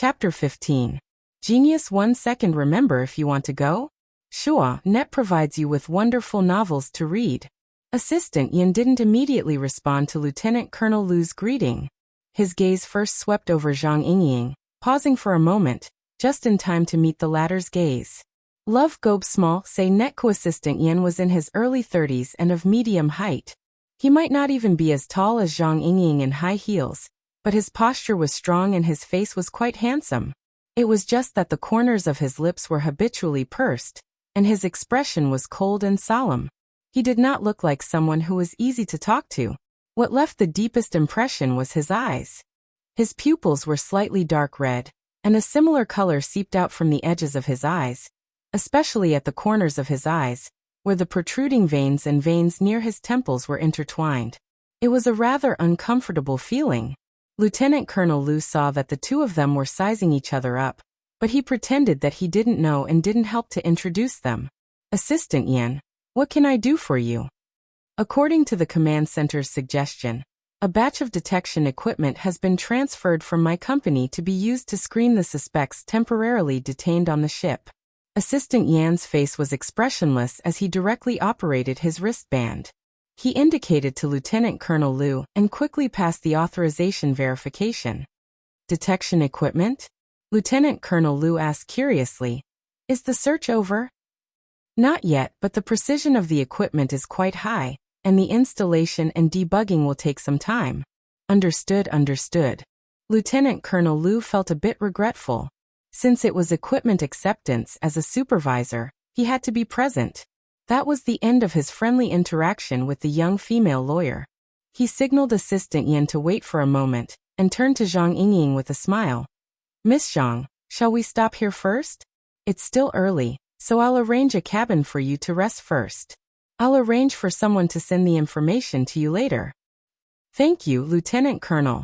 Chapter 15. Genius 1 second. Remember if you want to go? Sure, Net provides you with wonderful novels to read. Assistant Yan didn't immediately respond to Lieutenant Colonel Lu's greeting. His gaze first swept over Zhang Yingying, pausing for a moment, just in time to meet the latter's gaze. Love Gobe Small say Net co-assistant Yan was in his early 30s and of medium height. He might not even be as tall as Zhang Yingying in high heels, but his posture was strong and his face was quite handsome. It was just that the corners of his lips were habitually pursed, and his expression was cold and solemn. He did not look like someone who was easy to talk to. What left the deepest impression was his eyes. His pupils were slightly dark red, and a similar color seeped out from the edges of his eyes, especially at the corners of his eyes, where the protruding veins and veins near his temples were intertwined. It was a rather uncomfortable feeling. Lieutenant Colonel Lu saw that the two of them were sizing each other up, but he pretended that he didn't know and didn't help to introduce them. Assistant Yan, what can I do for you? According to the command center's suggestion, a batch of detection equipment has been transferred from my company to be used to screen the suspects temporarily detained on the ship. Assistant Yan's face was expressionless as he directly operated his wristband. He indicated to Lieutenant Colonel Lu and quickly passed the authorization verification. Detection equipment? Lieutenant Colonel Lu asked curiously. Is the search over? Not yet, but the precision of the equipment is quite high, and the installation and debugging will take some time. Understood. Lieutenant Colonel Lu felt a bit regretful. Since it was equipment acceptance as a supervisor, he had to be present. That was the end of his friendly interaction with the young female lawyer. He signaled Assistant Yan to wait for a moment, and turned to Zhang Yingying with a smile. Miss Zhang, shall we stop here first? It's still early, so I'll arrange a cabin for you to rest first. I'll arrange for someone to send the information to you later. Thank you, Lieutenant Colonel.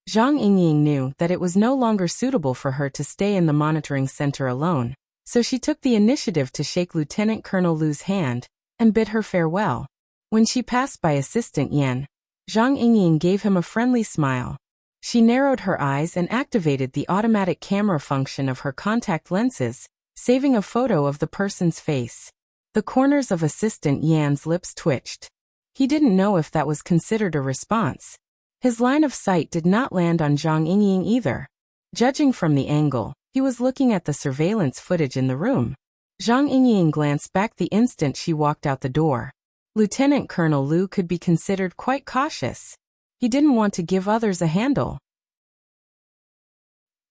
Zhang Yingying knew that it was no longer suitable for her to stay in the monitoring center alone, so she took the initiative to shake Lieutenant Colonel Lu's hand and bid her farewell. When she passed by Assistant Yan, Zhang Yingying gave him a friendly smile. She narrowed her eyes and activated the automatic camera function of her contact lenses, saving a photo of the person's face. The corners of Assistant Yan's lips twitched. He didn't know if that was considered a response. His line of sight did not land on Zhang Yingying either. Judging from the angle, he was looking at the surveillance footage in the room. Zhang Yingying glanced back the instant she walked out the door. Lieutenant Colonel Lu could be considered quite cautious. He didn't want to give others a handle.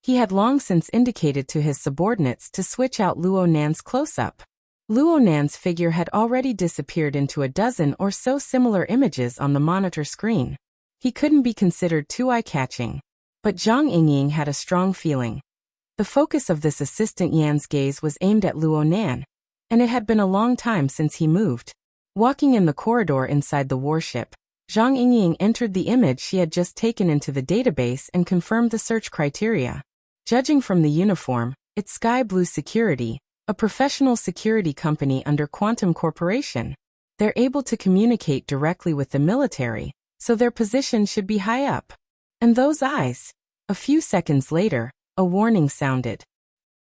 He had long since indicated to his subordinates to switch out Luo Nan's close-up. Luo Nan's figure had already disappeared into a dozen or so similar images on the monitor screen. He couldn't be considered too eye-catching. But Zhang Yingying had a strong feeling. The focus of this Assistant Yan's gaze was aimed at Luo Nan, and it had been a long time since he moved. Walking in the corridor inside the warship, Zhang Yingying entered the image she had just taken into the database and confirmed the search criteria. Judging from the uniform, it's Sky Blue Security, a professional security company under Quantum Corporation. They're able to communicate directly with the military, so their position should be high up. And those eyes. A few seconds later, a warning sounded.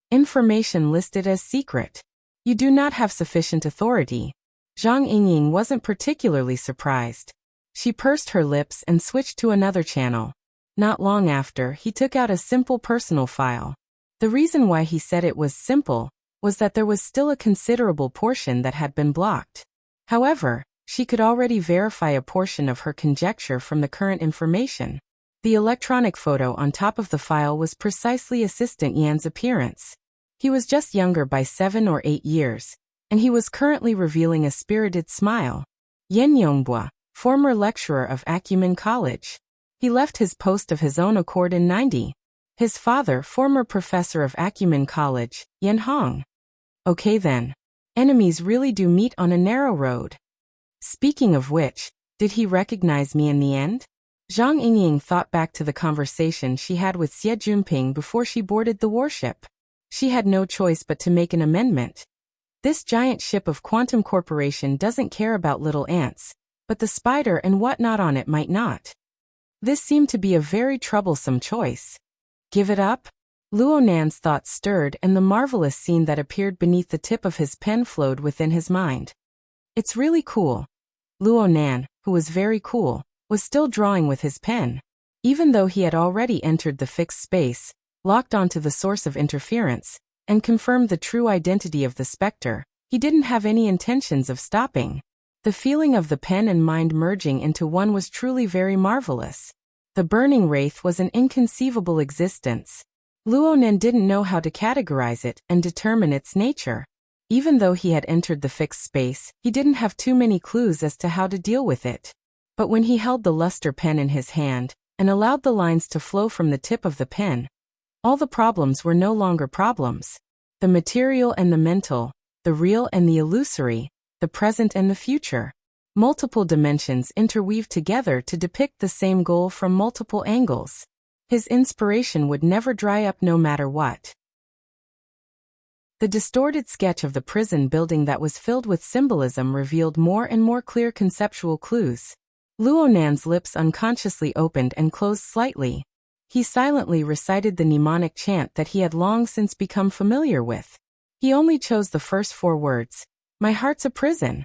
Information listed as secret. You do not have sufficient authority. Zhang Yingying wasn't particularly surprised. She pursed her lips and switched to another channel. Not long after, he took out a simple personal file. The reason why he said it was simple was that there was still a considerable portion that had been blocked. However, she could already verify a portion of her conjecture from the current information. The electronic photo on top of the file was precisely Assistant Yan's appearance. He was just younger by 7 or 8 years, and he was currently revealing a spirited smile. Yen Yongbua, former lecturer of Acumen College. He left his post of his own accord in 90. His father, former professor of Acumen College, Yen Hong. Okay then. Enemies really do meet on a narrow road. Speaking of which, did he recognize me in the end? Zhang Yingying thought back to the conversation she had with Xie Junping before she boarded the warship. She had no choice but to make an amendment. This giant ship of Quantum Corporation doesn't care about little ants, but the spider and whatnot on it might not. This seemed to be a very troublesome choice. Give it up? Luonan's thoughts stirred and the marvelous scene that appeared beneath the tip of his pen flowed within his mind. It's really cool. Luonan, who was very cool, was still drawing with his pen. Even though he had already entered the fixed space, locked onto the source of interference, and confirmed the true identity of the specter, he didn't have any intentions of stopping. The feeling of the pen and mind merging into one was truly very marvelous. The burning wraith was an inconceivable existence. Luonan didn't know how to categorize it and determine its nature. Even though he had entered the fixed space, he didn't have too many clues as to how to deal with it. But when he held the luster pen in his hand, and allowed the lines to flow from the tip of the pen, all the problems were no longer problems. The material and the mental, the real and the illusory, the present and the future. Multiple dimensions interweave together to depict the same goal from multiple angles. His inspiration would never dry up no matter what. The distorted sketch of the prison building that was filled with symbolism revealed more and more clear conceptual clues. Luonan's lips unconsciously opened and closed slightly. He silently recited the mnemonic chant that he had long since become familiar with. He only chose the first 4 words. My heart's a prison.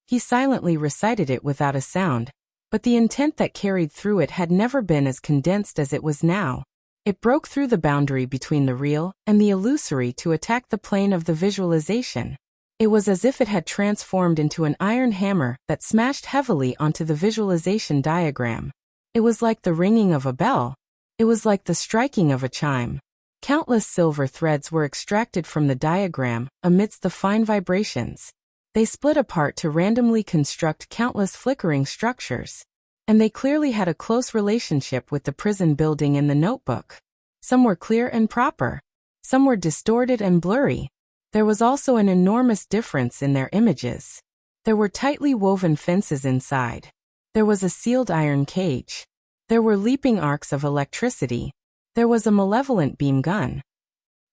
He silently recited it without a sound, but the intent that carried through it had never been as condensed as it was now. It broke through the boundary between the real and the illusory to attack the plane of the visualization. It was as if it had transformed into an iron hammer that smashed heavily onto the visualization diagram. It was like the ringing of a bell. It was like the striking of a chime. Countless silver threads were extracted from the diagram amidst the fine vibrations. They split apart to randomly construct countless flickering structures. And they clearly had a close relationship with the prison building in the notebook. Some were clear and proper. Some were distorted and blurry. There was also an enormous difference in their images. There were tightly woven fences inside. There was a sealed iron cage. There were leaping arcs of electricity. There was a malevolent beam gun.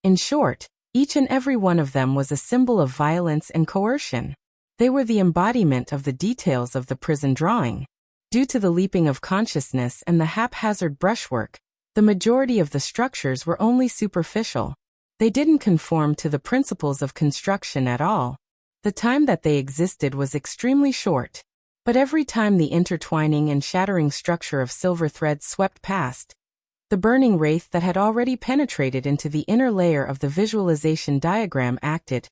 In short, each and every one of them was a symbol of violence and coercion. They were the embodiment of the details of the prison drawing. Due to the leaping of consciousness and the haphazard brushwork, the majority of the structures were only superficial. They didn't conform to the principles of construction at all. The time that they existed was extremely short. But every time the intertwining and shattering structure of silver threads swept past, the burning wraith that had already penetrated into the inner layer of the visualization diagram acted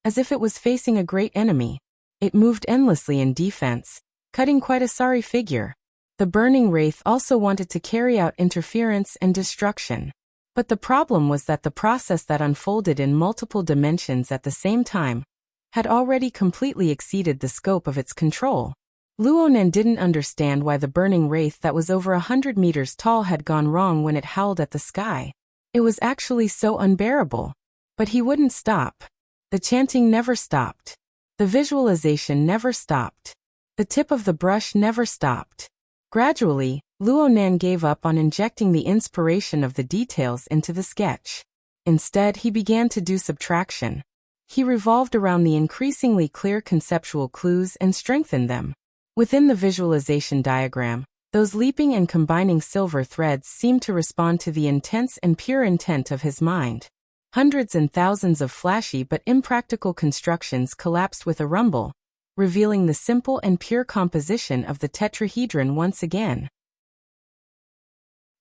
as if it was facing a great enemy. It moved endlessly in defense, cutting quite a sorry figure. The burning wraith also wanted to carry out interference and destruction. But the problem was that the process that unfolded in multiple dimensions at the same time had already completely exceeded the scope of its control. Luonan didn't understand why the burning wraith that was over 100 meters tall had gone wrong when it howled at the sky. It was actually so unbearable. But he wouldn't stop. The chanting never stopped. The visualization never stopped. The tip of the brush never stopped. Gradually, Luonan gave up on injecting the inspiration of the details into the sketch. Instead, he began to do subtraction. He revolved around the increasingly clear conceptual clues and strengthened them. Within the visualization diagram, those leaping and combining silver threads seemed to respond to the intense and pure intent of his mind. Hundreds and thousands of flashy but impractical constructions collapsed with a rumble, revealing the simple and pure composition of the tetrahedron once again.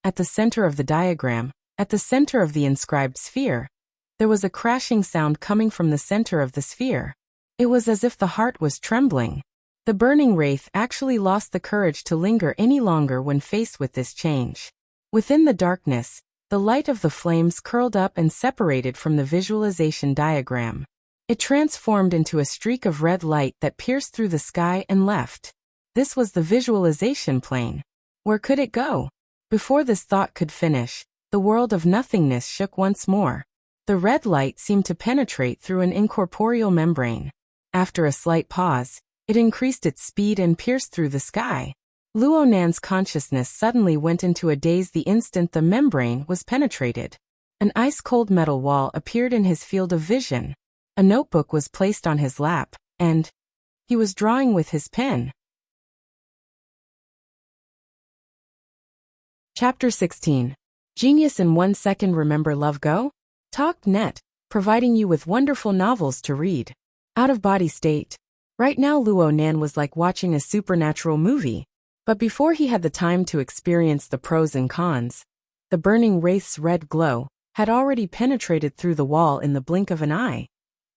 At the center of the diagram, at the center of the inscribed sphere, there was a crashing sound coming from the center of the sphere. It was as if the heart was trembling. The burning wraith actually lost the courage to linger any longer when faced with this change. Within the darkness, the light of the flames curled up and separated from the visualization diagram. It transformed into a streak of red light that pierced through the sky and left. This was the visualization plane. Where could it go? Before this thought could finish, the world of nothingness shook once more. The red light seemed to penetrate through an incorporeal membrane. After a slight pause, it increased its speed and pierced through the sky. Luonan's consciousness suddenly went into a daze the instant the membrane was penetrated. An ice-cold metal wall appeared in his field of vision. A notebook was placed on his lap, and he was drawing with his pen. Chapter 16. Genius in 1 second. Remember Love Go? Talk.net, providing you with wonderful novels to read. Out-of-body state. Right now Luo Nan was like watching a supernatural movie. But before he had the time to experience the pros and cons, the burning wraith's red glow had already penetrated through the wall in the blink of an eye,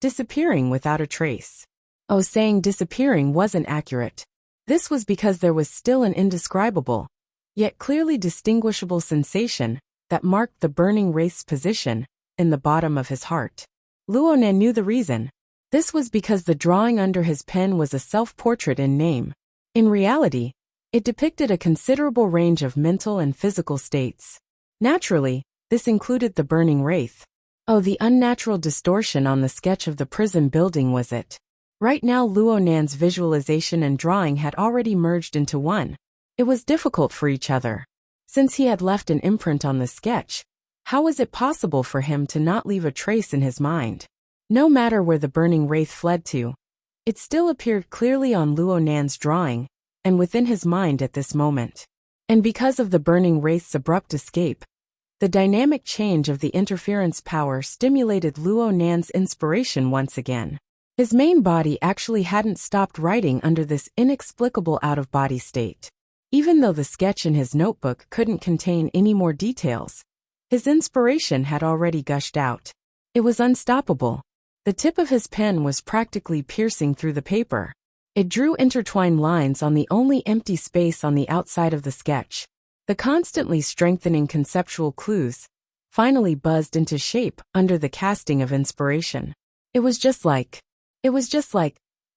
disappearing without a trace. Oh, saying disappearing wasn't accurate. This was because there was still an indescribable, yet clearly distinguishable sensation that marked the burning wraith's position in the bottom of his heart. Luo Nan knew the reason. This was because the drawing under his pen was a self-portrait in name. In reality, it depicted a considerable range of mental and physical states. Naturally, this included the burning wraith. Oh, the unnatural distortion on the sketch of the prison building was it. Right now Luo Nan's visualization and drawing had already merged into one. It was difficult for each other. Since he had left an imprint on the sketch, how was it possible for him to not leave a trace in his mind? No matter where the burning wraith fled to, it still appeared clearly on Luo Nan's drawing, and within his mind at this moment. And because of the burning wraith's abrupt escape, the dynamic change of the interference power stimulated Luo Nan's inspiration once again. His main body actually hadn't stopped writing under this inexplicable out-of-body state. Even though the sketch in his notebook couldn't contain any more details, his inspiration had already gushed out. It was unstoppable. The tip of his pen was practically piercing through the paper. It drew intertwined lines on the only empty space on the outside of the sketch. The constantly strengthening conceptual clues finally buzzed into shape under the casting of inspiration. It was just like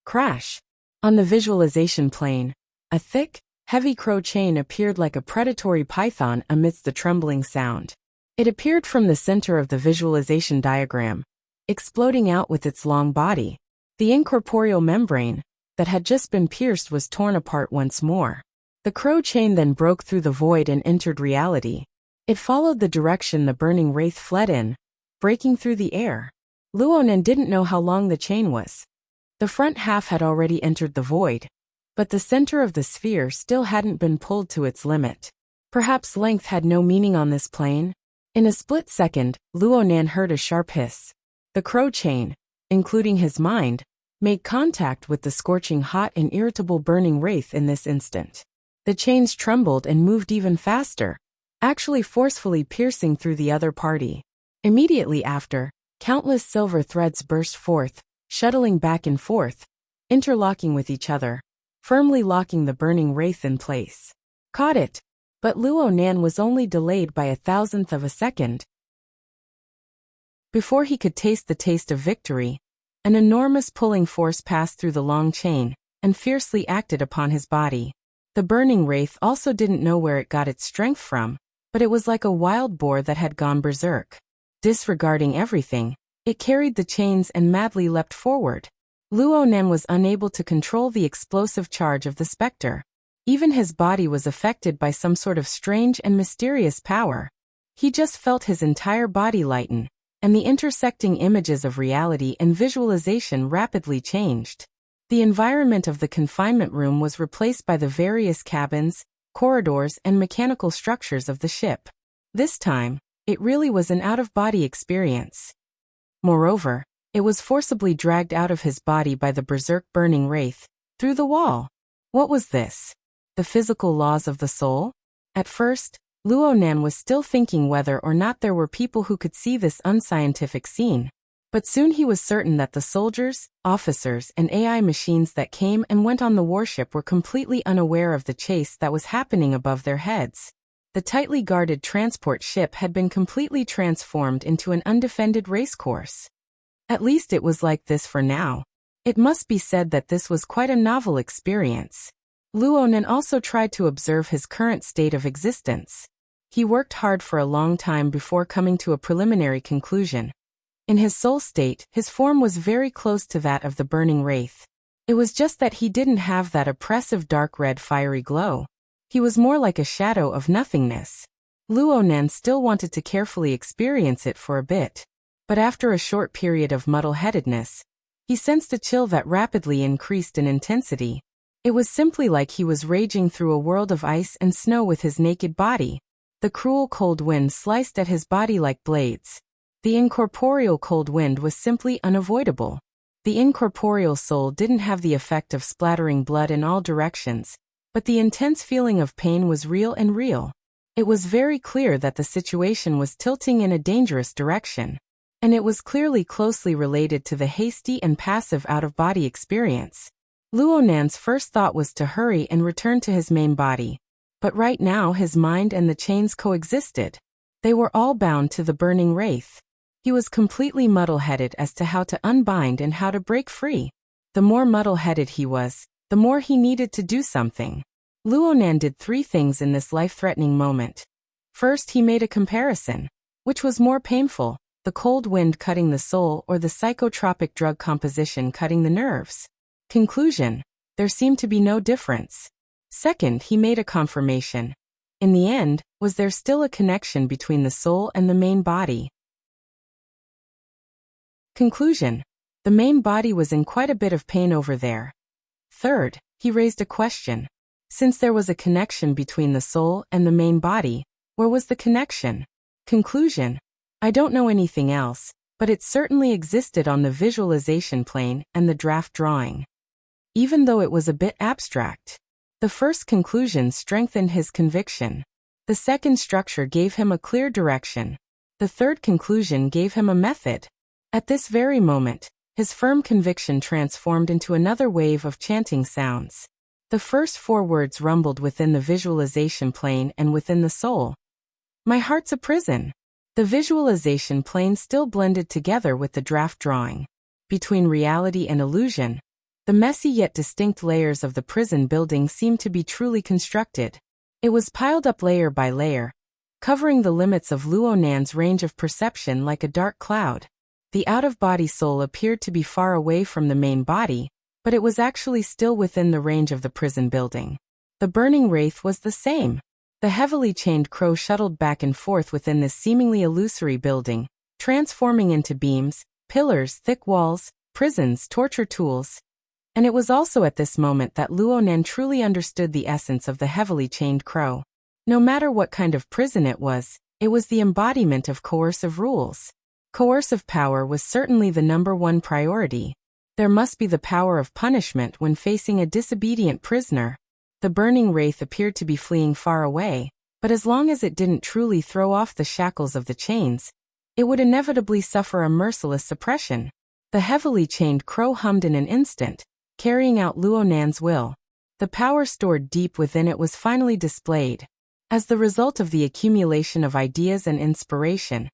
crash. On the visualization plane, a thick, heavy crow chain appeared like a predatory python amidst the trembling sound. It appeared from the center of the visualization diagram, exploding out with its long body. The incorporeal membrane that had just been pierced was torn apart once more. The crow chain then broke through the void and entered reality. It followed the direction the burning wraith fled in, breaking through the air. Luo Nan didn't know how long the chain was. The front half had already entered the void, but the center of the sphere still hadn't been pulled to its limit. Perhaps length had no meaning on this plane. In a split second, Luo Nan heard a sharp hiss. The crow chain, including his mind, made contact with the scorching hot and irritable burning wraith in this instant. The chains trembled and moved even faster, actually forcefully piercing through the other party. Immediately after, countless silver threads burst forth, shuttling back and forth, interlocking with each other, firmly locking the burning wraith in place. Caught it! But Luo Nan was only delayed by 1,000th of a second. Before he could taste the taste of victory, an enormous pulling force passed through the long chain and fiercely acted upon his body. The burning wraith also didn't know where it got its strength from, but it was like a wild boar that had gone berserk. Disregarding everything, it carried the chains and madly leapt forward. Luo Nan was unable to control the explosive charge of the specter. Even his body was affected by some sort of strange and mysterious power. He just felt his entire body lighten, and the intersecting images of reality and visualization rapidly changed. The environment of the confinement room was replaced by the various cabins, corridors, and mechanical structures of the ship. This time, it really was an out-of-body experience. Moreover, it was forcibly dragged out of his body by the berserk burning wraith, through the wall. What was this? The physical laws of the soul? At first, Luo Nan was still thinking whether or not there were people who could see this unscientific scene. But soon he was certain that the soldiers, officers, and AI machines that came and went on the warship were completely unaware of the chase that was happening above their heads. The tightly guarded transport ship had been completely transformed into an undefended racecourse. At least it was like this for now. It must be said that this was quite a novel experience. Luo Nan also tried to observe his current state of existence. He worked hard for a long time before coming to a preliminary conclusion. In his soul state, his form was very close to that of the burning wraith. It was just that he didn't have that oppressive dark red fiery glow. He was more like a shadow of nothingness. Luo Nan still wanted to carefully experience it for a bit. But after a short period of muddle-headedness, he sensed a chill that rapidly increased in intensity. It was simply like he was raging through a world of ice and snow with his naked body. The cruel cold wind sliced at his body like blades. The incorporeal cold wind was simply unavoidable. The incorporeal soul didn't have the effect of splattering blood in all directions, but the intense feeling of pain was real and real. It was very clear that the situation was tilting in a dangerous direction, and it was clearly closely related to the hasty and passive out-of-body experience. Luonan's first thought was to hurry and return to his main body. But right now his mind and the chains coexisted. They were all bound to the burning wraith. He was completely muddle-headed as to how to unbind and how to break free. The more muddle-headed he was, the more he needed to do something. Luonan did 3 things in this life-threatening moment. First, he made a comparison. Which was more painful, the cold wind cutting the soul or the psychotropic drug composition cutting the nerves? Conclusion: there seemed to be no difference. Second, he made a confirmation. In the end, was there still a connection between the soul and the main body? Conclusion: the main body was in quite a bit of pain over there. Third, he raised a question. Since there was a connection between the soul and the main body, where was the connection? Conclusion: I don't know anything else, but it certainly existed on the visualization plane and the draft drawing. Even though it was a bit abstract. The first conclusion strengthened his conviction. The second structure gave him a clear direction. The third conclusion gave him a method. At this very moment, his firm conviction transformed into another wave of chanting sounds. The first 4 words rumbled within the visualization plane and within the soul. My heart's a prison. The visualization plane still blended together with the draft drawing. Between reality and illusion, the messy yet distinct layers of the prison building seemed to be truly constructed. It was piled up layer by layer, covering the limits of Luonan's range of perception like a dark cloud. The out-of-body soul appeared to be far away from the main body, but it was actually still within the range of the prison building. The burning wraith was the same. The heavily chained crow shuttled back and forth within this seemingly illusory building, transforming into beams, pillars, thick walls, prisons, torture tools. And it was also at this moment that Luonan truly understood the essence of the heavily chained crow. No matter what kind of prison it was the embodiment of coercive rules. Coercive power was certainly the #1 priority. There must be the power of punishment when facing a disobedient prisoner. The burning wraith appeared to be fleeing far away, but as long as it didn't truly throw off the shackles of the chains, it would inevitably suffer a merciless suppression. The heavily chained crow hummed in an instant, carrying out Luonan's will. The power stored deep within it was finally displayed. As the result of the accumulation of ideas and inspiration,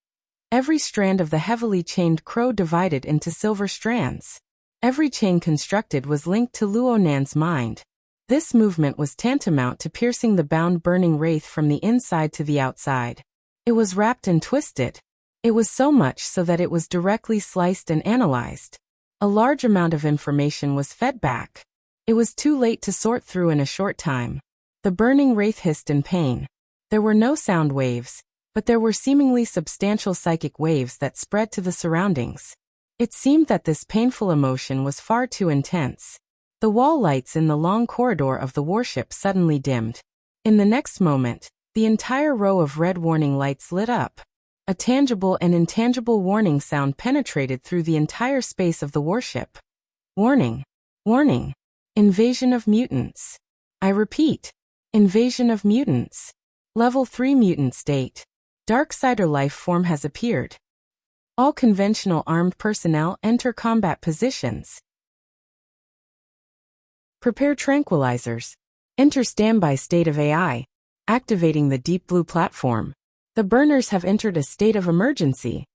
every strand of the heavily chained crow divided into silver strands. Every chain constructed was linked to Luonan's mind. This movement was tantamount to piercing the bound burning wraith from the inside to the outside. It was wrapped and twisted. It was so much so that it was directly sliced and analyzed. A large amount of information was fed back. It was too late to sort through in a short time. The burning wraith hissed in pain. There were no sound waves, but there were seemingly substantial psychic waves that spread to the surroundings. It seemed that this painful emotion was far too intense. The wall lights in the long corridor of the warship suddenly dimmed. In the next moment, the entire row of red warning lights lit up. A tangible and intangible warning sound penetrated through the entire space of the warship. Warning. Warning. Invasion of mutants. I repeat. Invasion of mutants. Level 3 mutant state. Darksider life form has appeared. All conventional armed personnel enter combat positions. Prepare tranquilizers. Enter standby state of AI. Activating the deep blue platform. The burners have entered a state of emergency.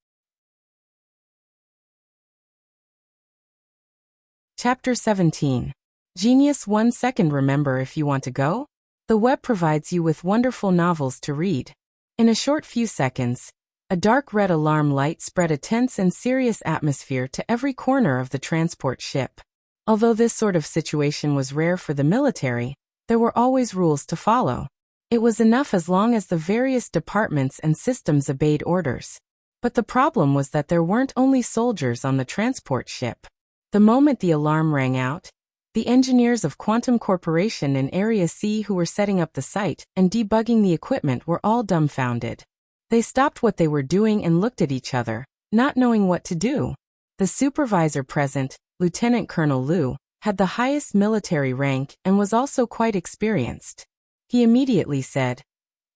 Chapter 17. Genius 1 second. Remember if you want to go? The web provides you with wonderful novels to read. In a short few seconds, a dark red alarm light spread a tense and serious atmosphere to every corner of the transport ship. Although this sort of situation was rare for the military, there were always rules to follow. It was enough as long as the various departments and systems obeyed orders. But the problem was that there weren't only soldiers on the transport ship. The moment the alarm rang out, The engineers of Quantum Corporation in Area C who were setting up the site and debugging the equipment were all dumbfounded. They stopped what they were doing and looked at each other, not knowing what to do. The supervisor present, Lieutenant Colonel Liu, had the highest military rank and was also quite experienced. He immediately said,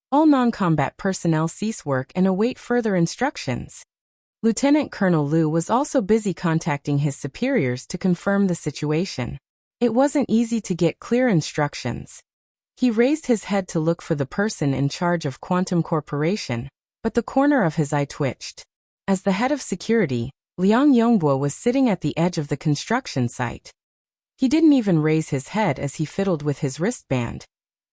"All non-combat personnel cease work and await further instructions." Lieutenant Colonel Liu was also busy contacting his superiors to confirm the situation. It wasn't easy to get clear instructions. He raised his head to look for the person in charge of Quantum Corporation, but the corner of his eye twitched. As the head of security, Liang Yongbo was sitting at the edge of the construction site. He didn't even raise his head as he fiddled with his wristband,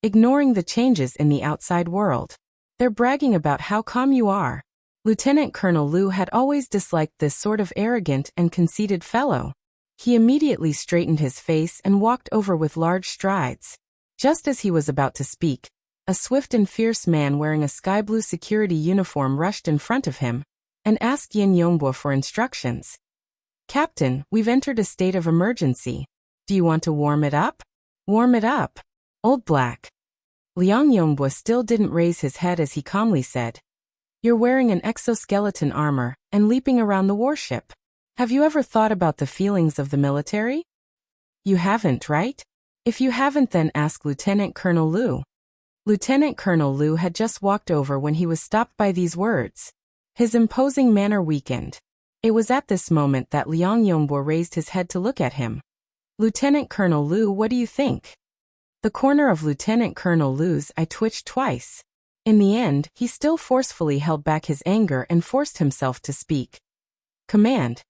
ignoring the changes in the outside world. "They're bragging about how calm you are." Lieutenant Colonel Liu had always disliked this sort of arrogant and conceited fellow. He immediately straightened his face and walked over with large strides. Just as he was about to speak, a swift and fierce man wearing a sky-blue security uniform rushed in front of him and asked Yin Yongbo for instructions. "Captain, we've entered a state of emergency. Do you want to warm it up?" "Warm it up, Old Black." Liang Yongbo still didn't raise his head as he calmly said, "You're wearing an exoskeleton armor and leaping around the warship. Have you ever thought about the feelings of the military? You haven't, right? If you haven't, then ask Lieutenant Colonel Liu." Lieutenant Colonel Liu had just walked over when he was stopped by these words. His imposing manner weakened. It was at this moment that Liang Yongbo raised his head to look at him. "Lieutenant Colonel Liu, what do you think?" The corner of Lieutenant Colonel Liu's eye twitched twice. In the end, he still forcefully held back his anger and forced himself to speak. "Command.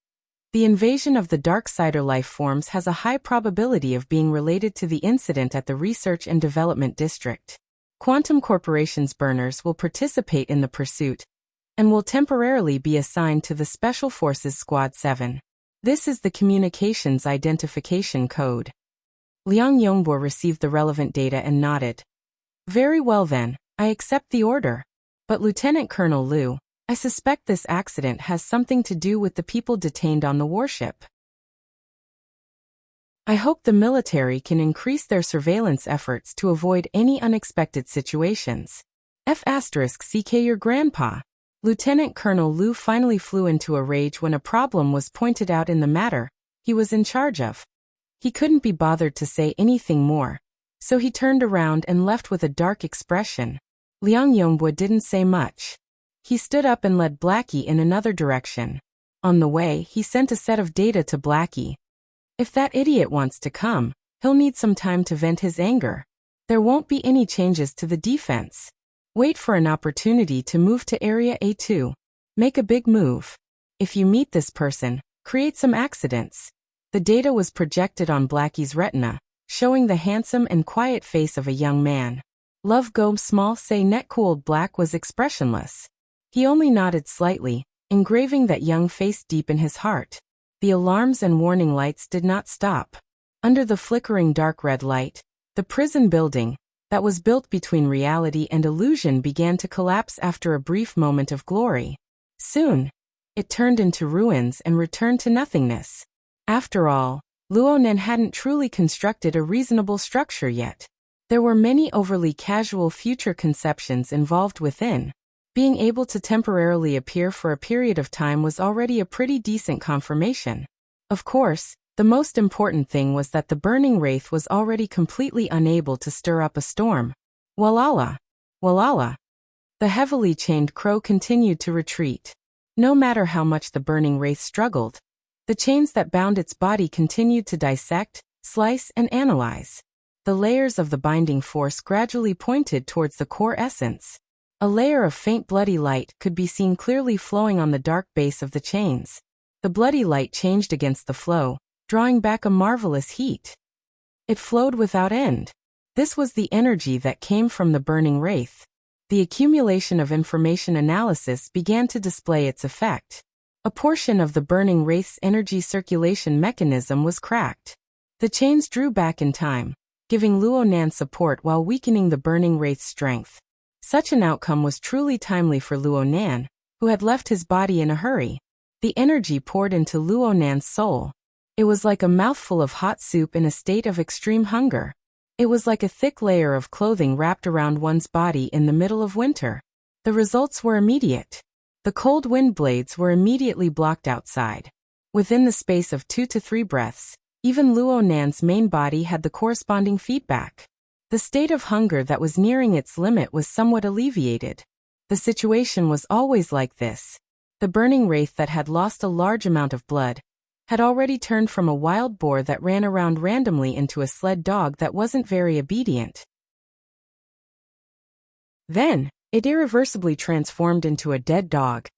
The invasion of the Darksider life forms has a high probability of being related to the incident at the Research and Development District. Quantum Corporation's burners will participate in the pursuit and will temporarily be assigned to the Special Forces Squad 7. This is the Communications Identification Code." Liang Yongbo received the relevant data and nodded. "Very well then, I accept the order. But Lieutenant Colonel Liu, I suspect this accident has something to do with the people detained on the warship. I hope the military can increase their surveillance efforts to avoid any unexpected situations. F***CK your grandpa." Lieutenant Colonel Liu finally flew into a rage when a problem was pointed out in the matter he was in charge of. He couldn't be bothered to say anything more, so he turned around and left with a dark expression. Liang Yongbo didn't say much. He stood up and led Blackie in another direction. On the way, he sent a set of data to Blackie. "If that idiot wants to come, he'll need some time to vent his anger. There won't be any changes to the defense. Wait for an opportunity to move to Area A2. Make a big move. If you meet this person, create some accidents." The data was projected on Blackie's retina, showing the handsome and quiet face of a young man. Love Go Small Say Netcooled Black was expressionless. He only nodded slightly, engraving that young face deep in his heart. The alarms and warning lights did not stop. Under the flickering dark red light, the prison building, that was built between reality and illusion, began to collapse after a brief moment of glory. Soon, it turned into ruins and returned to nothingness. After all, Luonen hadn't truly constructed a reasonable structure yet. There were many overly casual future conceptions involved within. Being able to temporarily appear for a period of time was already a pretty decent confirmation. Of course, the most important thing was that the burning wraith was already completely unable to stir up a storm. Walala! Walala! The heavily chained crow continued to retreat. No matter how much the burning wraith struggled, the chains that bound its body continued to dissect, slice, and analyze. The layers of the binding force gradually pointed towards the core essence. A layer of faint bloody light could be seen clearly flowing on the dark base of the chains. The bloody light changed against the flow, drawing back a marvelous heat. It flowed without end. This was the energy that came from the burning wraith. The accumulation of information analysis began to display its effect. A portion of the burning wraith's energy circulation mechanism was cracked. The chains drew back in time, giving Luonan support while weakening the burning wraith's strength. Such an outcome was truly timely for Luonan, who had left his body in a hurry. The energy poured into Luonan's soul. It was like a mouthful of hot soup in a state of extreme hunger. It was like a thick layer of clothing wrapped around one's body in the middle of winter. The results were immediate. The cold wind blades were immediately blocked outside. Within the space of 2 to 3 breaths, even Luo Nan's main body had the corresponding feedback. The state of hunger that was nearing its limit was somewhat alleviated. The situation was always like this. The burning wraith that had lost a large amount of blood had already turned from a wild boar that ran around randomly into a sled dog that wasn't very obedient. Then, it irreversibly transformed into a dead dog.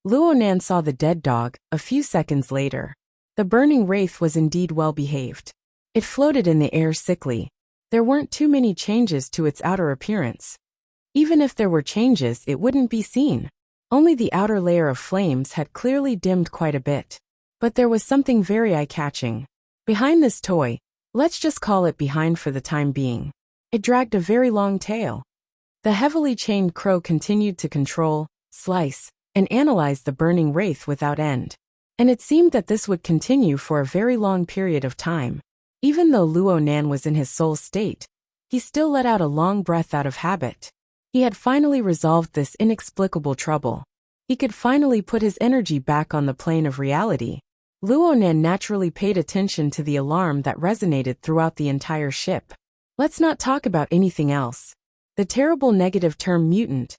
Luo Nan saw the dead dog a few seconds later. The burning wraith was indeed well behaved. It floated in the air sickly. There weren't too many changes to its outer appearance. Even if there were changes, it wouldn't be seen. Only the outer layer of flames had clearly dimmed quite a bit. But there was something very eye-catching. Behind this toy, let's just call it behind for the time being, it dragged a very long tail. The heavily chained crow continued to control, slice, and analyze the burning wraith without end. And it seemed that this would continue for a very long period of time. Even though Luo Nan was in his soul state, he still let out a long breath out of habit. He had finally resolved this inexplicable trouble. He could finally put his energy back on the plane of reality. Luo Nan naturally paid attention to the alarm that resonated throughout the entire ship. Let's not talk about anything else. The terrible negative term mutant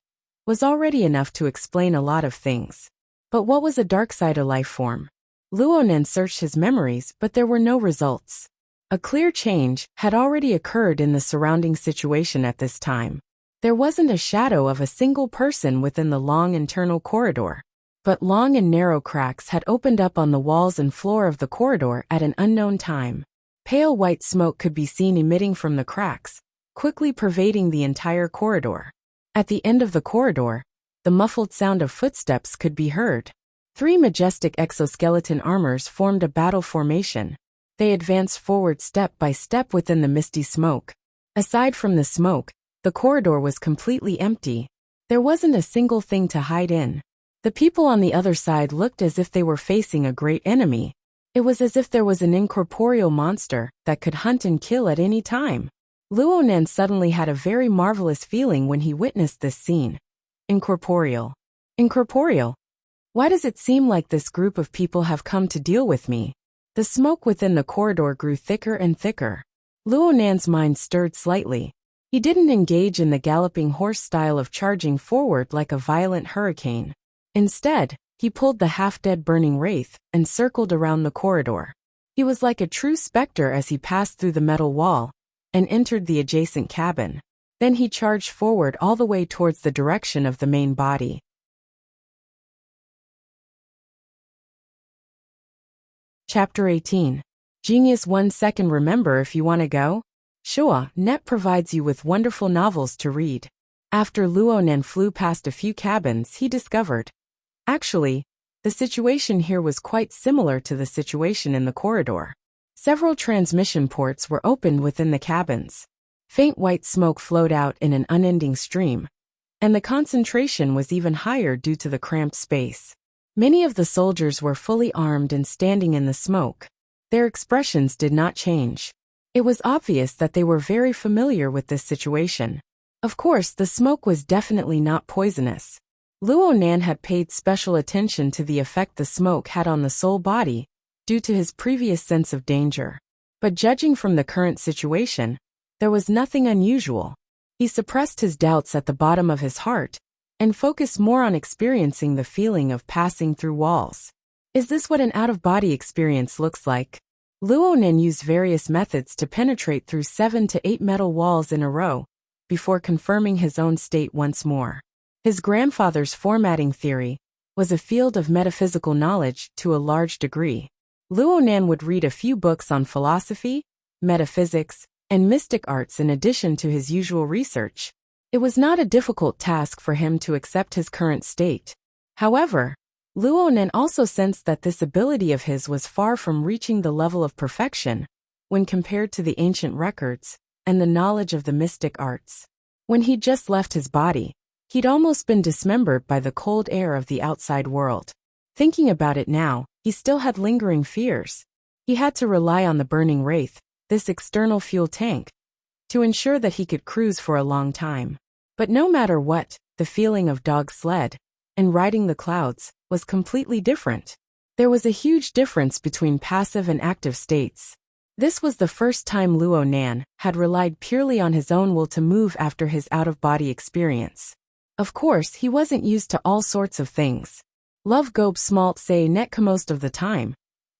was already enough to explain a lot of things. But what was a darksider life form? Luo Nan searched his memories, but there were no results. A clear change had already occurred in the surrounding situation at this time. There wasn't a shadow of a single person within the long internal corridor. But long and narrow cracks had opened up on the walls and floor of the corridor at an unknown time. Pale white smoke could be seen emitting from the cracks, quickly pervading the entire corridor. At the end of the corridor, the muffled sound of footsteps could be heard. 3 majestic exoskeleton armors formed a battle formation. They advanced forward step by step within the misty smoke. Aside from the smoke, the corridor was completely empty. There wasn't a single thing to hide in. The people on the other side looked as if they were facing a great enemy. It was as if there was an incorporeal monster that could hunt and kill at any time. Luo Nan suddenly had a very marvelous feeling when he witnessed this scene. Incorporeal. Incorporeal? Why does it seem like this group of people have come to deal with me? The smoke within the corridor grew thicker and thicker. Luo Nan's mind stirred slightly. He didn't engage in the galloping horse style of charging forward like a violent hurricane. Instead, he pulled the half-dead burning wraith and circled around the corridor. He was like a true specter as he passed through the metal wall and entered the adjacent cabin. Then he charged forward all the way towards the direction of the main body. Chapter 18. Genius 1 second. Remember if you want to go? Sure, Net provides you with wonderful novels to read. After Luo Nan flew past a few cabins, he discovered. Actually, the situation here was quite similar to the situation in the corridor. Several transmission ports were opened within the cabins. Faint white smoke flowed out in an unending stream, and the concentration was even higher due to the cramped space. Many of the soldiers were fully armed and standing in the smoke. Their expressions did not change. It was obvious that they were very familiar with this situation. Of course, the smoke was definitely not poisonous. Luo Nan had paid special attention to the effect the smoke had on the soul body, due to his previous sense of danger. But judging from the current situation, there was nothing unusual. He suppressed his doubts at the bottom of his heart, and focused more on experiencing the feeling of passing through walls. Is this what an out-of-body experience looks like? Luo Nan used various methods to penetrate through 7 to 8 metal walls in a row, before confirming his own state once more. His grandfather's formatting theory was a field of metaphysical knowledge to a large degree. Luo Nan would read a few books on philosophy, metaphysics, and mystic arts in addition to his usual research. It was not a difficult task for him to accept his current state. However, Luo Nan also sensed that this ability of his was far from reaching the level of perfection when compared to the ancient records and the knowledge of the mystic arts. When he'd just left his body, he'd almost been dismembered by the cold air of the outside world. Thinking about it now, he still had lingering fears. He had to rely on the burning wraith, this external fuel tank, to ensure that he could cruise for a long time. But no matter what, the feeling of dog sled and riding the clouds was completely different. There was a huge difference between passive and active states. This was the first time Luo Nan had relied purely on his own will to move after his out-of-body experience. Of course, he wasn't used to all sorts of things. Love gobe smalt say netka most of the time.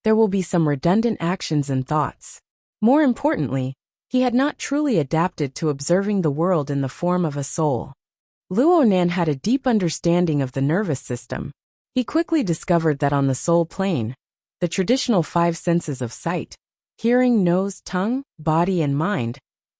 There will be some redundant actions and thoughts. More importantly, he had not truly adapted to observing the world in the form of a soul. Luo Nan had a deep understanding of the nervous system. He quickly discovered that on the soul plane, the traditional 5 senses of sight, hearing, nose, tongue, body and mind,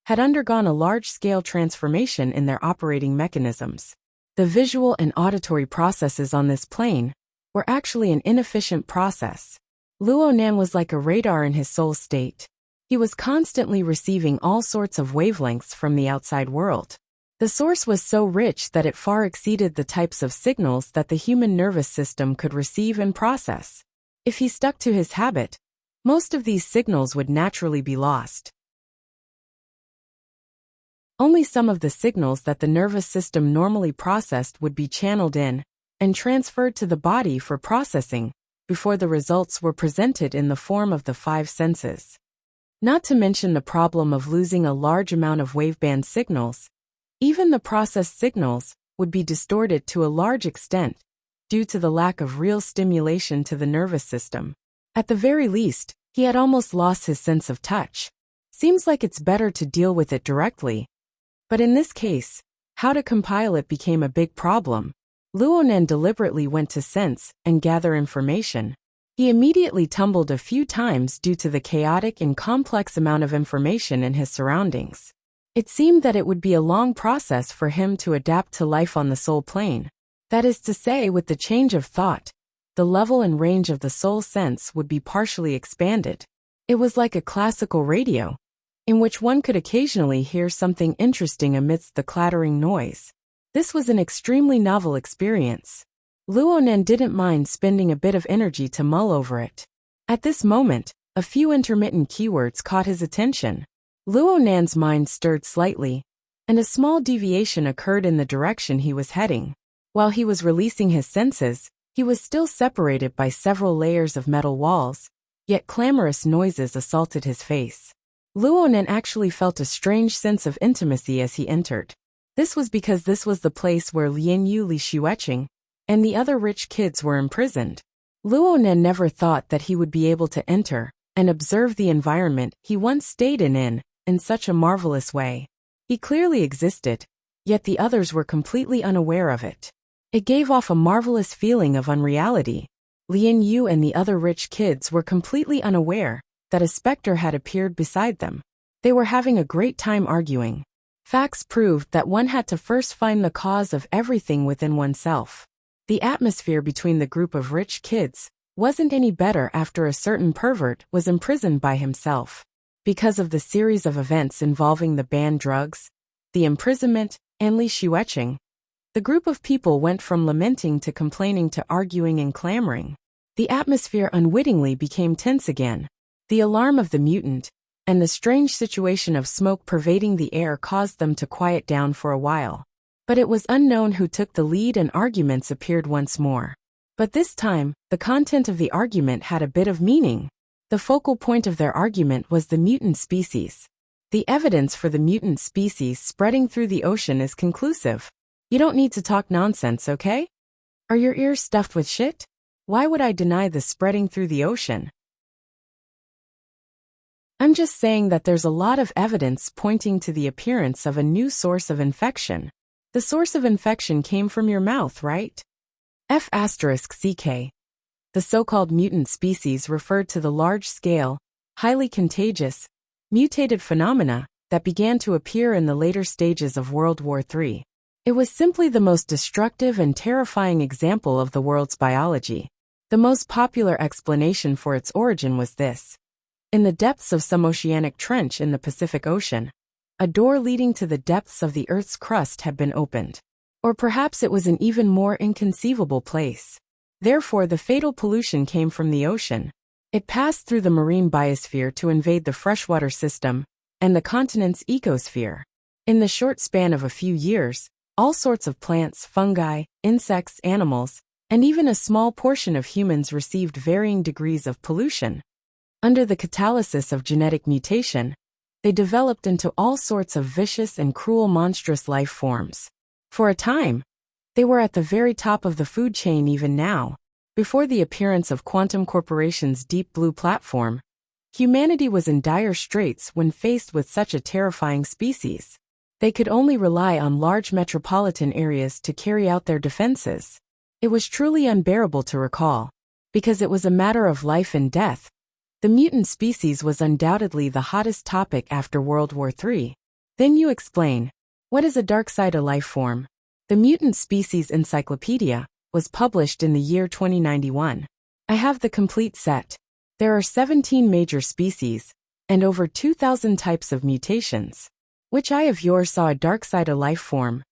had undergone a large-scale transformation in their operating mechanisms. The visual and auditory processes on this plane were actually an inefficient process. Luo Nan was like a radar in his soul state. He was constantly receiving all sorts of wavelengths from the outside world. The source was so rich that it far exceeded the types of signals that the human nervous system could receive and process. If he stuck to his habit, most of these signals would naturally be lost. Only some of the signals that the nervous system normally processed would be channeled in and transferred to the body for processing before the results were presented in the form of the 5 senses. Not to mention the problem of losing a large amount of waveband signals. Even the processed signals would be distorted to a large extent due to the lack of real stimulation to the nervous system. At the very least, he had almost lost his sense of touch. Seems like it's better to deal with it directly. But in this case, how to compile it became a big problem. Luo Nan deliberately went to sense and gather information. He immediately tumbled a few times due to the chaotic and complex amount of information in his surroundings. It seemed that it would be a long process for him to adapt to life on the soul plane. That is to say, with the change of thought, the level and range of the soul sense would be partially expanded. It was like a classical radio, in which one could occasionally hear something interesting amidst the clattering noise. This was an extremely novel experience. Luo Nan didn't mind spending a bit of energy to mull over it. At this moment, a few intermittent keywords caught his attention. Luo Nan's mind stirred slightly, and a small deviation occurred in the direction he was heading. While he was releasing his senses, he was still separated by several layers of metal walls, yet clamorous noises assaulted his face. Luo Nan actually felt a strange sense of intimacy as he entered. This was because this was the place where Lian Yu Li Xueqing and the other rich kids were imprisoned. Luo Nan never thought that he would be able to enter and observe the environment he once stayed in such a marvelous way. He clearly existed, yet the others were completely unaware of it. It gave off a marvelous feeling of unreality. Lian Yu and the other rich kids were completely unaware that a specter had appeared beside them. They were having a great time arguing. Facts proved that one had to first find the cause of everything within oneself. The atmosphere between the group of rich kids wasn't any better after a certain pervert was imprisoned by himself. Because of the series of events involving the banned drugs, the imprisonment, and Li Xueqing, the group of people went from lamenting to complaining to arguing and clamoring. The atmosphere unwittingly became tense again. The alarm of the mutant and the strange situation of smoke pervading the air caused them to quiet down for a while. But it was unknown who took the lead and arguments appeared once more. But this time, the content of the argument had a bit of meaning. The focal point of their argument was the mutant species. The evidence for the mutant species spreading through the ocean is conclusive. You don't need to talk nonsense, okay? Are your ears stuffed with shit? Why would I deny the spreading through the ocean? I'm just saying that there's a lot of evidence pointing to the appearance of a new source of infection. The source of infection came from your mouth, right? F***CK. The so-called mutant species referred to the large-scale, highly contagious, mutated phenomena that began to appear in the later stages of World War III. It was simply the most destructive and terrifying example of the world's biology. The most popular explanation for its origin was this. In the depths of some oceanic trench in the Pacific Ocean, a door leading to the depths of the Earth's crust had been opened. Or perhaps it was an even more inconceivable place. Therefore, the fatal pollution came from the ocean. It passed through the marine biosphere to invade the freshwater system and the continent's ecosphere. In the short span of a few years, all sorts of plants, fungi, insects, animals, and even a small portion of humans received varying degrees of pollution. Under the catalysis of genetic mutation, they developed into all sorts of vicious and cruel monstrous life forms. For a time, they were at the very top of the food chain even now. Before the appearance of Quantum Corporation's Deep Blue platform, humanity was in dire straits when faced with such a terrifying species. They could only rely on large metropolitan areas to carry out their defenses. It was truly unbearable to recall. Because it was a matter of life and death, the mutant species was undoubtedly the hottest topic after World War III. Then you explain, what is a dark-sided life form? The Mutant Species Encyclopedia was published in the year 2091. I have the complete set. There are 17 major species, and over 2,000 types of mutations. Which eye of yours saw a dark-sided life form?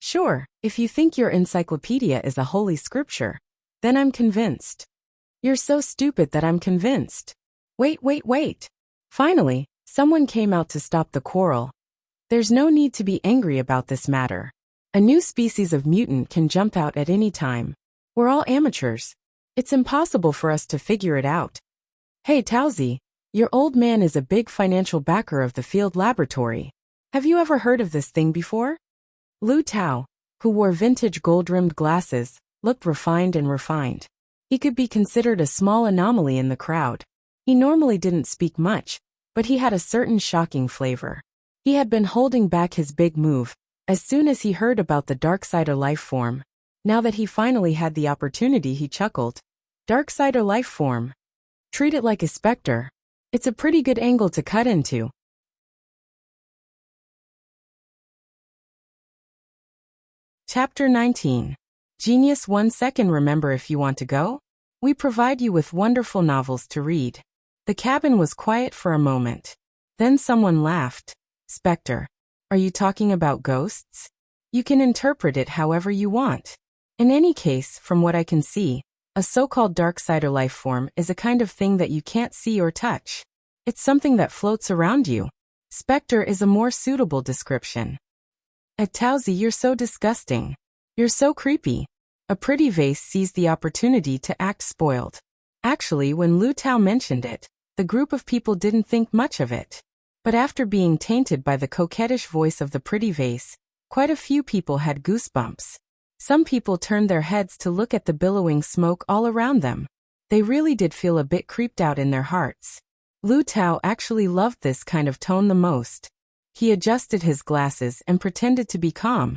Sure, if you think your encyclopedia is a holy scripture, then I'm convinced. You're so stupid that I'm convinced. Wait. Finally, someone came out to stop the quarrel. There's no need to be angry about this matter. A new species of mutant can jump out at any time. We're all amateurs. It's impossible for us to figure it out. Hey Towsy, your old man is a big financial backer of the field laboratory. Have you ever heard of this thing before? Lu Tao, who wore vintage gold-rimmed glasses, looked refined and refined. He could be considered a small anomaly in the crowd. He normally didn't speak much, but he had a certain shocking flavor. He had been holding back his big move as soon as he heard about the dark-sided life form. Now that he finally had the opportunity, he chuckled. Dark-sided life form. Treat it like a specter. It's a pretty good angle to cut into. Chapter 19. Genius 1 second. Remember, if you want to go, we provide you with wonderful novels to read. The cabin was quiet for a moment. Then someone laughed. Spectre. Are you talking about ghosts? You can interpret it however you want. In any case, from what I can see, a so-called dark-sided life form is a kind of thing that you can't see or touch. It's something that floats around you. Spectre is a more suitable description. Towsy, you're so disgusting. You're so creepy. A pretty vase seized the opportunity to act spoiled. Actually, when Lu Tao mentioned it, the group of people didn't think much of it. But after being tainted by the coquettish voice of the pretty vase, quite a few people had goosebumps. Some people turned their heads to look at the billowing smoke all around them. They really did feel a bit creeped out in their hearts. Lu Tao actually loved this kind of tone the most. He adjusted his glasses and pretended to be calm.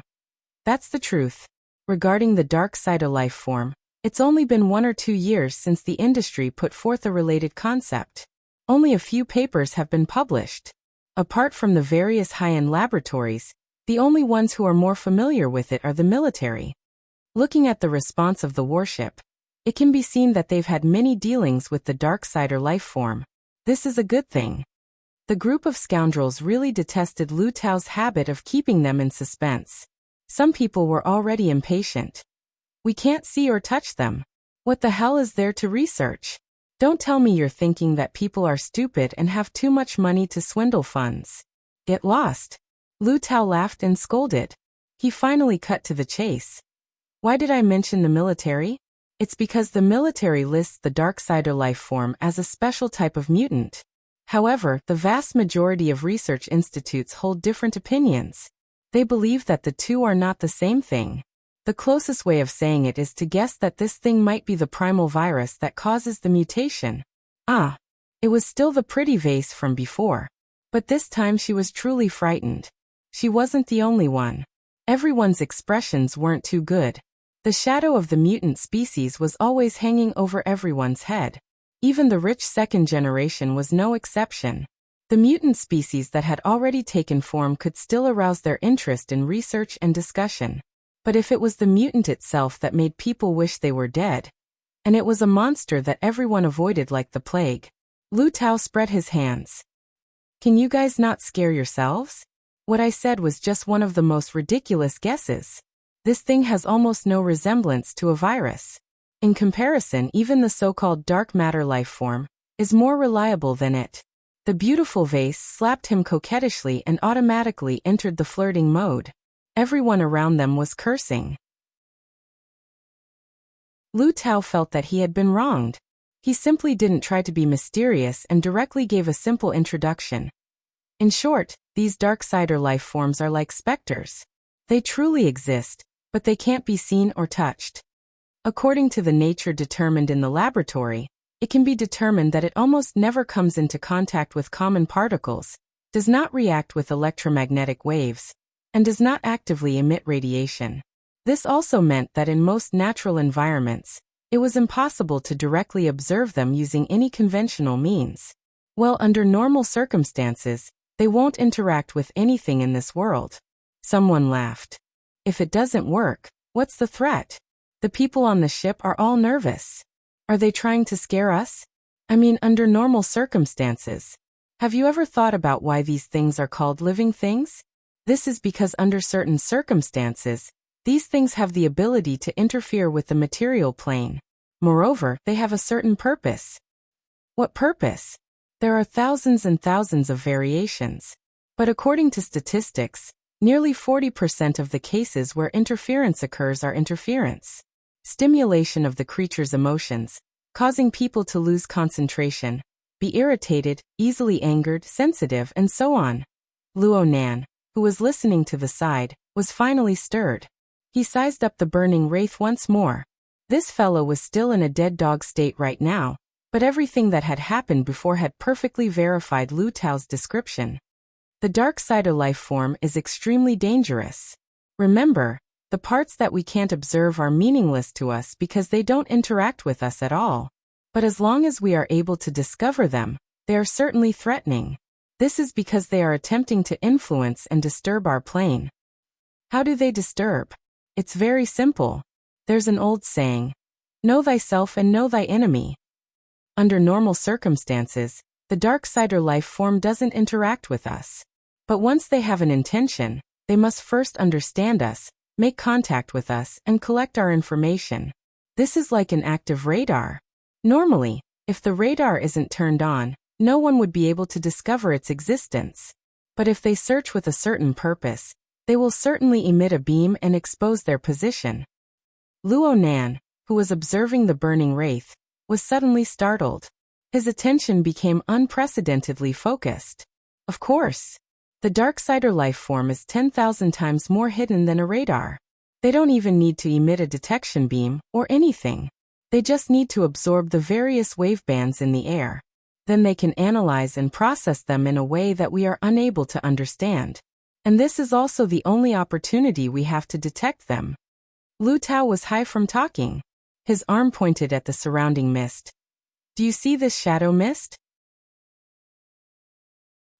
That's the truth. Regarding the dark-sided life form, it's only been 1 or 2 years since the industry put forth a related concept. Only a few papers have been published. Apart from the various high-end laboratories, the only ones who are more familiar with it are the military. Looking at the response of the warship, it can be seen that they've had many dealings with the dark-sided life form. This is a good thing. The group of scoundrels really detested Lu Tao's habit of keeping them in suspense. Some people were already impatient. We can't see or touch them. What the hell is there to research? Don't tell me you're thinking that people are stupid and have too much money to swindle funds. Get lost. Lu Tao laughed and scolded. He finally cut to the chase. Why did I mention the military? It's because the military lists the dark-sided life form as a special type of mutant. However, the vast majority of research institutes hold different opinions. They believe that the two are not the same thing. The closest way of saying it is to guess that this thing might be the primal virus that causes the mutation. It was still the pretty vase from before. But this time she was truly frightened. She wasn't the only one. Everyone's expressions weren't too good. The shadow of the mutant species was always hanging over everyone's head. Even the rich second generation was no exception. The mutant species that had already taken form could still arouse their interest in research and discussion. But if it was the mutant itself that made people wish they were dead, and it was a monster that everyone avoided like the plague. Lu Tao spread his hands. Can you guys not scare yourselves? What I said was just one of the most ridiculous guesses. This thing has almost no resemblance to a virus. In comparison, even the so-called dark matter life form, is more reliable than it. The beautiful vase slapped him coquettishly and automatically entered the flirting mode. Everyone around them was cursing. Lu Tao felt that he had been wronged. He simply didn't try to be mysterious and directly gave a simple introduction. In short, these Darksider life forms are like specters. They truly exist, but they can't be seen or touched. According to the nature determined in the laboratory, it can be determined that it almost never comes into contact with common particles, does not react with electromagnetic waves, and does not actively emit radiation. This also meant that in most natural environments, it was impossible to directly observe them using any conventional means. Well, under normal circumstances, they won't interact with anything in this world. Someone laughed. If it doesn't work, what's the threat? The people on the ship are all nervous. Are they trying to scare us? I mean, under normal circumstances. Have you ever thought about why these things are called living things? This is because under certain circumstances, these things have the ability to interfere with the material plane. Moreover, they have a certain purpose. What purpose? There are thousands and thousands of variations. But according to statistics, nearly 40% of the cases where interference occurs are interference. Stimulation of the creature's emotions, causing people to lose concentration, be irritated, easily angered, sensitive, and so on. Luo Nan, who was listening to the side, was finally stirred. He sized up the burning wraith once more. This fellow was still in a dead dog state right now, but everything that had happened before had perfectly verified Lu Tao's description. The Darksider life form is extremely dangerous. Remember, the parts that we can't observe are meaningless to us because they don't interact with us at all. But as long as we are able to discover them, they are certainly threatening. This is because they are attempting to influence and disturb our plane. How do they disturb? It's very simple. There's an old saying, know thyself and know thy enemy. Under normal circumstances, the Darksider life form doesn't interact with us. But once they have an intention, they must first understand us, make contact with us, and collect our information. This is like an active radar. Normally, if the radar isn't turned on, no one would be able to discover its existence. But if they search with a certain purpose, they will certainly emit a beam and expose their position. Luo Nan, who was observing the burning wraith, was suddenly startled. His attention became unprecedentedly focused. Of course, the Darksider life form is 10,000 times more hidden than a radar. They don't even need to emit a detection beam or anything. They just need to absorb the various wavebands in the air. Then they can analyze and process them in a way that we are unable to understand. And this is also the only opportunity we have to detect them. Lu Tao was high from talking. His arm pointed at the surrounding mist. Do you see this shadow mist?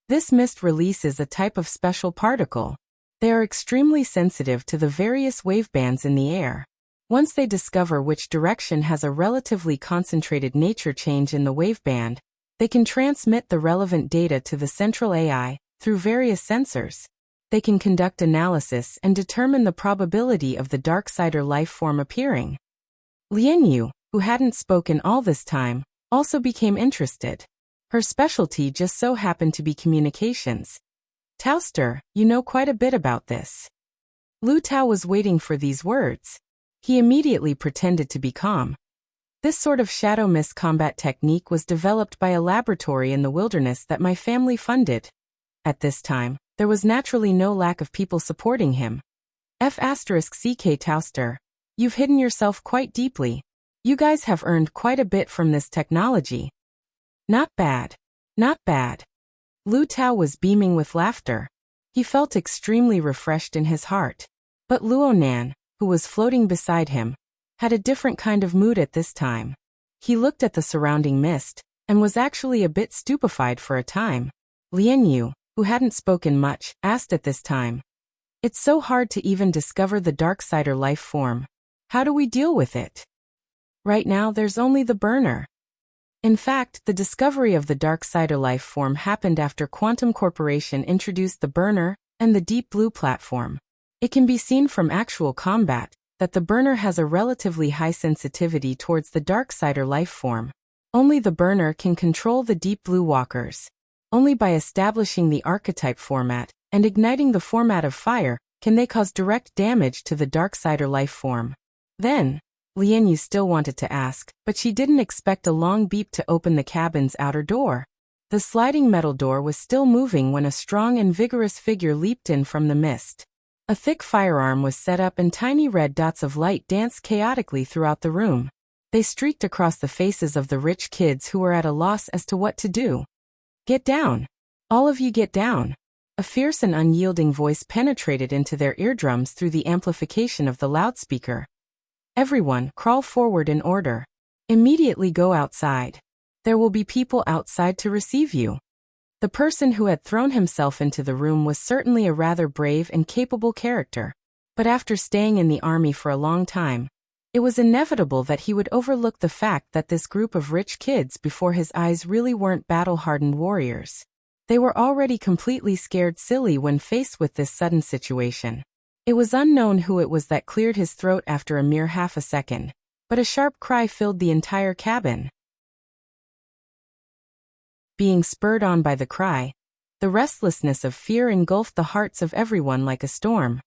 This mist releases a type of special particle. They are extremely sensitive to the various wavebands in the air. Once they discover which direction has a relatively concentrated nature change in the waveband, they can transmit the relevant data to the central AI through various sensors. They can conduct analysis and determine the probability of the Darksider life form appearing. Lian Yu, who hadn't spoken all this time, also became interested. Her specialty just so happened to be communications. Taoster, you know quite a bit about this. Lu Tao was waiting for these words. He immediately pretended to be calm. This sort of shadow mist combat technique was developed by a laboratory in the wilderness that my family funded. At this time, there was naturally no lack of people supporting him. F***CK Taoster, you've hidden yourself quite deeply. You guys have earned quite a bit from this technology. Not bad. Not bad. Lu Tao was beaming with laughter. He felt extremely refreshed in his heart. But Luo Nan, who was floating beside him, had a different kind of mood at this time. He looked at the surrounding mist, and was actually a bit stupefied for a time. Lian Yu, who hadn't spoken much, asked at this time. It's so hard to even discover the Darksider life form. How do we deal with it? Right now there's only the burner. In fact, the discovery of the Darksider life form happened after Quantum Corporation introduced the burner and the Deep Blue platform. It can be seen from actual combat that the burner has a relatively high sensitivity towards the Darksider life form. Only the burner can control the deep blue walkers. Only by establishing the archetype format and igniting the format of fire can they cause direct damage to the Darksider life form. Then, Lian Yu still wanted to ask, but she didn't expect a long beep to open the cabin's outer door. The sliding metal door was still moving when a strong and vigorous figure leaped in from the mist. A thick firearm was set up and tiny red dots of light danced chaotically throughout the room. They streaked across the faces of the rich kids who were at a loss as to what to do. "Get down! All of you get down!" A fierce and unyielding voice penetrated into their eardrums through the amplification of the loudspeaker. "Everyone, crawl forward in order. Immediately go outside. There will be people outside to receive you." The person who had thrown himself into the room was certainly a rather brave and capable character. But after staying in the army for a long time, it was inevitable that he would overlook the fact that this group of rich kids before his eyes really weren't battle-hardened warriors. They were already completely scared silly when faced with this sudden situation. It was unknown who it was that cleared his throat after a mere half a second, but a sharp cry filled the entire cabin. Being spurred on by the cry, the restlessness of fear engulfed the hearts of everyone like a storm.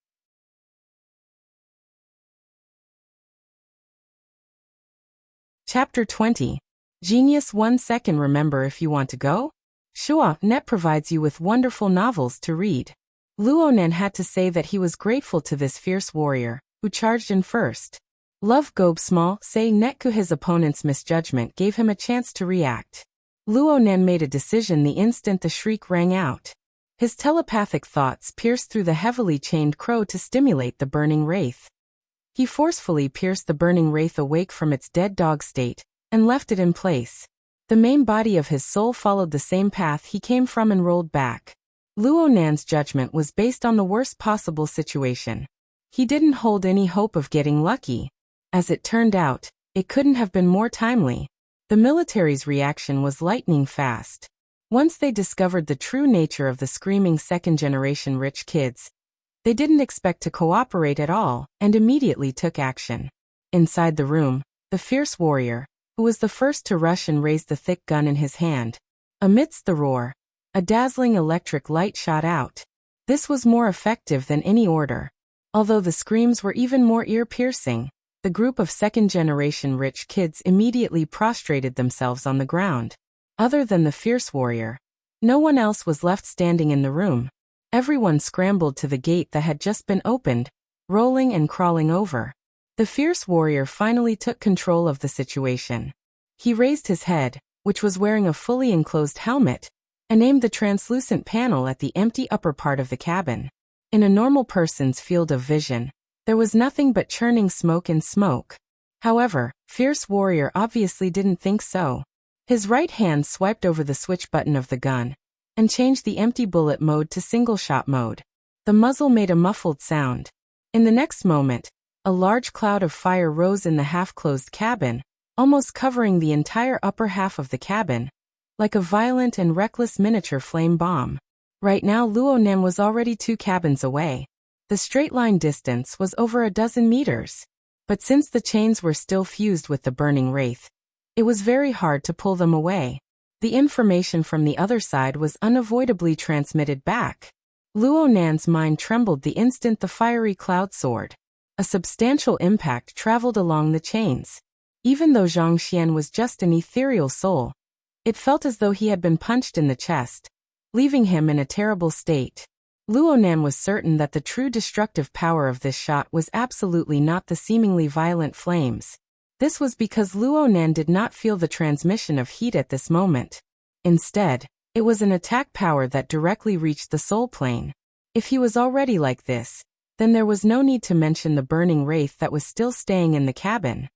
Chapter 20. Genius 1 second. Remember if you want to go? Sure.net provides you with wonderful novels to read. Luonan had to say that he was grateful to this fierce warrior, who charged in first. Love Gobe Small say Netku his opponent's misjudgment gave him a chance to react. Luonan made a decision the instant the shriek rang out. His telepathic thoughts pierced through the heavily chained crow to stimulate the burning wraith. He forcefully pierced the burning wraith awake from its dead dog state, and left it in place. The main body of his soul followed the same path he came from and rolled back. Luonan's judgment was based on the worst possible situation. He didn't hold any hope of getting lucky. As it turned out, it couldn't have been more timely. The military's reaction was lightning fast. Once they discovered the true nature of the screaming second-generation rich kids, they didn't expect to cooperate at all, and immediately took action. Inside the room, the fierce warrior, who was the first to rush and raise the thick gun in his hand. Amidst the roar, a dazzling electric light shot out. This was more effective than any order. Although the screams were even more ear-piercing, the group of second-generation rich kids immediately prostrated themselves on the ground. Other than the fierce warrior, no one else was left standing in the room. Everyone scrambled to the gate that had just been opened, rolling and crawling over. The fierce warrior finally took control of the situation. He raised his head, which was wearing a fully enclosed helmet, and aimed the translucent panel at the empty upper part of the cabin. In a normal person's field of vision, there was nothing but churning smoke and smoke. However, Fierce Warrior obviously didn't think so. His right hand swiped over the switch button of the gun and changed the empty bullet mode to single-shot mode. The muzzle made a muffled sound. In the next moment, a large cloud of fire rose in the half-closed cabin, almost covering the entire upper half of the cabin, like a violent and reckless miniature flame bomb. Right now Luonan was already 2 cabins away. The straight-line distance was over a dozen meters. But since the chains were still fused with the burning wraith, it was very hard to pull them away. The information from the other side was unavoidably transmitted back. Luonan's mind trembled the instant the fiery cloud soared. A substantial impact traveled along the chains. Even though Zhang Xian was just an ethereal soul, it felt as though he had been punched in the chest, leaving him in a terrible state. Luonan was certain that the true destructive power of this shot was absolutely not the seemingly violent flames. This was because Luonan did not feel the transmission of heat at this moment. Instead, it was an attack power that directly reached the soul plane. If he was already like this, then there was no need to mention the burning wraith that was still staying in the cabin.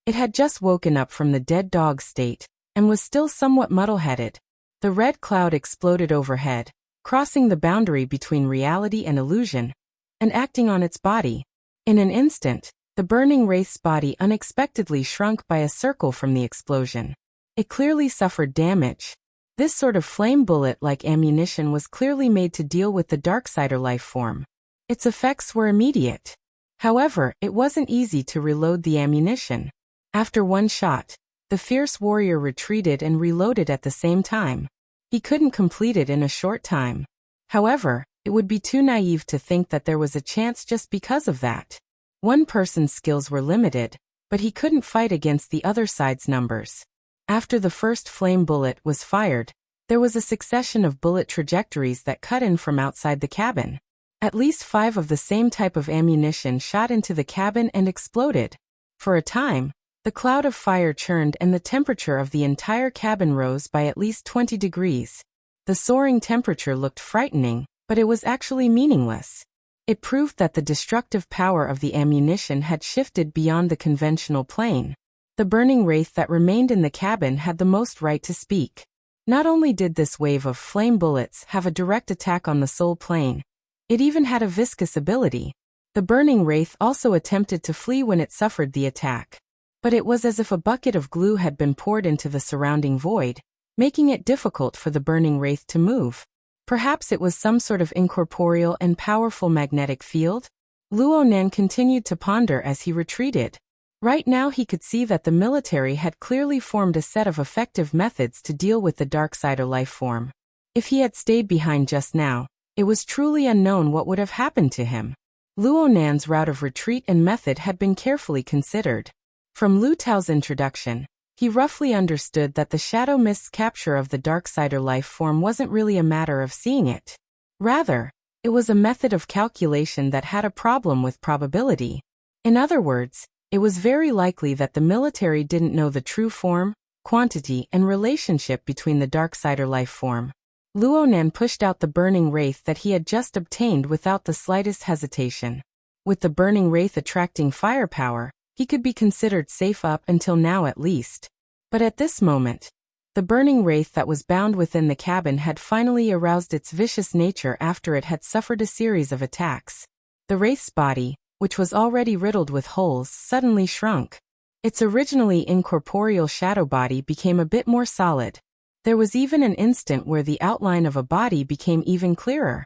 It had just woken up from the dead dog state, and was still somewhat muddle-headed. The red cloud exploded overhead, crossing the boundary between reality and illusion, and acting on its body. In an instant, the burning wraith's body unexpectedly shrunk by a circle from the explosion. It clearly suffered damage. This sort of flame bullet-like ammunition was clearly made to deal with the Darksider life form. Its effects were immediate. However, it wasn't easy to reload the ammunition. After one shot, the fierce warrior retreated and reloaded at the same time. He couldn't complete it in a short time. However, it would be too naive to think that there was a chance just because of that. One person's skills were limited, but he couldn't fight against the other side's numbers. After the first flame bullet was fired, there was a succession of bullet trajectories that cut in from outside the cabin. At least 5 of the same type of ammunition shot into the cabin and exploded. For a time, the cloud of fire churned and the temperature of the entire cabin rose by at least 20 degrees. The soaring temperature looked frightening, but it was actually meaningless. It proved that the destructive power of the ammunition had shifted beyond the conventional plane. The burning wraith that remained in the cabin had the most right to speak. Not only did this wave of flame bullets have a direct attack on the soul plane, it even had a viscous ability. The burning wraith also attempted to flee when it suffered the attack. But it was as if a bucket of glue had been poured into the surrounding void, making it difficult for the burning wraith to move. Perhaps it was some sort of incorporeal and powerful magnetic field? Luo Nan continued to ponder as he retreated. Right now he could see that the military had clearly formed a set of effective methods to deal with the Darksider life form. If he had stayed behind just now, it was truly unknown what would have happened to him. Luo Nan's route of retreat and method had been carefully considered. From Lu Tao's introduction, he roughly understood that the Shadow Mist's capture of the Darksider life form wasn't really a matter of seeing it. Rather, it was a method of calculation that had a problem with probability. In other words, it was very likely that the military didn't know the true form, quantity, and relationship between the Darksider life form. Luo Nan pushed out the burning wraith that he had just obtained without the slightest hesitation. With the burning wraith attracting firepower, he could be considered safe up until now at least. But at this moment, the burning wraith that was bound within the cabin had finally aroused its vicious nature after it had suffered a series of attacks. The wraith's body, which was already riddled with holes, suddenly shrunk. Its originally incorporeal shadow body became a bit more solid. There was even an instant where the outline of a body became even clearer.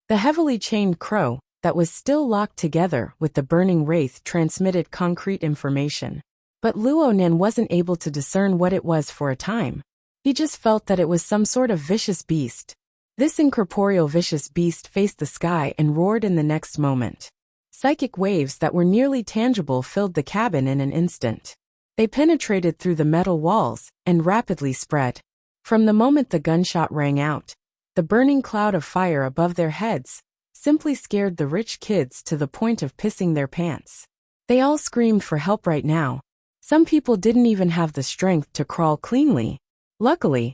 The heavily chained crow, that was still locked together with the burning wraith, transmitted concrete information. But Luo Nan wasn't able to discern what it was for a time. He just felt that it was some sort of vicious beast. This incorporeal vicious beast faced the sky and roared in the next moment. Psychic waves that were nearly tangible filled the cabin in an instant. They penetrated through the metal walls and rapidly spread. From the moment the gunshot rang out, the burning cloud of fire above their heads simply scared the rich kids to the point of pissing their pants. They all screamed for help right now. Some people didn't even have the strength to crawl cleanly. Luckily,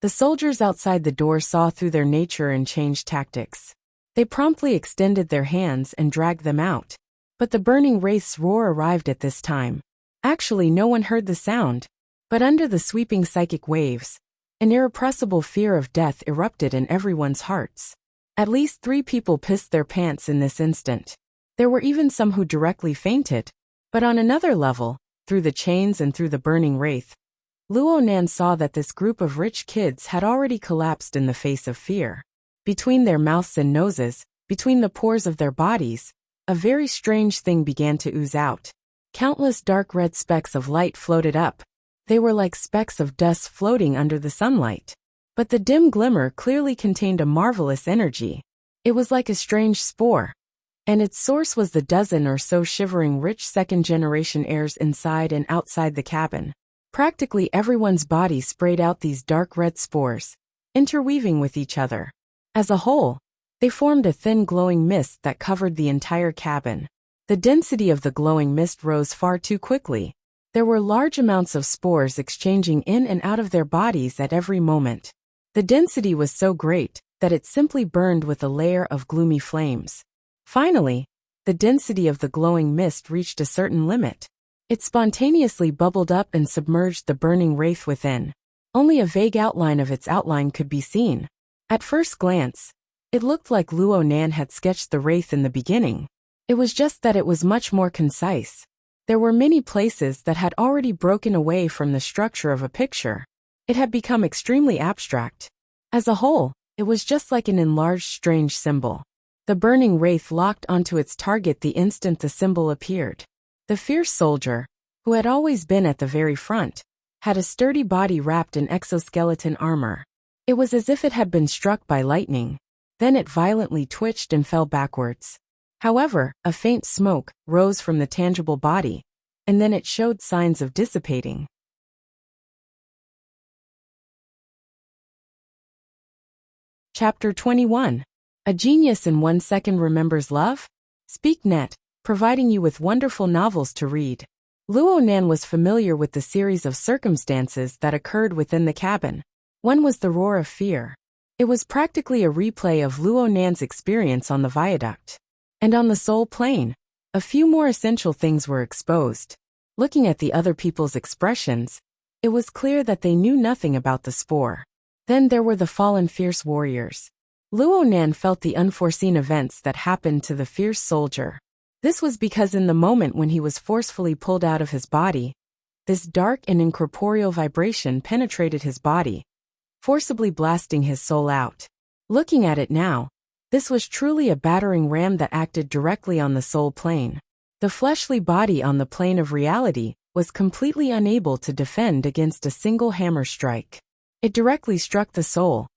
the soldiers outside the door saw through their nature and changed tactics. They promptly extended their hands and dragged them out. But the burning wraith's roar arrived at this time. Actually, no one heard the sound. But under the sweeping psychic waves, an irrepressible fear of death erupted in everyone's hearts. At least 3 people pissed their pants in this instant. There were even some who directly fainted. But on another level, through the chains and through the burning wraith, Luo Nan saw that this group of rich kids had already collapsed in the face of fear. Between their mouths and noses, between the pores of their bodies, a very strange thing began to ooze out. Countless dark red specks of light floated up. They were like specks of dust floating under the sunlight. But the dim glimmer clearly contained a marvelous energy. It was like a strange spore. And its source was the dozen or so shivering rich second-generation heirs inside and outside the cabin. Practically everyone's body sprayed out these dark red spores, interweaving with each other. As a whole, they formed a thin glowing mist that covered the entire cabin. The density of the glowing mist rose far too quickly. There were large amounts of spores exchanging in and out of their bodies at every moment. The density was so great that it simply burned with a layer of gloomy flames. Finally, the density of the glowing mist reached a certain limit. It spontaneously bubbled up and submerged the burning wraith within. Only a vague outline of its outline could be seen. At first glance, it looked like Luo Nan had sketched the wraith in the beginning. It was just that it was much more concise. There were many places that had already broken away from the structure of a picture. It had become extremely abstract. As a whole, it was just like an enlarged strange symbol. The burning wraith locked onto its target the instant the symbol appeared. The fierce soldier, who had always been at the very front, had a sturdy body wrapped in exoskeleton armor. It was as if it had been struck by lightning. Then it violently twitched and fell backwards. However, a faint smoke rose from the tangible body, and then it showed signs of dissipating. Chapter 21. A Genius in 1 Second Remembers Love? SpeakNet, providing you with wonderful novels to read. Luo Nan was familiar with the series of circumstances that occurred within the cabin. One was the roar of fear. It was practically a replay of Luo Nan's experience on the viaduct. And on the soul plane, a few more essential things were exposed. Looking at the other people's expressions, it was clear that they knew nothing about the spore. Then there were the fallen fierce warriors. Luo Nan felt the unforeseen events that happened to the fierce soldier. This was because in the moment when he was forcefully pulled out of his body, this dark and incorporeal vibration penetrated his body, forcibly blasting his soul out. Looking at it now, this was truly a battering ram that acted directly on the soul plane. The fleshly body on the plane of reality was completely unable to defend against a single hammer strike. It directly struck the soul.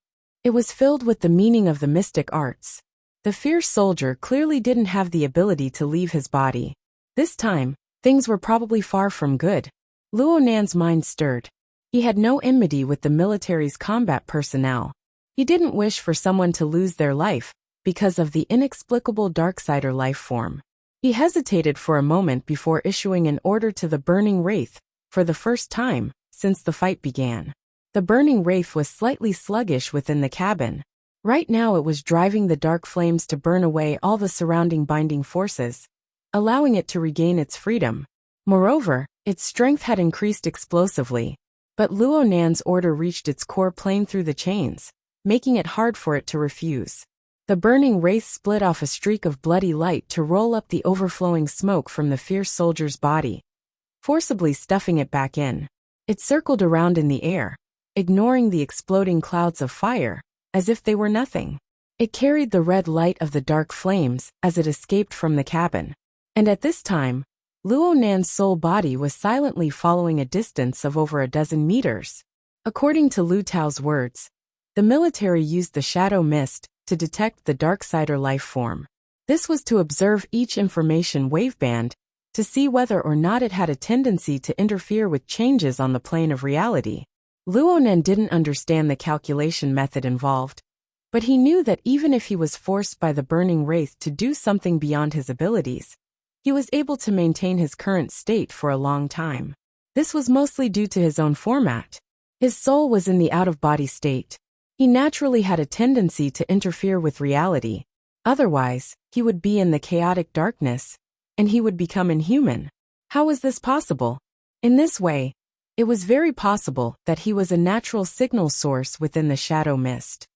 It was filled with the meaning of the mystic arts. The fierce soldier clearly didn't have the ability to leave his body. This time, things were probably far from good. Luo Nan's mind stirred. He had no enmity with the military's combat personnel. He didn't wish for someone to lose their life because of the inexplicable Darksider life form. He hesitated for a moment before issuing an order to the Burning Wraith, for the first time since the fight began. The Burning Wraith was slightly sluggish within the cabin. Right now it was driving the dark flames to burn away all the surrounding binding forces, allowing it to regain its freedom. Moreover, its strength had increased explosively. But Luo Nan's order reached its core plane through the chains, making it hard for it to refuse. The Burning Wraith split off a streak of bloody light to roll up the overflowing smoke from the fierce soldier's body, forcibly stuffing it back in. It circled around in the air, ignoring the exploding clouds of fire, as if they were nothing. It carried the red light of the dark flames as it escaped from the cabin. And at this time, Luo Nan's soul body was silently following a distance of over a dozen meters. According to Lu Tao's words, the military used the shadow mist to detect the Darksider life form. This was to observe each information waveband to see whether or not it had a tendency to interfere with changes on the plane of reality. Luo Nan didn't understand the calculation method involved, but he knew that even if he was forced by the Burning Wraith to do something beyond his abilities, he was able to maintain his current state for a long time. This was mostly due to his own format. His soul was in the out-of-body state. He naturally had a tendency to interfere with reality. Otherwise, he would be in the chaotic darkness, and he would become inhuman. How was this possible? In this way, it was very possible that he was a natural signal source within the shadow mist.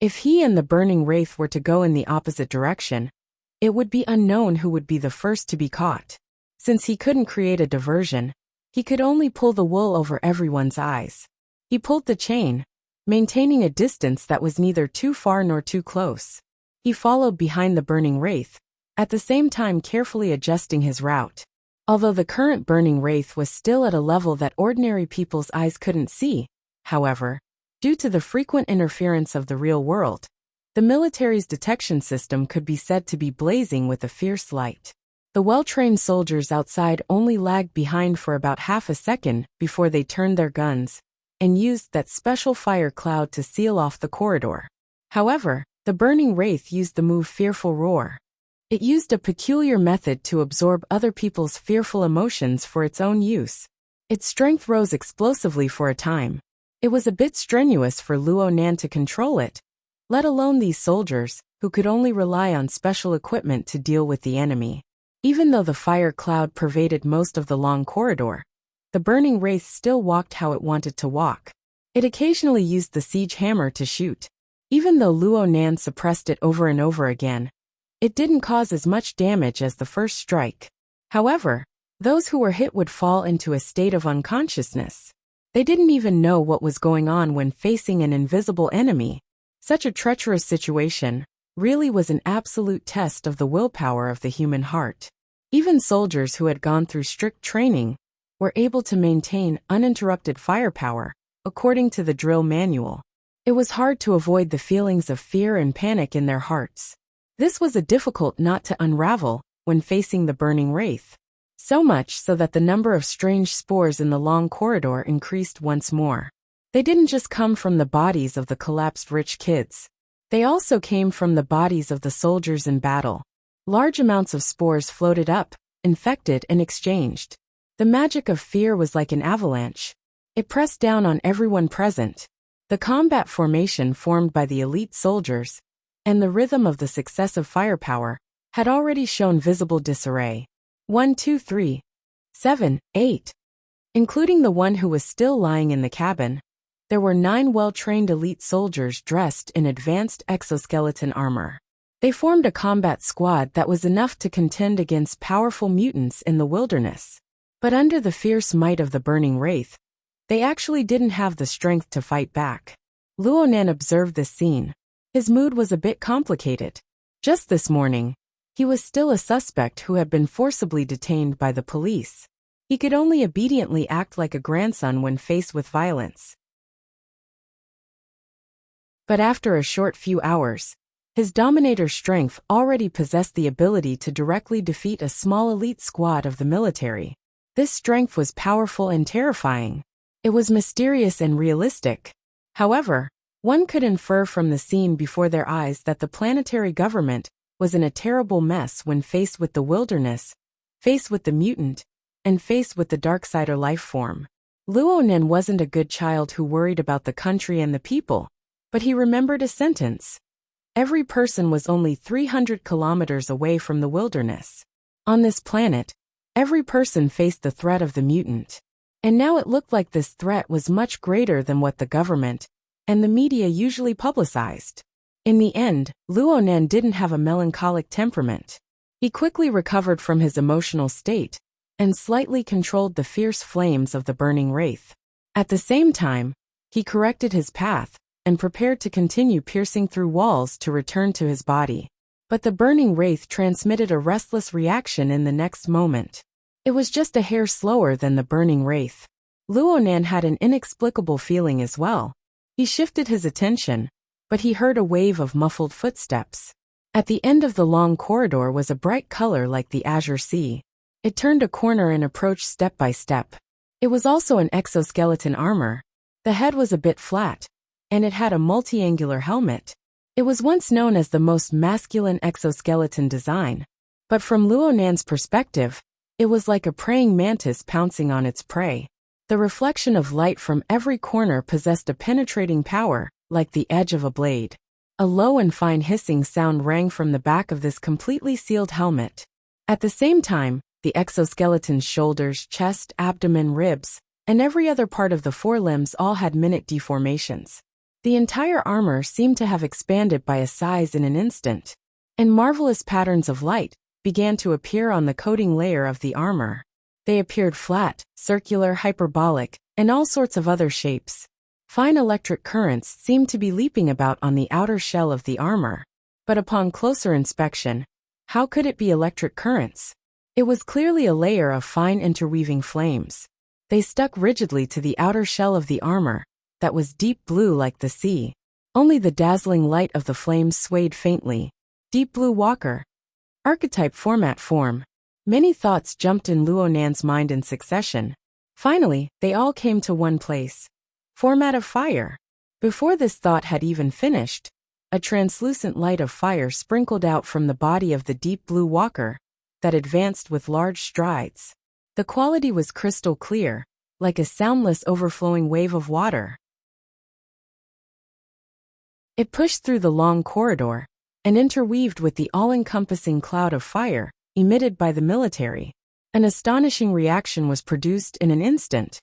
If he and the Burning Wraith were to go in the opposite direction, it would be unknown who would be the first to be caught. Since he couldn't create a diversion, he could only pull the wool over everyone's eyes. He pulled the chain, maintaining a distance that was neither too far nor too close. He followed behind the Burning Wraith, at the same time carefully adjusting his route. Although the current Burning Wraith was still at a level that ordinary people's eyes couldn't see, however, due to the frequent interference of the real world, the military's detection system could be said to be blazing with a fierce light. The well-trained soldiers outside only lagged behind for about half a second before they turned their guns and used that special fire cloud to seal off the corridor. However, the Burning Wraith used the move Fearful Roar. It used a peculiar method to absorb other people's fearful emotions for its own use. Its strength rose explosively for a time. It was a bit strenuous for Luo Nan to control it, let alone these soldiers, who could only rely on special equipment to deal with the enemy. Even though the fire cloud pervaded most of the long corridor, the Burning Wraith still walked how it wanted to walk. It occasionally used the siege hammer to shoot. Even though Luo Nan suppressed it over and over again, it didn't cause as much damage as the first strike. However, those who were hit would fall into a state of unconsciousness. They didn't even know what was going on when facing an invisible enemy. Such a treacherous situation really was an absolute test of the willpower of the human heart. Even soldiers who had gone through strict training were able to maintain uninterrupted firepower, according to the drill manual. It was hard to avoid the feelings of fear and panic in their hearts. This was a difficult knot to unravel when facing the burning wraith. So much so that the number of strange spores in the long corridor increased once more. They didn't just come from the bodies of the collapsed rich kids. They also came from the bodies of the soldiers in battle. Large amounts of spores floated up, infected and exchanged. The magic of fear was like an avalanche. It pressed down on everyone present. The combat formation formed by the elite soldiers, and the rhythm of the successive firepower, had already shown visible disarray. 1, 2, 3, 7, 8. Including the one who was still lying in the cabin, there were 9 well-trained elite soldiers dressed in advanced exoskeleton armor. They formed a combat squad that was enough to contend against powerful mutants in the wilderness. But under the fierce might of the burning wraith, they actually didn't have the strength to fight back. Luonan observed this scene. His mood was a bit complicated. Just this morning, he was still a suspect who had been forcibly detained by the police. He could only obediently act like a grandson when faced with violence. But after a short few hours, his dominator strength already possessed the ability to directly defeat a small elite squad of the military. This strength was powerful and terrifying. It was mysterious and realistic. However, one could infer from the scene before their eyes that the planetary government was in a terrible mess when faced with the wilderness, faced with the mutant, and faced with the Darksider life form. Luonan wasn't a good child who worried about the country and the people, but he remembered a sentence. Every person was only 300 kilometers away from the wilderness. On this planet, every person faced the threat of the mutant. And now it looked like this threat was much greater than what the government and the media usually publicized. In the end, Luonan didn't have a melancholic temperament. He quickly recovered from his emotional state and slightly controlled the fierce flames of the burning wraith. At the same time, he corrected his path and prepared to continue piercing through walls to return to his body. But the burning wraith transmitted a restless reaction in the next moment. It was just a hair slower than the burning wraith. Luonan had an inexplicable feeling as well. He shifted his attention, but he heard a wave of muffled footsteps. At the end of the long corridor was a bright color like the azure sea. It turned a corner and approached step by step. It was also an exoskeleton armor. The head was a bit flat, and it had a multi-angular helmet. It was once known as the most masculine exoskeleton design. But from Luonan's perspective, it was like a praying mantis pouncing on its prey. The reflection of light from every corner possessed a penetrating power, like the edge of a blade. A low and fine hissing sound rang from the back of this completely sealed helmet. At the same time, the exoskeleton's shoulders, chest, abdomen, ribs, and every other part of the forelimbs all had minute deformations. The entire armor seemed to have expanded by a size in an instant, and marvelous patterns of light began to appear on the coating layer of the armor. They appeared flat, circular, hyperbolic, and all sorts of other shapes. Fine electric currents seemed to be leaping about on the outer shell of the armor. But upon closer inspection, how could it be electric currents? It was clearly a layer of fine interweaving flames. They stuck rigidly to the outer shell of the armor, that was deep blue like the sea. Only the dazzling light of the flames swayed faintly. Deep blue walker. Archetype format form. Many thoughts jumped in Luonan's mind in succession. Finally, they all came to one place. Format of fire. Before this thought had even finished, a translucent light of fire sprinkled out from the body of the deep blue walker that advanced with large strides. The quality was crystal clear, like a soundless overflowing wave of water. It pushed through the long corridor and interweaved with the all-encompassing cloud of fire emitted by the military. An astonishing reaction was produced in an instant.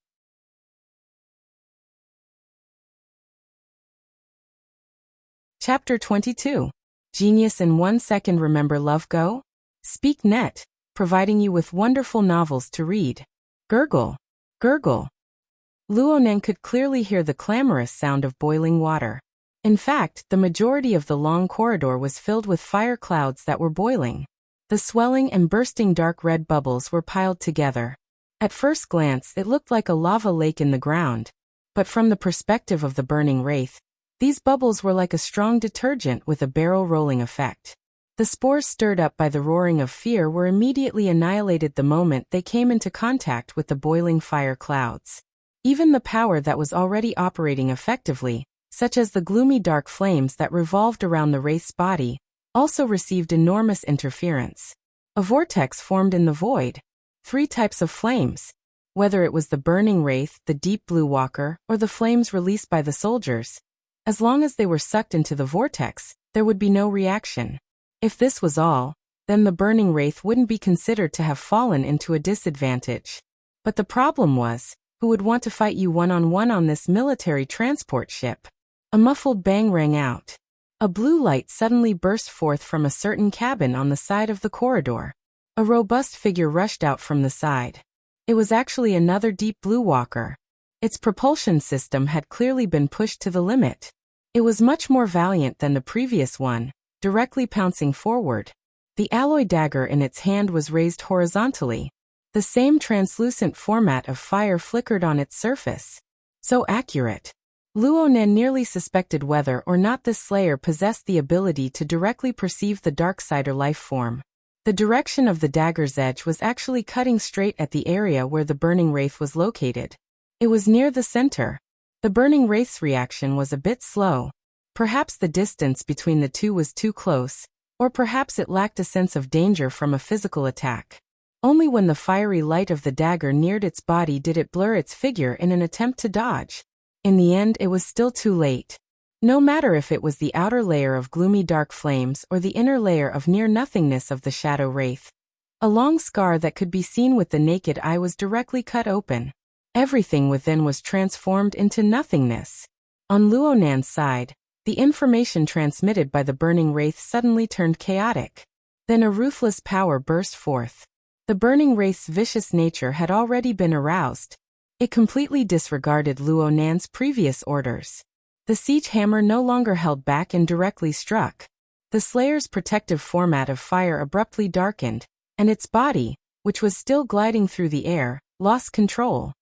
Chapter 22. Genius in 1 second. Remember Love Go? Speak Net, providing you with wonderful novels to read. Gurgle. Gurgle. Luonan could clearly hear the clamorous sound of boiling water. In fact, the majority of the long corridor was filled with fire clouds that were boiling. The swelling and bursting dark red bubbles were piled together. At first glance, it looked like a lava lake in the ground. But from the perspective of the burning wraith, these bubbles were like a strong detergent with a barrel-rolling effect. The spores stirred up by the roaring of fear were immediately annihilated the moment they came into contact with the boiling fire clouds. Even the power that was already operating effectively, such as the gloomy dark flames that revolved around the wraith's body, also received enormous interference. A vortex formed in the void. 3 types of flames. Whether it was the burning wraith, the deep blue walker, or the flames released by the soldiers, as long as they were sucked into the vortex, there would be no reaction. If this was all, then the burning wraith wouldn't be considered to have fallen into a disadvantage. But the problem was, who would want to fight you one-on-one on this military transport ship? A muffled bang rang out. A blue light suddenly burst forth from a certain cabin on the side of the corridor. A robust figure rushed out from the side. It was actually another deep blue walker. Its propulsion system had clearly been pushed to the limit. It was much more valiant than the previous one, directly pouncing forward. The alloy dagger in its hand was raised horizontally. The same translucent format of fire flickered on its surface. So accurate. Luonan nearly suspected whether or not this slayer possessed the ability to directly perceive the Darksider life form. The direction of the dagger's edge was actually cutting straight at the area where the burning wraith was located. It was near the center. The burning wraith's reaction was a bit slow. Perhaps the distance between the two was too close, or perhaps it lacked a sense of danger from a physical attack. Only when the fiery light of the dagger neared its body did it blur its figure in an attempt to dodge. In the end, it was still too late. No matter if it was the outer layer of gloomy dark flames or the inner layer of near-nothingness of the shadow wraith, a long scar that could be seen with the naked eye was directly cut open. Everything within was transformed into nothingness. On Luonan's side, the information transmitted by the burning wraith suddenly turned chaotic. Then a ruthless power burst forth. The burning wraith's vicious nature had already been aroused. It completely disregarded Luonan's previous orders. The siege hammer no longer held back and directly struck. The Slayer's protective format of fire abruptly darkened, and its body, which was still gliding through the air, lost control.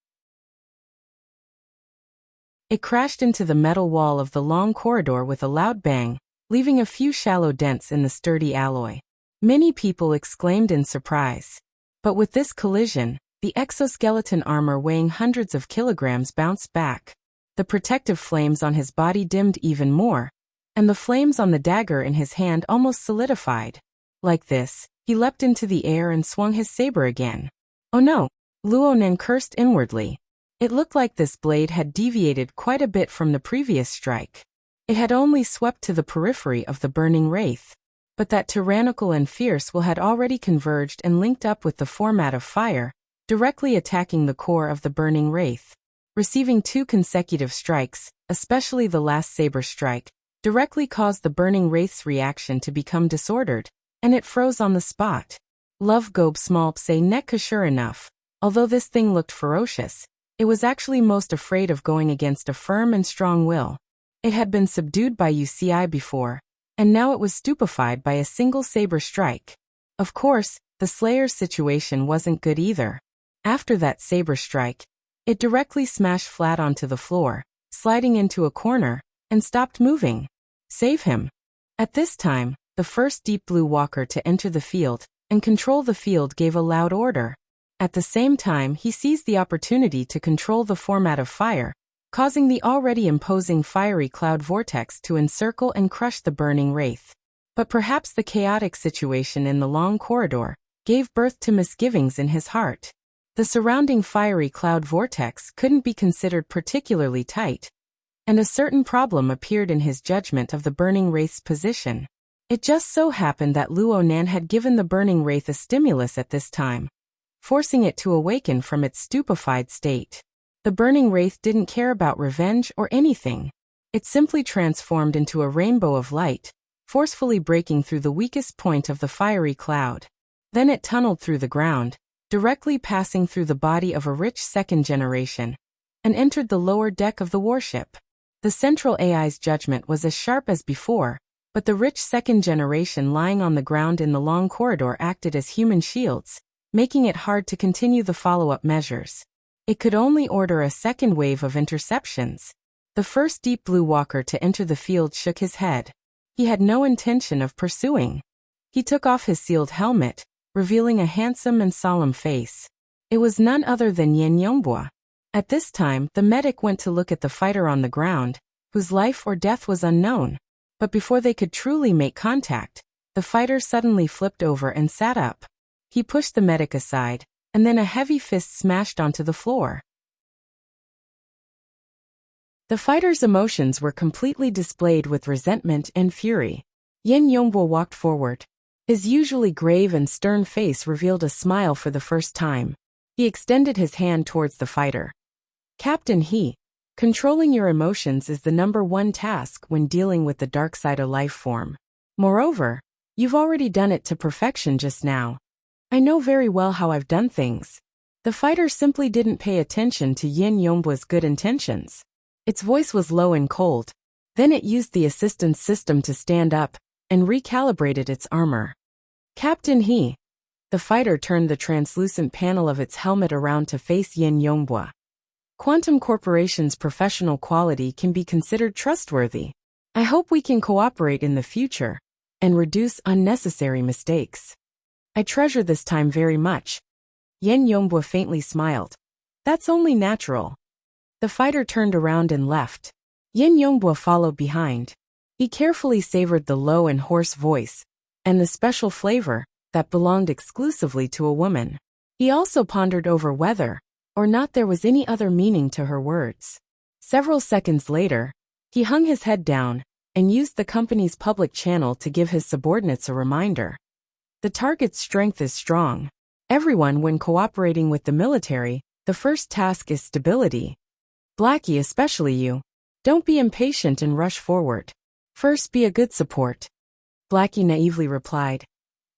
It crashed into the metal wall of the long corridor with a loud bang, leaving a few shallow dents in the sturdy alloy. Many people exclaimed in surprise. But with this collision, the exoskeleton armor weighing hundreds of kilograms bounced back. The protective flames on his body dimmed even more, and the flames on the dagger in his hand almost solidified. Like this, he leapt into the air and swung his saber again. Oh no! Luonan cursed inwardly. It looked like this blade had deviated quite a bit from the previous strike. It had only swept to the periphery of the burning wraith. But that tyrannical and fierce will had already converged and linked up with the format of fire, directly attacking the core of the burning wraith. Receiving 2 consecutive strikes, especially the last saber strike, directly caused the burning wraith's reaction to become disordered, and it froze on the spot. Love Gob Smalpse Netka sure enough. Although this thing looked ferocious, it was actually most afraid of going against a firm and strong will. It had been subdued by UCI before, and now it was stupefied by a single saber strike. Of course, the Slayer's situation wasn't good either. After that saber strike, it directly smashed flat onto the floor, sliding into a corner, and stopped moving. Save him. At this time, the first deep blue walker to enter the field and control the field gave a loud order. At the same time, he seized the opportunity to control the format of fire, causing the already imposing fiery cloud vortex to encircle and crush the burning wraith. But perhaps the chaotic situation in the long corridor gave birth to misgivings in his heart. The surrounding fiery cloud vortex couldn't be considered particularly tight, and a certain problem appeared in his judgment of the burning wraith's position. It just so happened that Luonan had given the burning wraith a stimulus at this time, forcing it to awaken from its stupefied state. The burning wraith didn't care about revenge or anything. It simply transformed into a rainbow of light, forcefully breaking through the weakest point of the fiery cloud. Then it tunneled through the ground, directly passing through the body of a rich second generation, and entered the lower deck of the warship. The central AI's judgment was as sharp as before, but the rich second generation lying on the ground in the long corridor acted as human shields, making it hard to continue the follow-up measures. It could only order a second wave of interceptions. The first deep blue walker to enter the field shook his head. He had no intention of pursuing. He took off his sealed helmet, revealing a handsome and solemn face. It was none other than Yin Yongbua. At this time, the medic went to look at the fighter on the ground, whose life or death was unknown. But before they could truly make contact, the fighter suddenly flipped over and sat up. He pushed the medic aside, and then a heavy fist smashed onto the floor. The fighter's emotions were completely displayed with resentment and fury. Yin Yongbua walked forward. His usually grave and stern face revealed a smile for the first time. He extended his hand towards the fighter. Captain He, controlling your emotions is the #1 task when dealing with the dark side of life form. Moreover, you've already done it to perfection just now. I know very well how I've done things. The fighter simply didn't pay attention to Yin Yongbua's good intentions. Its voice was low and cold. Then it used the assistance system to stand up and recalibrated its armor. Captain He. The fighter turned the translucent panel of its helmet around to face Yin Yongbua. Quantum Corporation's professional quality can be considered trustworthy. I hope we can cooperate in the future and reduce unnecessary mistakes. I treasure this time very much. Yin Yongbua faintly smiled. That's only natural. The fighter turned around and left. Yin Yongbua followed behind. He carefully savored the low and hoarse voice, and the special flavor that belonged exclusively to a woman. He also pondered over whether or not there was any other meaning to her words. Several seconds later, he hung his head down and used the company's public channel to give his subordinates a reminder. The target's strength is strong. Everyone, when cooperating with the military, the first task is stability. Blackie, especially you. Don't be impatient and rush forward. First, be a good support. Blackie naively replied.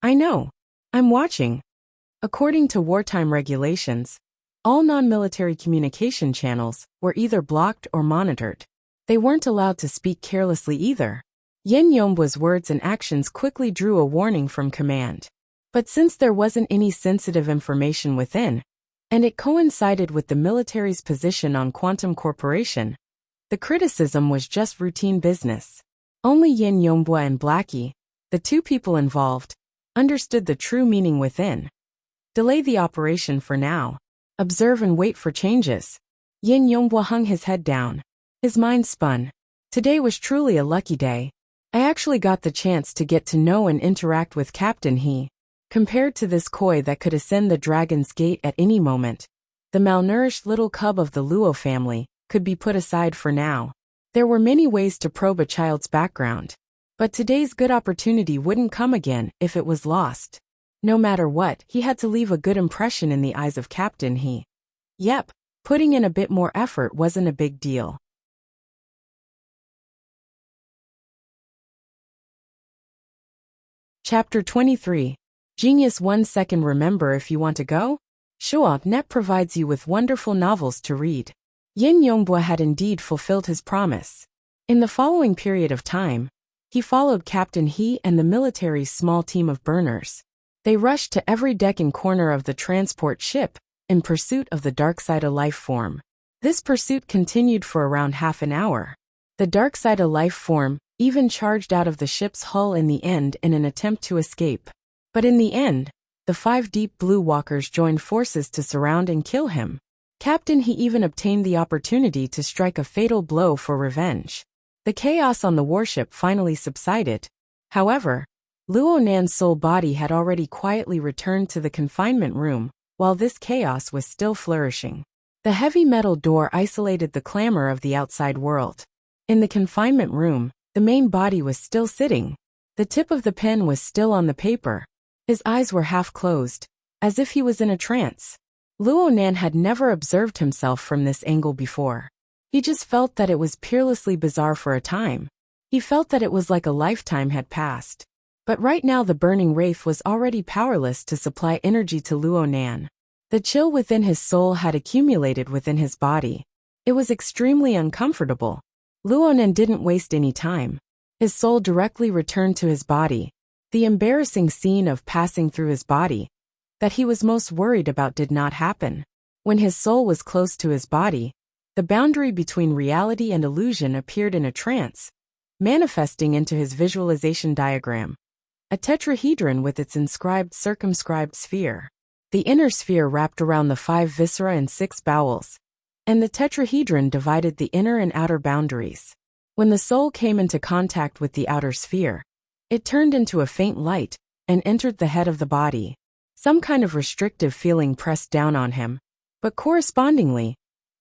I know. I'm watching. According to wartime regulations, all non-military communication channels were either blocked or monitored. They weren't allowed to speak carelessly either. Yin Yongbua's words and actions quickly drew a warning from command. But since there wasn't any sensitive information within, and it coincided with the military's position on Quantum Corporation, the criticism was just routine business. Only Yin Yongbua and Blackie, the two people involved, understood the true meaning within. Delay the operation for now. Observe and wait for changes. Yin Yongbua hung his head down. His mind spun. Today was truly a lucky day. I actually got the chance to get to know and interact with Captain He. Compared to this koi that could ascend the Dragon's Gate at any moment, the malnourished little cub of the Luo family could be put aside for now. There were many ways to probe a child's background, but today's good opportunity wouldn't come again if it was lost. No matter what, he had to leave a good impression in the eyes of Captain He. Yep, putting in a bit more effort wasn't a big deal. Chapter 23. Genius 1 second. Remember, if you want to go? Sure, Net provides you with wonderful novels to read. Yin Yongbua had indeed fulfilled his promise. In the following period of time, he followed Captain He and the military's small team of burners. They rushed to every deck and corner of the transport ship in pursuit of the dark side of life form. This pursuit continued for around half an hour. The dark side of life form even charged out of the ship's hull in the end in an attempt to escape. But in the end, the 5 deep blue walkers joined forces to surround and kill him. Captain He even obtained the opportunity to strike a fatal blow for revenge. The chaos on the warship finally subsided. However, Luo Nan's soul body had already quietly returned to the confinement room, while this chaos was still flourishing. The heavy metal door isolated the clamor of the outside world. In the confinement room, the main body was still sitting. The tip of the pen was still on the paper. His eyes were half closed, as if he was in a trance. Luo Nan had never observed himself from this angle before. He just felt that it was peerlessly bizarre for a time. He felt that it was like a lifetime had passed. But right now the burning wraith was already powerless to supply energy to Luo Nan. The chill within his soul had accumulated within his body. It was extremely uncomfortable. Luonan didn't waste any time. His soul directly returned to his body. The embarrassing scene of passing through his body that he was most worried about did not happen. When his soul was close to his body, the boundary between reality and illusion appeared in a trance, manifesting into his visualization diagram. A tetrahedron with its inscribed circumscribed sphere. The inner sphere wrapped around the 5 viscera and 6 bowels, and the tetrahedron divided the inner and outer boundaries. When the soul came into contact with the outer sphere, it turned into a faint light and entered the head of the body. Some kind of restrictive feeling pressed down on him, but correspondingly,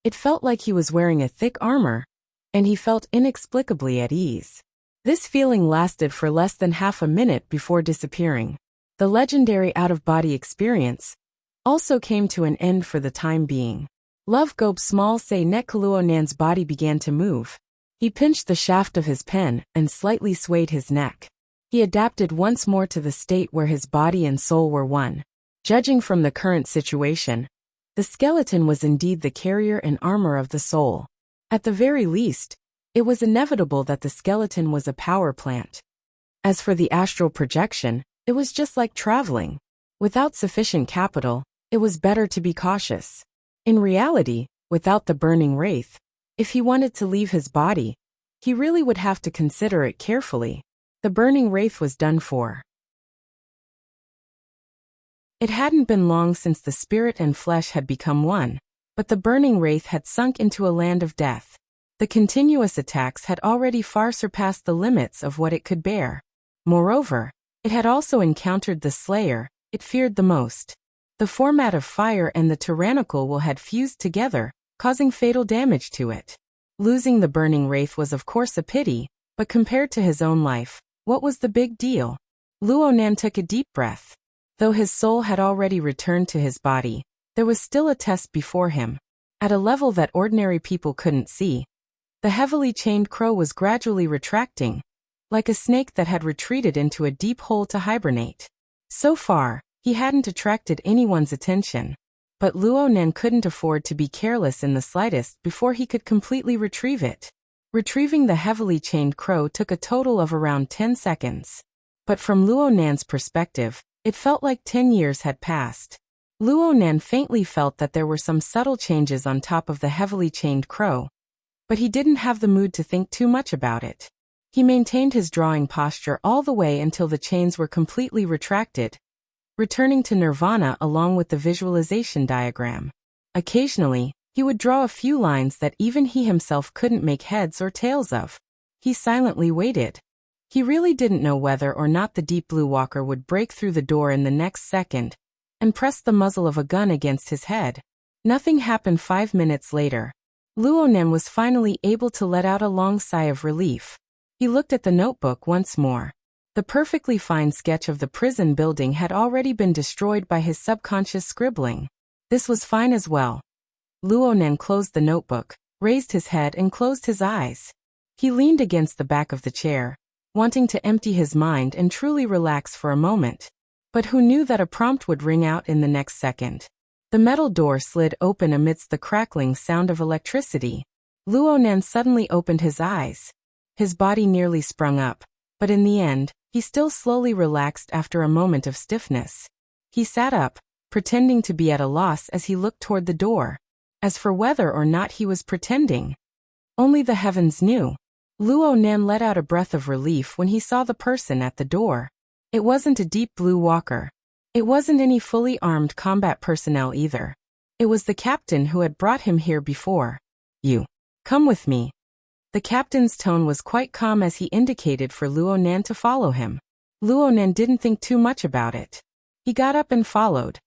it felt like he was wearing a thick armor, and he felt inexplicably at ease. This feeling lasted for less than half a minute before disappearing. The legendary out-of-body experience also came to an end for the time being. Love Gobe small say Luonan's body began to move. He pinched the shaft of his pen and slightly swayed his neck. He adapted once more to the state where his body and soul were one. Judging from the current situation, the skeleton was indeed the carrier and armor of the soul. At the very least, it was inevitable that the skeleton was a power plant. As for the astral projection, it was just like traveling. Without sufficient capital, it was better to be cautious. In reality, without the burning wraith, if he wanted to leave his body, he really would have to consider it carefully. The burning wraith was done for. It hadn't been long since the spirit and flesh had become one, but the burning wraith had sunk into a land of death. The continuous attacks had already far surpassed the limits of what it could bear. Moreover, it had also encountered the slayer it feared the most. The format of fire and the tyrannical will had fused together, causing fatal damage to it. Losing the burning wraith was of course a pity, but compared to his own life, what was the big deal? Luonan took a deep breath. Though his soul had already returned to his body, there was still a test before him. At a level that ordinary people couldn't see, the heavily chained crow was gradually retracting, like a snake that had retreated into a deep hole to hibernate. So far, he hadn't attracted anyone's attention, but Luonan couldn't afford to be careless in the slightest before he could completely retrieve it. Retrieving the heavily chained crow took a total of around 10 seconds. But from Luonan's perspective, it felt like 10 years had passed. Luonan faintly felt that there were some subtle changes on top of the heavily chained crow, but he didn't have the mood to think too much about it. He maintained his drawing posture all the way until the chains were completely retracted, returning to nirvana along with the visualization diagram. Occasionally, he would draw a few lines that even he himself couldn't make heads or tails of. He silently waited. He really didn't know whether or not the deep blue walker would break through the door in the next second and press the muzzle of a gun against his head. Nothing happened 5 minutes later. Luonan was finally able to let out a long sigh of relief. He looked at the notebook once more. The perfectly fine sketch of the prison building had already been destroyed by his subconscious scribbling. This was fine as well. Luonan closed the notebook, raised his head and closed his eyes. He leaned against the back of the chair, wanting to empty his mind and truly relax for a moment. But who knew that a prompt would ring out in the next second? The metal door slid open amidst the crackling sound of electricity. Luonan suddenly opened his eyes. His body nearly sprung up, but in the end, he still slowly relaxed after a moment of stiffness. He sat up, pretending to be at a loss as he looked toward the door. As for whether or not he was pretending, only the heavens knew. Luonan let out a breath of relief when he saw the person at the door. It wasn't a deep blue walker. It wasn't any fully armed combat personnel either. It was the captain who had brought him here before. You. Come with me. The captain's tone was quite calm as he indicated for Luonan to follow him. Luonan didn't think too much about it. He got up and followed.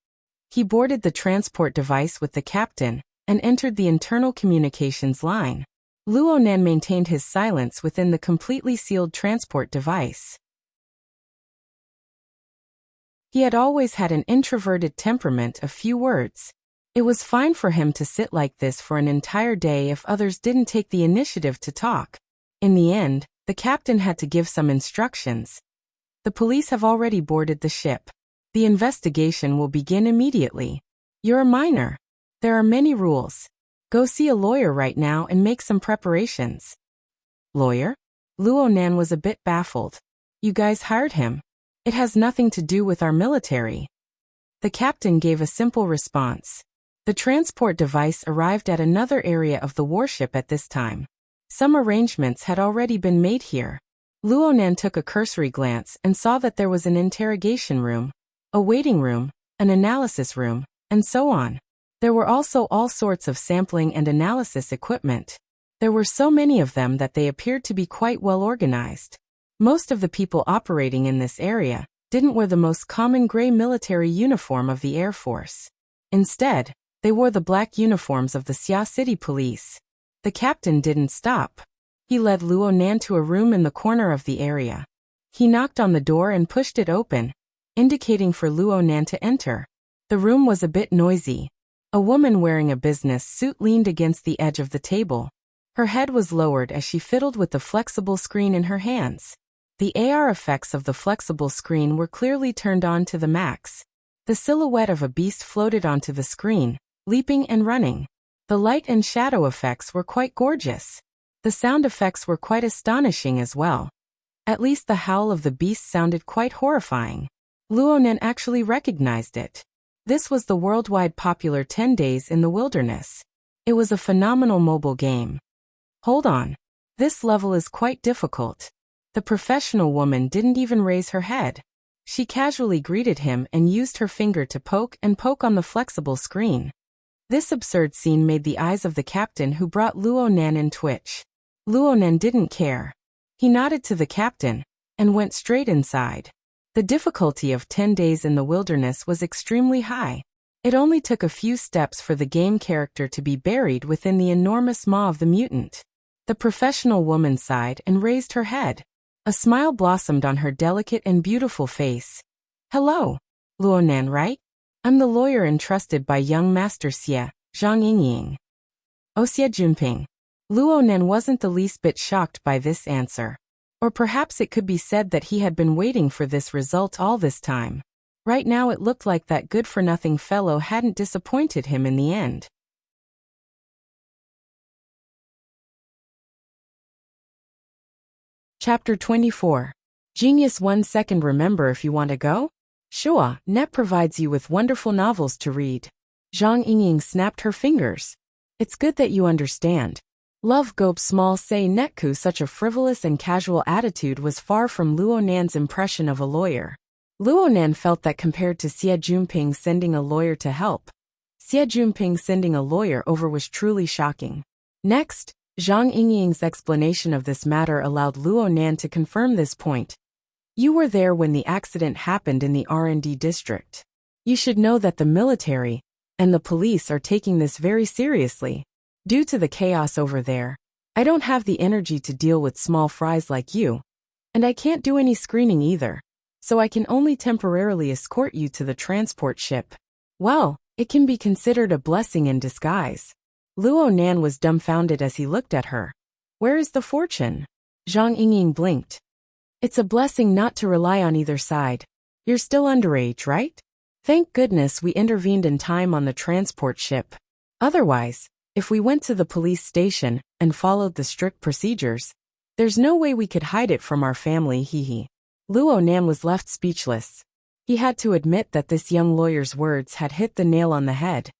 He boarded the transport device with the captain and entered the internal communications line. Luonan maintained his silence within the completely sealed transport device. He had always had an introverted temperament of few words. It was fine for him to sit like this for an entire day if others didn't take the initiative to talk. In the end, the captain had to give some instructions. The police have already boarded the ship. The investigation will begin immediately. You're a minor. There are many rules. Go see a lawyer right now and make some preparations. Lawyer? Luo Nan was a bit baffled. You guys hired him. It has nothing to do with our military. The captain gave a simple response. The transport device arrived at another area of the warship at this time. Some arrangements had already been made here. Luo Nan took a cursory glance and saw that there was an interrogation room, a waiting room, an analysis room, and so on. There were also all sorts of sampling and analysis equipment. There were so many of them that they appeared to be quite well organized. Most of the people operating in this area didn't wear the most common gray military uniform of the Air Force. Instead, they wore the black uniforms of the Xia City Police. The captain didn't stop. He led Luo Nan to a room in the corner of the area. He knocked on the door and pushed it open, indicating for Luo Nan to enter. The room was a bit noisy. A woman wearing a business suit leaned against the edge of the table. Her head was lowered as she fiddled with the flexible screen in her hands. The AR effects of the flexible screen were clearly turned on to the max. The silhouette of a beast floated onto the screen, leaping and running. The light and shadow effects were quite gorgeous. The sound effects were quite astonishing as well. At least the howl of the beast sounded quite horrifying. Luo Nan actually recognized it. This was the worldwide popular 10 Days in the Wilderness. It was a phenomenal mobile game. Hold on. This level is quite difficult. The professional woman didn't even raise her head. She casually greeted him and used her finger to poke on the flexible screen. This absurd scene made the eyes of the captain who brought Luo Nan in twitch. Luo Nan didn't care. He nodded to the captain and went straight inside. The difficulty of 10 Days in the Wilderness was extremely high. It only took a few steps for the game character to be buried within the enormous maw of the mutant. The professional woman sighed and raised her head. A smile blossomed on her delicate and beautiful face. Hello. Luo Nan, right? I'm the lawyer entrusted by young Master Xie, Zhang Yingying. Oh, Xie Junping. Luo Nan wasn't the least bit shocked by this answer. Or perhaps it could be said that he had been waiting for this result all this time. Right now it looked like that good-for-nothing fellow hadn't disappointed him in the end. Chapter 24. Genius 1 second. Remember if you want to go? Sure, Net provides you with wonderful novels to read. Zhang Yingying snapped her fingers. It's good that you understand. Love Gobe Small Say Netku. Such a frivolous and casual attitude was far from Luo Nan's impression of a lawyer. Luo Nan felt that compared to Xie Junping sending a lawyer to help, Xie Junping sending a lawyer over was truly shocking. Next, Zhang Yingying's explanation of this matter allowed Luo Nan to confirm this point. You were there when the accident happened in the R&D district. You should know that the military and the police are taking this very seriously. Due to the chaos over there, I don't have the energy to deal with small fries like you, and I can't do any screening either, so I can only temporarily escort you to the transport ship. Well, it can be considered a blessing in disguise. Luo Nan was dumbfounded as he looked at her. Where is the fortune? Zhang Yingying blinked. It's a blessing not to rely on either side. You're still underage, right? Thank goodness we intervened in time on the transport ship. Otherwise, if we went to the police station and followed the strict procedures, there's no way we could hide it from our family. Hee. Luo Nan was left speechless. He had to admit that this young lawyer's words had hit the nail on the head.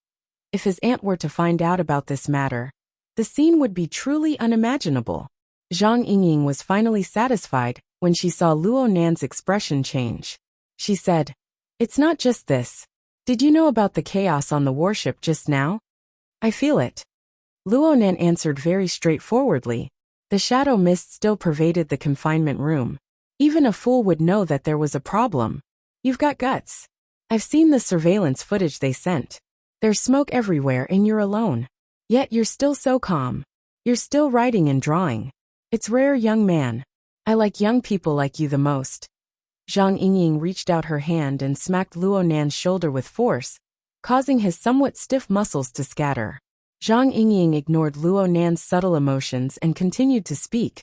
If his aunt were to find out about this matter, the scene would be truly unimaginable. Zhang Yingying was finally satisfied when she saw Luo Nan's expression change. She said, It's not just this. Did you know about the chaos on the warship just now? I feel it. Luo Nan answered very straightforwardly. The shadow mist still pervaded the confinement room. Even a fool would know that there was a problem. You've got guts. I've seen the surveillance footage they sent. There's smoke everywhere and you're alone. Yet you're still so calm. You're still writing and drawing. It's rare, young man. I like young people like you the most. Zhang Yingying reached out her hand and smacked Luo Nan's shoulder with force, causing his somewhat stiff muscles to scatter. Zhang Yingying ignored Luo Nan's subtle emotions and continued to speak.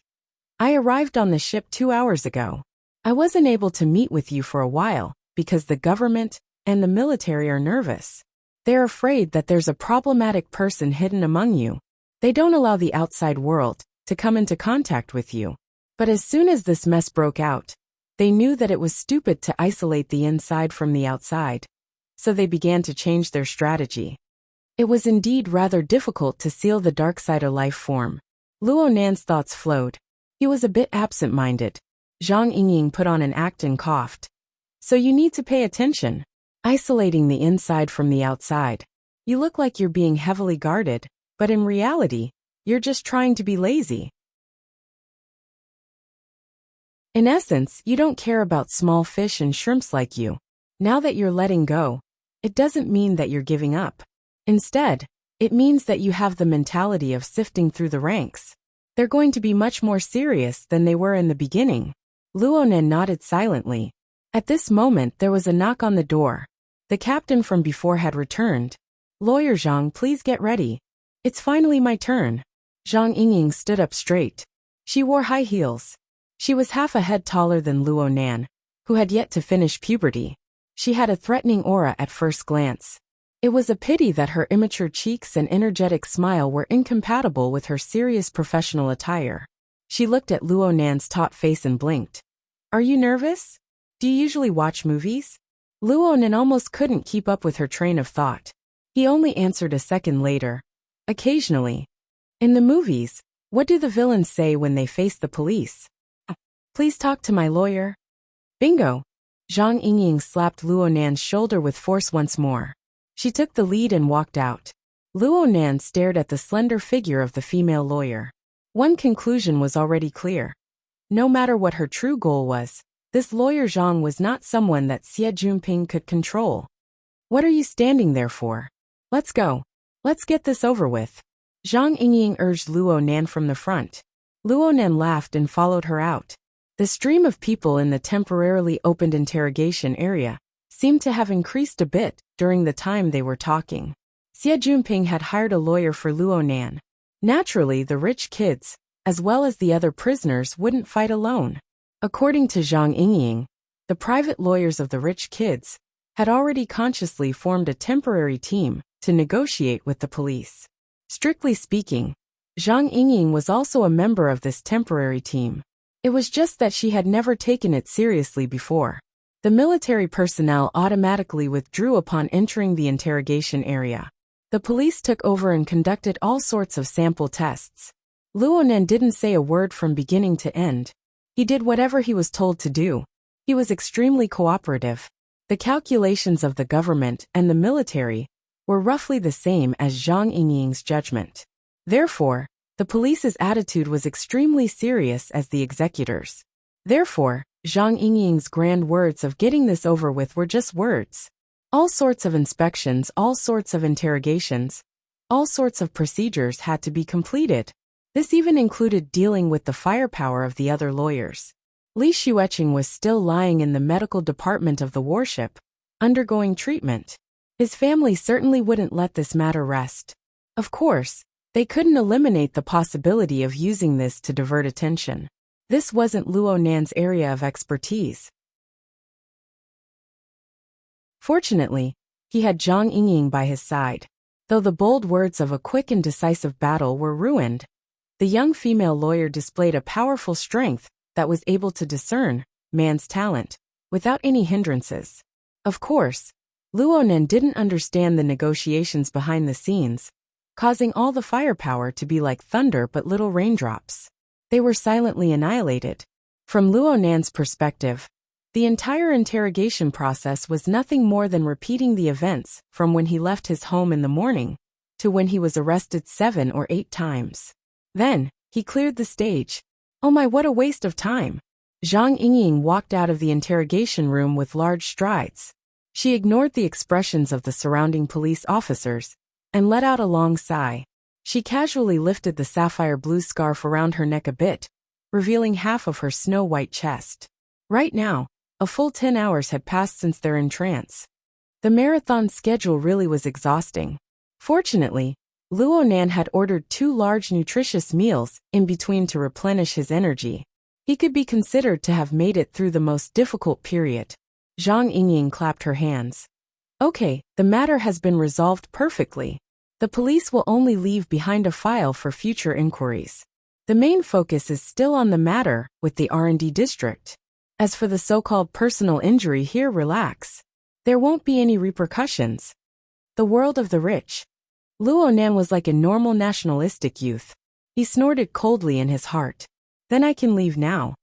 I arrived on the ship 2 hours ago. I wasn't able to meet with you for a while because the government and the military are nervous. They're afraid that there's a problematic person hidden among you. They don't allow the outside world to come into contact with you. But as soon as this mess broke out, they knew that it was stupid to isolate the inside from the outside, so they began to change their strategy. It was indeed rather difficult to seal the Darksider life form. Luo Nan's thoughts flowed. He was a bit absent-minded. Zhang Yingying put on an act and coughed. So you need to pay attention. Isolating the inside from the outside. You look like you're being heavily guarded, but in reality, you're just trying to be lazy. In essence, you don't care about small fish and shrimps like you. Now that you're letting go, it doesn't mean that you're giving up. Instead, it means that you have the mentality of sifting through the ranks. They're going to be much more serious than they were in the beginning. Luo Nan nodded silently. At this moment there was a knock on the door. The captain from before had returned. Lawyer Zhang, please get ready. It's finally my turn. Zhang Yingying stood up straight. She wore high heels. She was half a head taller than Luo Nan, who had yet to finish puberty. She had a threatening aura at first glance. It was a pity that her immature cheeks and energetic smile were incompatible with her serious professional attire. She looked at Luo Nan's taut face and blinked. Are you nervous? Do you usually watch movies? Luo Nan almost couldn't keep up with her train of thought. He only answered a second later. Occasionally. In the movies, what do the villains say when they face the police? Please talk to my lawyer. Bingo! Zhang Yingying slapped Luo Nan's shoulder with force once more. She took the lead and walked out. Luo Nan stared at the slender figure of the female lawyer. One conclusion was already clear. No matter what her true goal was, this lawyer Zhang was not someone that Xie Junping could control. What are you standing there for? Let's go. Let's get this over with. Zhang Yingying urged Luo Nan from the front. Luo Nan laughed and followed her out. The stream of people in the temporarily opened interrogation area seemed to have increased a bit during the time they were talking. Xie Junping had hired a lawyer for Luo Nan. Naturally, the rich kids, as well as the other prisoners, wouldn't fight alone. According to Zhang Yingying, the private lawyers of the rich kids had already consciously formed a temporary team to negotiate with the police. Strictly speaking, Zhang Yingying was also a member of this temporary team. It was just that she had never taken it seriously before. The military personnel automatically withdrew upon entering the interrogation area. The police took over and conducted all sorts of sample tests. Luo Nan didn't say a word from beginning to end. He did whatever he was told to do. He was extremely cooperative. The calculations of the government and the military were roughly the same as Zhang Yingying's judgment. Therefore, the police's attitude was extremely serious as the executors. Therefore, Zhang Yingying's grand words of getting this over with were just words. All sorts of inspections, all sorts of interrogations, all sorts of procedures had to be completed. This even included dealing with the firepower of the other lawyers. Li Xueqing was still lying in the medical department of the warship, undergoing treatment. His family certainly wouldn't let this matter rest. Of course, they couldn't eliminate the possibility of using this to divert attention. This wasn't Luo Nan's area of expertise. Fortunately, he had Zhang Yingying by his side. Though the bold words of a quick and decisive battle were ruined, the young female lawyer displayed a powerful strength that was able to discern man's talent without any hindrances. Of course, Luo Nan didn't understand the negotiations behind the scenes, causing all the firepower to be like thunder but little raindrops. They were silently annihilated. From Luo Nan's perspective, the entire interrogation process was nothing more than repeating the events from when he left his home in the morning to when he was arrested 7 or 8 times. Then, he cleared the stage. Oh my, what a waste of time! Zhang Yingying walked out of the interrogation room with large strides. She ignored the expressions of the surrounding police officers and let out a long sigh. She casually lifted the sapphire blue scarf around her neck a bit, revealing half of her snow-white chest. Right now, a full 10 hours had passed since their entrance. The marathon schedule really was exhausting. Fortunately, Luo Nan had ordered 2 large nutritious meals in between to replenish his energy. He could be considered to have made it through the most difficult period. Zhang Yingying clapped her hands. Okay, the matter has been resolved perfectly. The police will only leave behind a file for future inquiries. The main focus is still on the matter with the R&D district. As for the so-called personal injury here, relax. There won't be any repercussions. The world of the rich. Luo Nan was like a normal nationalistic youth. He snorted coldly in his heart. Then I can leave now.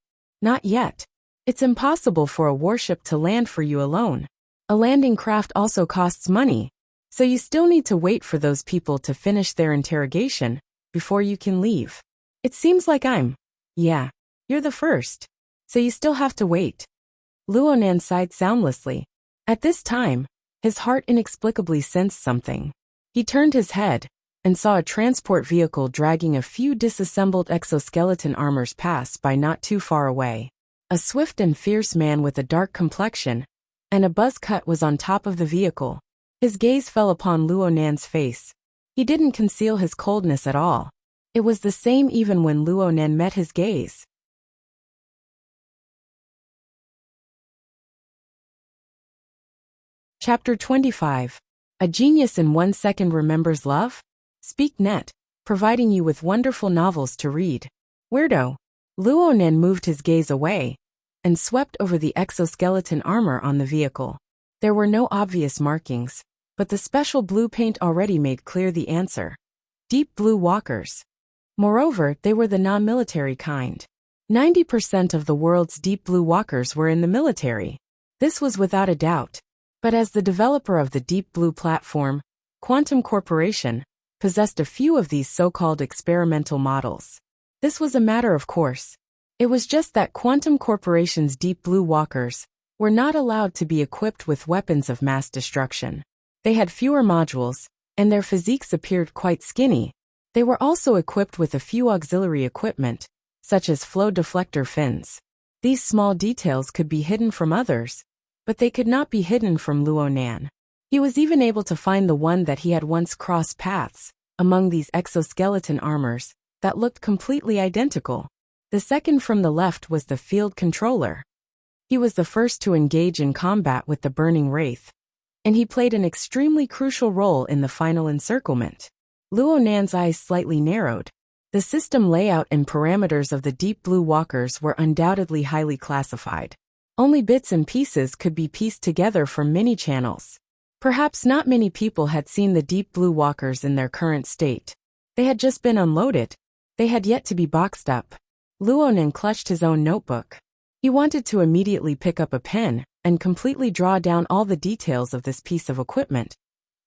Not yet. It's impossible for a warship to land for you alone. A landing craft also costs money. So you still need to wait for those people to finish their interrogation before you can leave. It seems like yeah, you're the first. So you still have to wait. Luo Nan sighed soundlessly. At this time, his heart inexplicably sensed something. He turned his head and saw a transport vehicle dragging a few disassembled exoskeleton armors pass by not too far away. A swift and fierce man with a dark complexion and a buzz cut was on top of the vehicle. His gaze fell upon Luo Nan's face. He didn't conceal his coldness at all. It was the same even when Luo Nan met his gaze. Chapter 25. A Genius in 1 Second Remembers Love? SpeakNet, providing you with wonderful novels to read. Weirdo. Luo Nan moved his gaze away and swept over the exoskeleton armor on the vehicle. There were no obvious markings, but the special blue paint already made clear the answer. Deep blue walkers. Moreover, they were the non-military kind. 90% of the world's deep blue walkers were in the military. This was without a doubt. But as the developer of the Deep Blue platform, Quantum Corporation possessed a few of these so-called experimental models. This was a matter of course. It was just that Quantum Corporation's Deep Blue walkers were not allowed to be equipped with weapons of mass destruction. They had fewer modules, and their physiques appeared quite skinny. They were also equipped with a few auxiliary equipment, such as flow deflector fins. These small details could be hidden from others, but they could not be hidden from Luo Nan. He was even able to find the one that he had once crossed paths among these exoskeleton armors that looked completely identical. The second from the left was the field controller. He was the first to engage in combat with the burning wraith, and he played an extremely crucial role in the final encirclement. Luo Nan's eyes slightly narrowed. The system layout and parameters of the Deep Blue walkers were undoubtedly highly classified. Only bits and pieces could be pieced together from many channels. Perhaps not many people had seen the Deep Blue walkers in their current state. They had just been unloaded. They had yet to be boxed up. Luo Nan clutched his own notebook. He wanted to immediately pick up a pen and completely draw down all the details of this piece of equipment.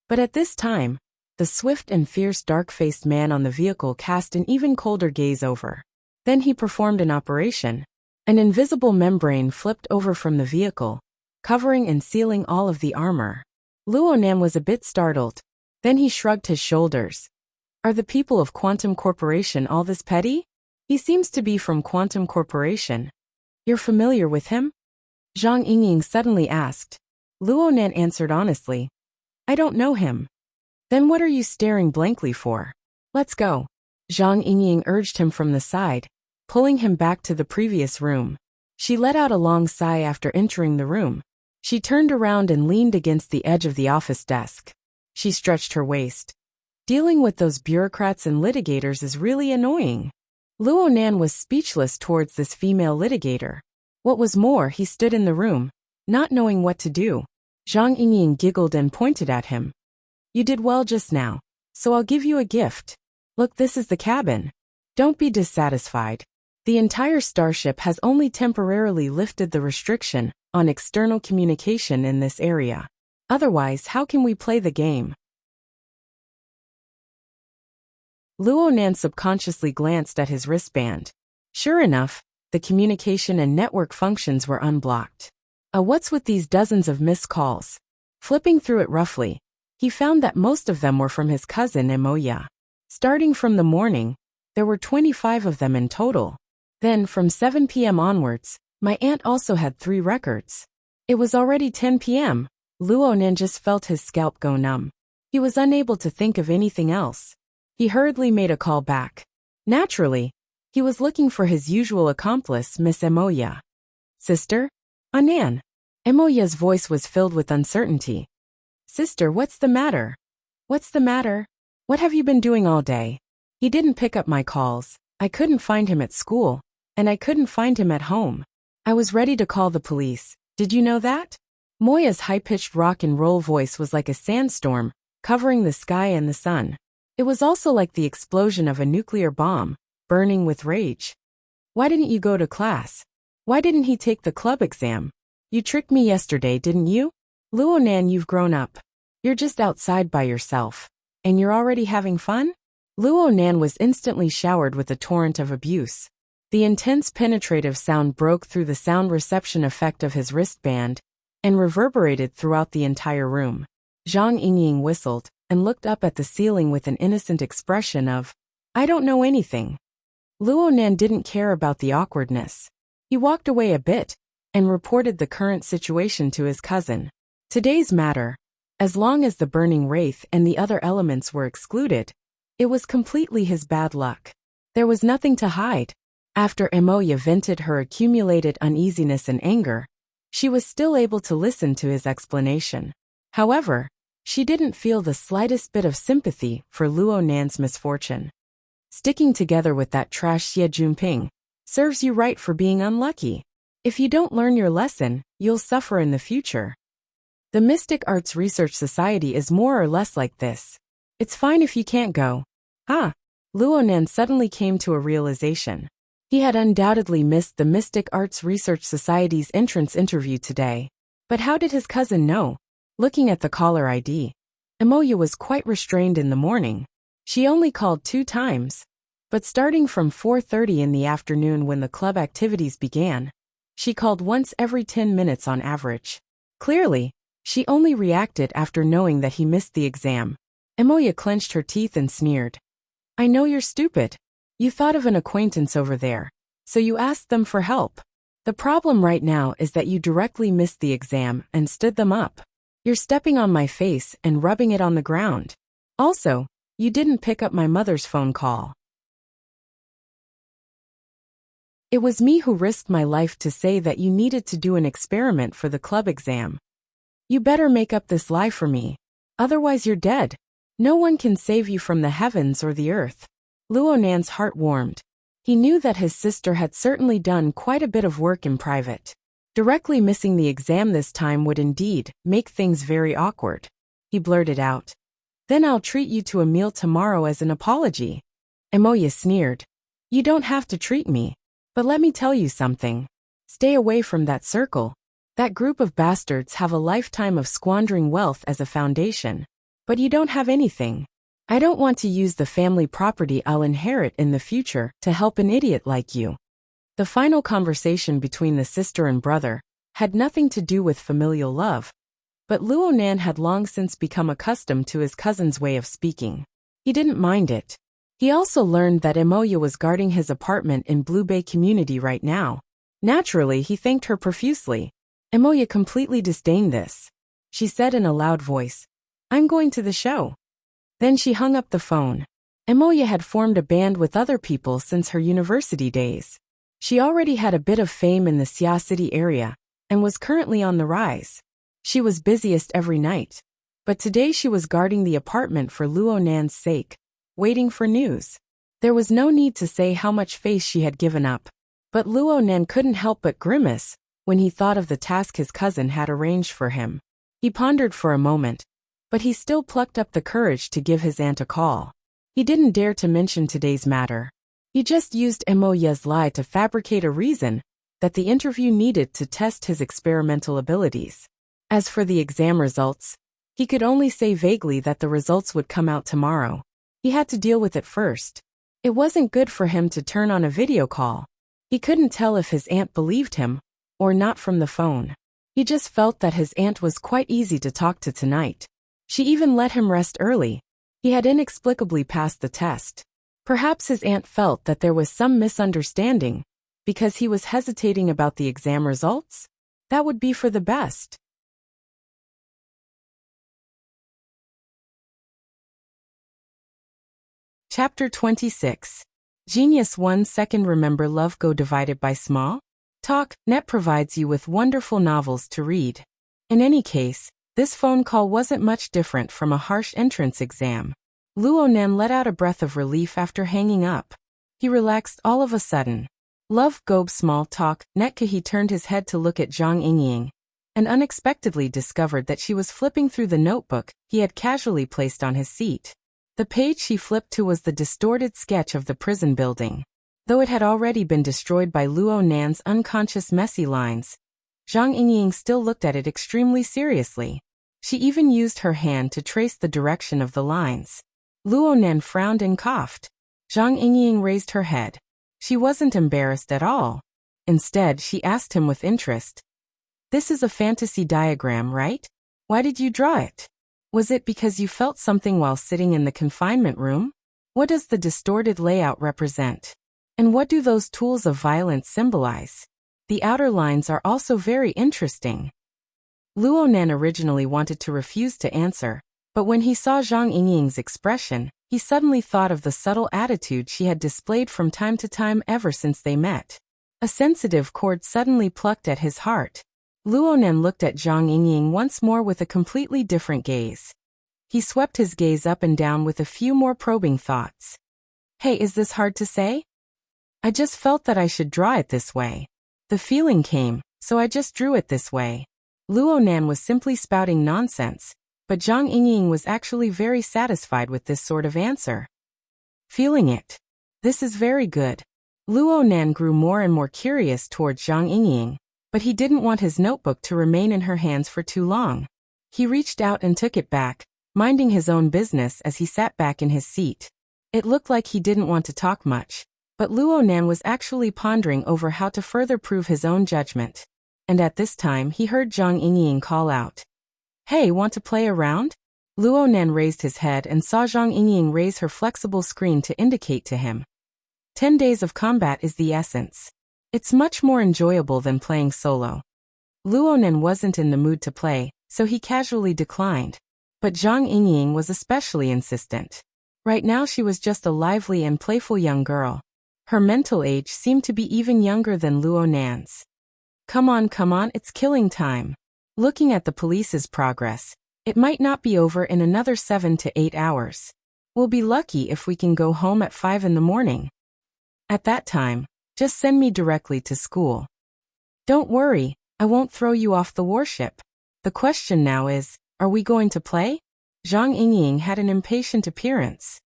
But at this time, the swift and fierce dark-faced man on the vehicle cast an even colder gaze over. Then he performed an operation. An invisible membrane flipped over from the vehicle, covering and sealing all of the armor. Luo Nan was a bit startled. Then he shrugged his shoulders. Are the people of Quantum Corporation all this petty? He seems to be from Quantum Corporation. You're familiar with him? Zhang Yingying suddenly asked. Luo Nan answered honestly. I don't know him. Then what are you staring blankly for? Let's go. Zhang Yingying urged him from the side, pulling him back to the previous room. She let out a long sigh after entering the room. She turned around and leaned against the edge of the office desk. She stretched her waist. Dealing with those bureaucrats and litigators is really annoying. Luo Nan was speechless towards this female litigator. What was more, he stood in the room, not knowing what to do. Zhang Yingying giggled and pointed at him. You did well just now, so I'll give you a gift. Look, this is the cabin. Don't be dissatisfied. The entire starship has only temporarily lifted the restriction on external communication in this area. Otherwise, how can we play the game? Luo Nan subconsciously glanced at his wristband. Sure enough, the communication and network functions were unblocked. What's with these dozens of missed calls? Flipping through it roughly, he found that most of them were from his cousin Emoya. Starting from the morning, there were 25 of them in total. Then, from 7 p.m. onwards, my aunt also had 3 records. It was already 10 p.m. Luo Nan just felt his scalp go numb. He was unable to think of anything else. He hurriedly made a call back. Naturally, he was looking for his usual accomplice, Miss Emoya. Sister? Anan. Emoya's voice was filled with uncertainty. Sister, what's the matter? What's the matter? What have you been doing all day? He didn't pick up my calls. I couldn't find him at school, and I couldn't find him at home. I was ready to call the police. Did you know that? Moya's high-pitched rock and roll voice was like a sandstorm, covering the sky and the sun. It was also like the explosion of a nuclear bomb, burning with rage. Why didn't you go to class? Why didn't he take the club exam? You tricked me yesterday, didn't you? Luonan, you've grown up. You're just outside by yourself. And you're already having fun? Luonan was instantly showered with a torrent of abuse. The intense penetrative sound broke through the sound reception effect of his wristband and reverberated throughout the entire room. Zhang Yingying whistled and looked up at the ceiling with an innocent expression of, I don't know anything. Luonan didn't care about the awkwardness. He walked away a bit and reported the current situation to his cousin. Today's matter, as long as the burning wraith and the other elements were excluded, it was completely his bad luck. There was nothing to hide. After Emoya vented her accumulated uneasiness and anger, she was still able to listen to his explanation. However, she didn't feel the slightest bit of sympathy for Luonan's misfortune. Sticking together with that trash Xie Junping serves you right for being unlucky. If you don't learn your lesson, you'll suffer in the future. The Mystic Arts Research Society is more or less like this. It's fine if you can't go. Luonan suddenly came to a realization. He had undoubtedly missed the Mystic Arts Research Society's entrance interview today. But how did his cousin know? Looking at the caller ID, Emoya was quite restrained in the morning. She only called 2 times. But starting from 4:30 in the afternoon when the club activities began, she called once every 10 minutes on average. Clearly, she only reacted after knowing that he missed the exam. Emoya clenched her teeth and sneered. I know you're stupid. You thought of an acquaintance over there, so you asked them for help. The problem right now is that you directly missed the exam and stood them up. You're stepping on my face and rubbing it on the ground. Also, you didn't pick up my mother's phone call. It was me who risked my life to say that you needed to do an experiment for the club exam. You better make up this lie for me. Otherwise you're dead. No one can save you from the heavens or the earth. Luonan's heart warmed. He knew that his sister had certainly done quite a bit of work in private. Directly missing the exam this time would indeed make things very awkward. He blurted out. Then I'll treat you to a meal tomorrow as an apology. Emoya sneered. You don't have to treat me. But let me tell you something. Stay away from that circle. That group of bastards have a lifetime of squandering wealth as a foundation. But you don't have anything. I don't want to use the family property I'll inherit in the future to help an idiot like you. The final conversation between the sister and brother had nothing to do with familial love, but Luonan had long since become accustomed to his cousin's way of speaking. He didn't mind it. He also learned that Emoya was guarding his apartment in Blue Bay Community right now. Naturally, he thanked her profusely. Emoya completely disdained this. She said in a loud voice, I'm going to the show. Then she hung up the phone. Emoya had formed a band with other people since her university days. She already had a bit of fame in the Xia City area and was currently on the rise. She was busiest every night. But today she was guarding the apartment for Luonan's sake, waiting for news. There was no need to say how much face she had given up. But Luonan couldn't help but grimace when he thought of the task his cousin had arranged for him. He pondered for a moment, but he still plucked up the courage to give his aunt a call. He didn't dare to mention today's matter. He just used Emoya's lie to fabricate a reason that the interview needed to test his experimental abilities. As for the exam results, he could only say vaguely that the results would come out tomorrow. He had to deal with it first. It wasn't good for him to turn on a video call. He couldn't tell if his aunt believed him or not from the phone. He just felt that his aunt was quite easy to talk to tonight. She even let him rest early. He had inexplicably passed the test. Perhaps his aunt felt that there was some misunderstanding because he was hesitating about the exam results? That would be for the best. Chapter 26. Genius 1 Second. Remember love go divided by small? Talk. Net provides you with wonderful novels to read. In any case, this phone call wasn't much different from a harsh entrance exam. Luonan let out a breath of relief after hanging up. He relaxed all of a sudden. Love Gobe small talk, Netka. He turned his head to look at Zhang Yingying, and unexpectedly discovered that she was flipping through the notebook he had casually placed on his seat. The page she flipped to was the distorted sketch of the prison building. Though it had already been destroyed by Luo Nan's unconscious messy lines, Zhang Yingying still looked at it extremely seriously. She even used her hand to trace the direction of the lines. Luo Nan frowned and coughed. Zhang Yingying raised her head. She wasn't embarrassed at all. Instead, she asked him with interest. This is a fantasy diagram, right? Why did you draw it? Was it because you felt something while sitting in the confinement room? What does the distorted layout represent? And what do those tools of violence symbolize? The outer lines are also very interesting. Luo Nan originally wanted to refuse to answer, but when he saw Zhang Yingying's expression, he suddenly thought of the subtle attitude she had displayed from time to time ever since they met. A sensitive chord suddenly plucked at his heart. Luo Nan looked at Zhang Yingying once more with a completely different gaze. He swept his gaze up and down with a few more probing thoughts. Hey, is this hard to say? I just felt that I should draw it this way. The feeling came, so I just drew it this way. Luo Nan was simply spouting nonsense, but Zhang Yingying was actually very satisfied with this sort of answer. Feeling it. This is very good. Luo Nan grew more and more curious towards Zhang Yingying, but he didn't want his notebook to remain in her hands for too long. He reached out and took it back, minding his own business as he sat back in his seat. It looked like he didn't want to talk much, but Luo Nan was actually pondering over how to further prove his own judgment. And at this time he heard Zhang Yingying call out. Hey, want to play around? Luo Nan raised his head and saw Zhang Yingying raise her flexible screen to indicate to him. 10 days of combat is the essence. It's much more enjoyable than playing solo. Luo Nan wasn't in the mood to play, so he casually declined. But Zhang Yingying was especially insistent. Right now she was just a lively and playful young girl. Her mental age seemed to be even younger than Luo Nan's. Come on, it's killing time. Looking at the police's progress, it might not be over in another 7 to 8 hours. We'll be lucky if we can go home at 5 in the morning. At that time, just send me directly to school. Don't worry, I won't throw you off the warship. The question now is, are we going to play? Zhang Yingying had an impatient appearance.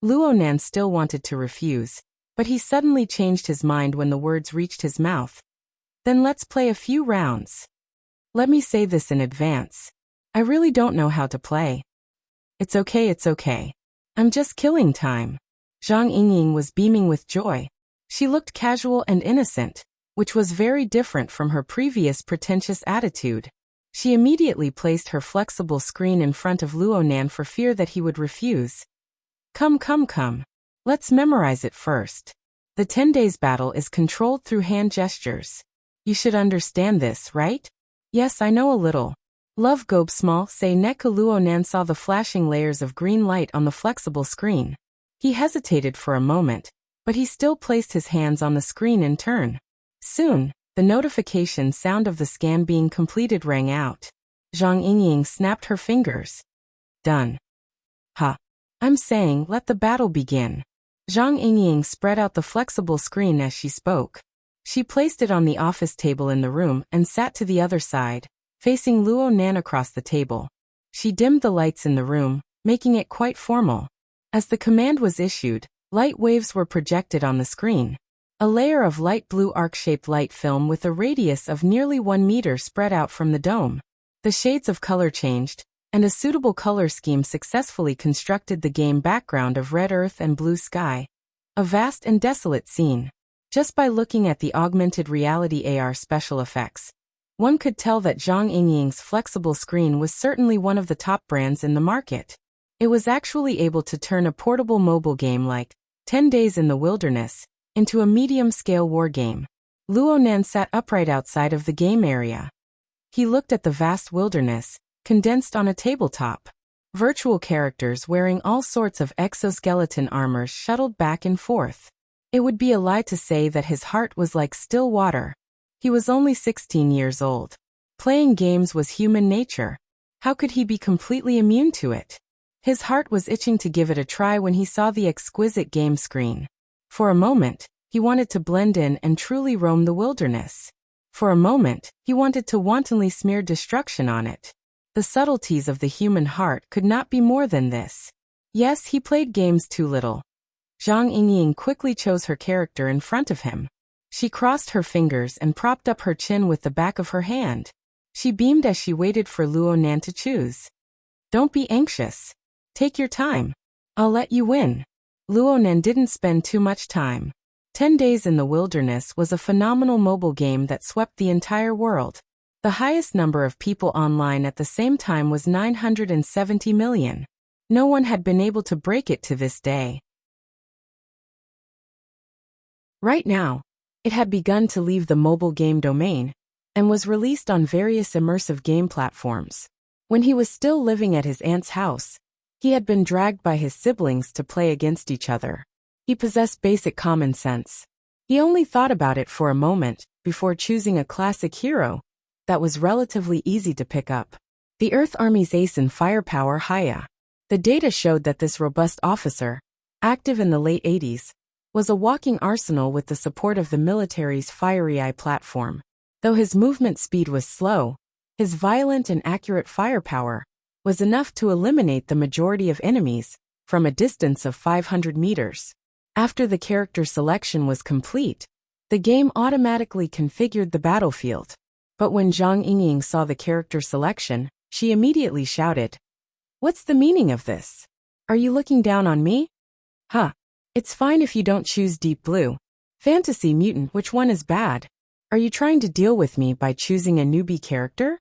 Luo Nan still wanted to refuse, but he suddenly changed his mind when the words reached his mouth. Then let's play a few rounds. Let me say this in advance. I really don't know how to play. It's okay. I'm just killing time. Zhang Yingying was beaming with joy. She looked casual and innocent, which was very different from her previous pretentious attitude. She immediately placed her flexible screen in front of Luo Nan for fear that he would refuse. Come. Let's memorize it first. The 10 days battle is controlled through hand gestures. You should understand this, right? Yes, I know a little. Love Gobe small say Neka. Luo Nan saw the flashing layers of green light on the flexible screen. He hesitated for a moment, but he still placed his hands on the screen in turn. Soon, the notification sound of the scan being completed rang out. Zhang Yingying snapped her fingers. Done. Ha. I'm saying, let the battle begin. Zhang Yingying spread out the flexible screen as she spoke. She placed it on the office table in the room and sat to the other side, facing Luo Nan across the table. She dimmed the lights in the room, making it quite formal. As the command was issued, light waves were projected on the screen. A layer of light blue arc-shaped light film with a radius of nearly 1 meter spread out from the dome. The shades of color changed, and a suitable color scheme successfully constructed the game background of red earth and blue sky. A vast and desolate scene. Just by looking at the augmented reality AR special effects, one could tell that Zhang Yingying's flexible screen was certainly one of the top brands in the market. It was actually able to turn a portable mobile game like 10 Days in the Wilderness into a medium-scale war game. Luo Nan sat upright outside of the game area. He looked at the vast wilderness, condensed on a tabletop. Virtual characters wearing all sorts of exoskeleton armors shuttled back and forth. It would be a lie to say that his heart was like still water. He was only 16 years old. Playing games was human nature. How could he be completely immune to it? His heart was itching to give it a try when he saw the exquisite game screen. For a moment, he wanted to blend in and truly roam the wilderness. For a moment, he wanted to wantonly smear destruction on it. The subtleties of the human heart could not be more than this. Yes, he played games too little. Zhang Yingying quickly chose her character in front of him. She crossed her fingers and propped up her chin with the back of her hand. She beamed as she waited for Luo Nan to choose. Don't be anxious. Take your time. I'll let you win. Luo Nan didn't spend too much time. 10 Days in the Wilderness was a phenomenal mobile game that swept the entire world. The highest number of people online at the same time was 970 million. No one had been able to break it to this day. Right now, it had begun to leave the mobile game domain and was released on various immersive game platforms. When he was still living at his aunt's house, he had been dragged by his siblings to play against each other. He possessed basic common sense. He only thought about it for a moment before choosing a classic hero that was relatively easy to pick up. The Earth Army's ace in firepower, Haya. The data showed that this robust officer, active in the late 80s, was a walking arsenal with the support of the military's Fiery Eye platform. Though his movement speed was slow, his violent and accurate firepower was enough to eliminate the majority of enemies from a distance of 500 meters. After the character selection was complete, the game automatically configured the battlefield. But when Zhang Yingying saw the character selection, she immediately shouted, "What's the meaning of this? Are you looking down on me? Huh. It's fine if you don't choose Deep Blue. Fantasy Mutant, which one is bad? Are you trying to deal with me by choosing a newbie character?"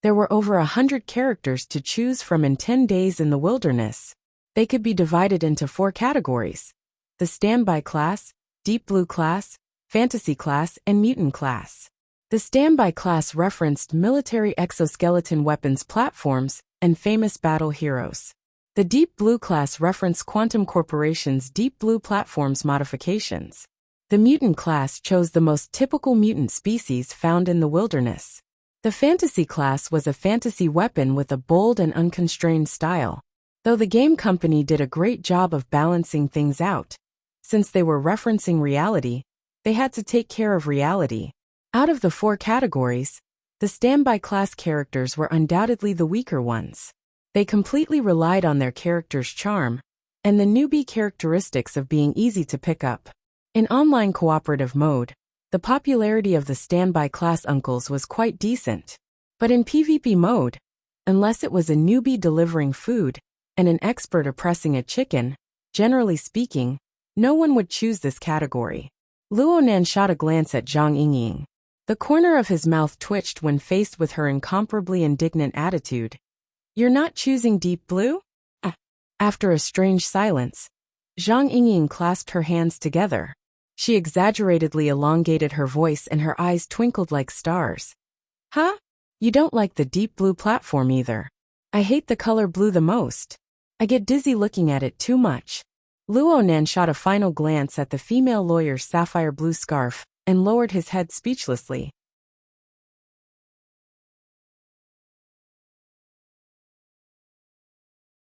There were over 100 characters to choose from in 10 Days in the Wilderness. They could be divided into 4 categories: the Standby class, Deep Blue class, Fantasy class, and Mutant class. The Standby class referenced military exoskeleton weapons platforms and famous battle heroes. The Deep Blue class referenced Quantum Corporation's Deep Blue platform's modifications. The Mutant class chose the most typical mutant species found in the wilderness. The Fantasy class was a fantasy weapon with a bold and unconstrained style. Though the game company did a great job of balancing things out, since they were referencing reality, they had to take care of reality. Out of the 4 categories, the Standby class characters were undoubtedly the weaker ones. They completely relied on their character's charm and the newbie characteristics of being easy to pick up. In online cooperative mode, the popularity of the Standby class uncles was quite decent. But in PvP mode, unless it was a newbie delivering food and an expert oppressing a chicken, generally speaking, no one would choose this category. Luo Nan shot a glance at Zhang Yingying. The corner of his mouth twitched when faced with her incomparably indignant attitude. "You're not choosing Deep Blue?" After a strange silence, Zhang Yingying clasped her hands together. She exaggeratedly elongated her voice and her eyes twinkled like stars. "Huh? You don't like the Deep Blue platform either. I hate the color blue the most. I get dizzy looking at it too much." Luo Nan shot a final glance at the female lawyer's sapphire blue scarf and lowered his head speechlessly.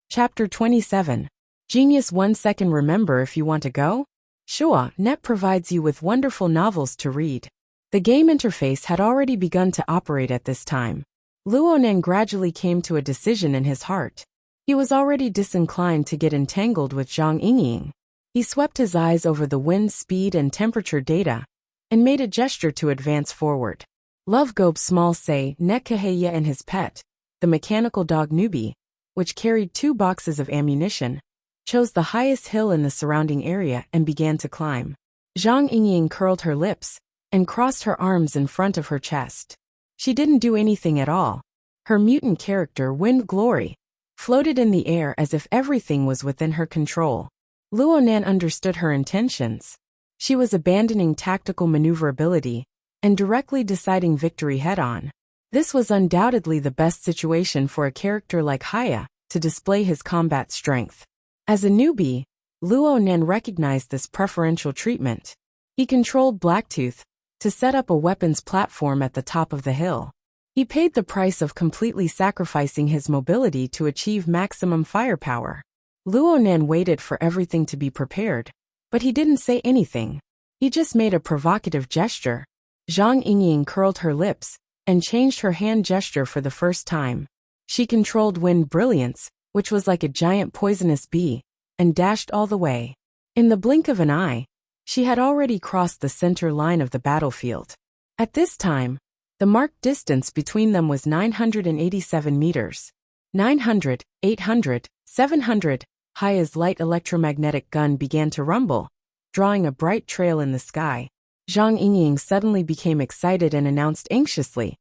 Chapter 27. Genius 1 second. Remember if you want to go? Sure, Net provides you with wonderful novels to read. The game interface had already begun to operate at this time. Luo Nan gradually came to a decision in his heart. He was already disinclined to get entangled with Zhang Yingying. He swept his eyes over the wind speed and temperature data and made a gesture to advance forward. Love Gobe Small Say Nekaheye and his pet, the mechanical dog Newbie, which carried 2 boxes of ammunition, chose the highest hill in the surrounding area and began to climb. Zhang Yingying curled her lips and crossed her arms in front of her chest. She didn't do anything at all. Her mutant character, Wind Glory, floated in the air as if everything was within her control. Luo Nan understood her intentions. She was abandoning tactical maneuverability and directly deciding victory head-on. This was undoubtedly the best situation for a character like Haya to display his combat strength. As a newbie, Luo Nan recognized this preferential treatment. He controlled Blacktooth to set up a weapons platform at the top of the hill. He paid the price of completely sacrificing his mobility to achieve maximum firepower. Luonan waited for everything to be prepared, but he didn't say anything. He just made a provocative gesture. Zhang Yingying curled her lips and changed her hand gesture for the first time. She controlled wind brilliance, which was like a giant poisonous bee, and dashed all the way. In the blink of an eye, she had already crossed the center line of the battlefield. At this time, the marked distance between them was 987 meters. 900, 800, 700, Haya's light electromagnetic gun began to rumble, drawing a bright trail in the sky. Zhang Yingying suddenly became excited and announced anxiously,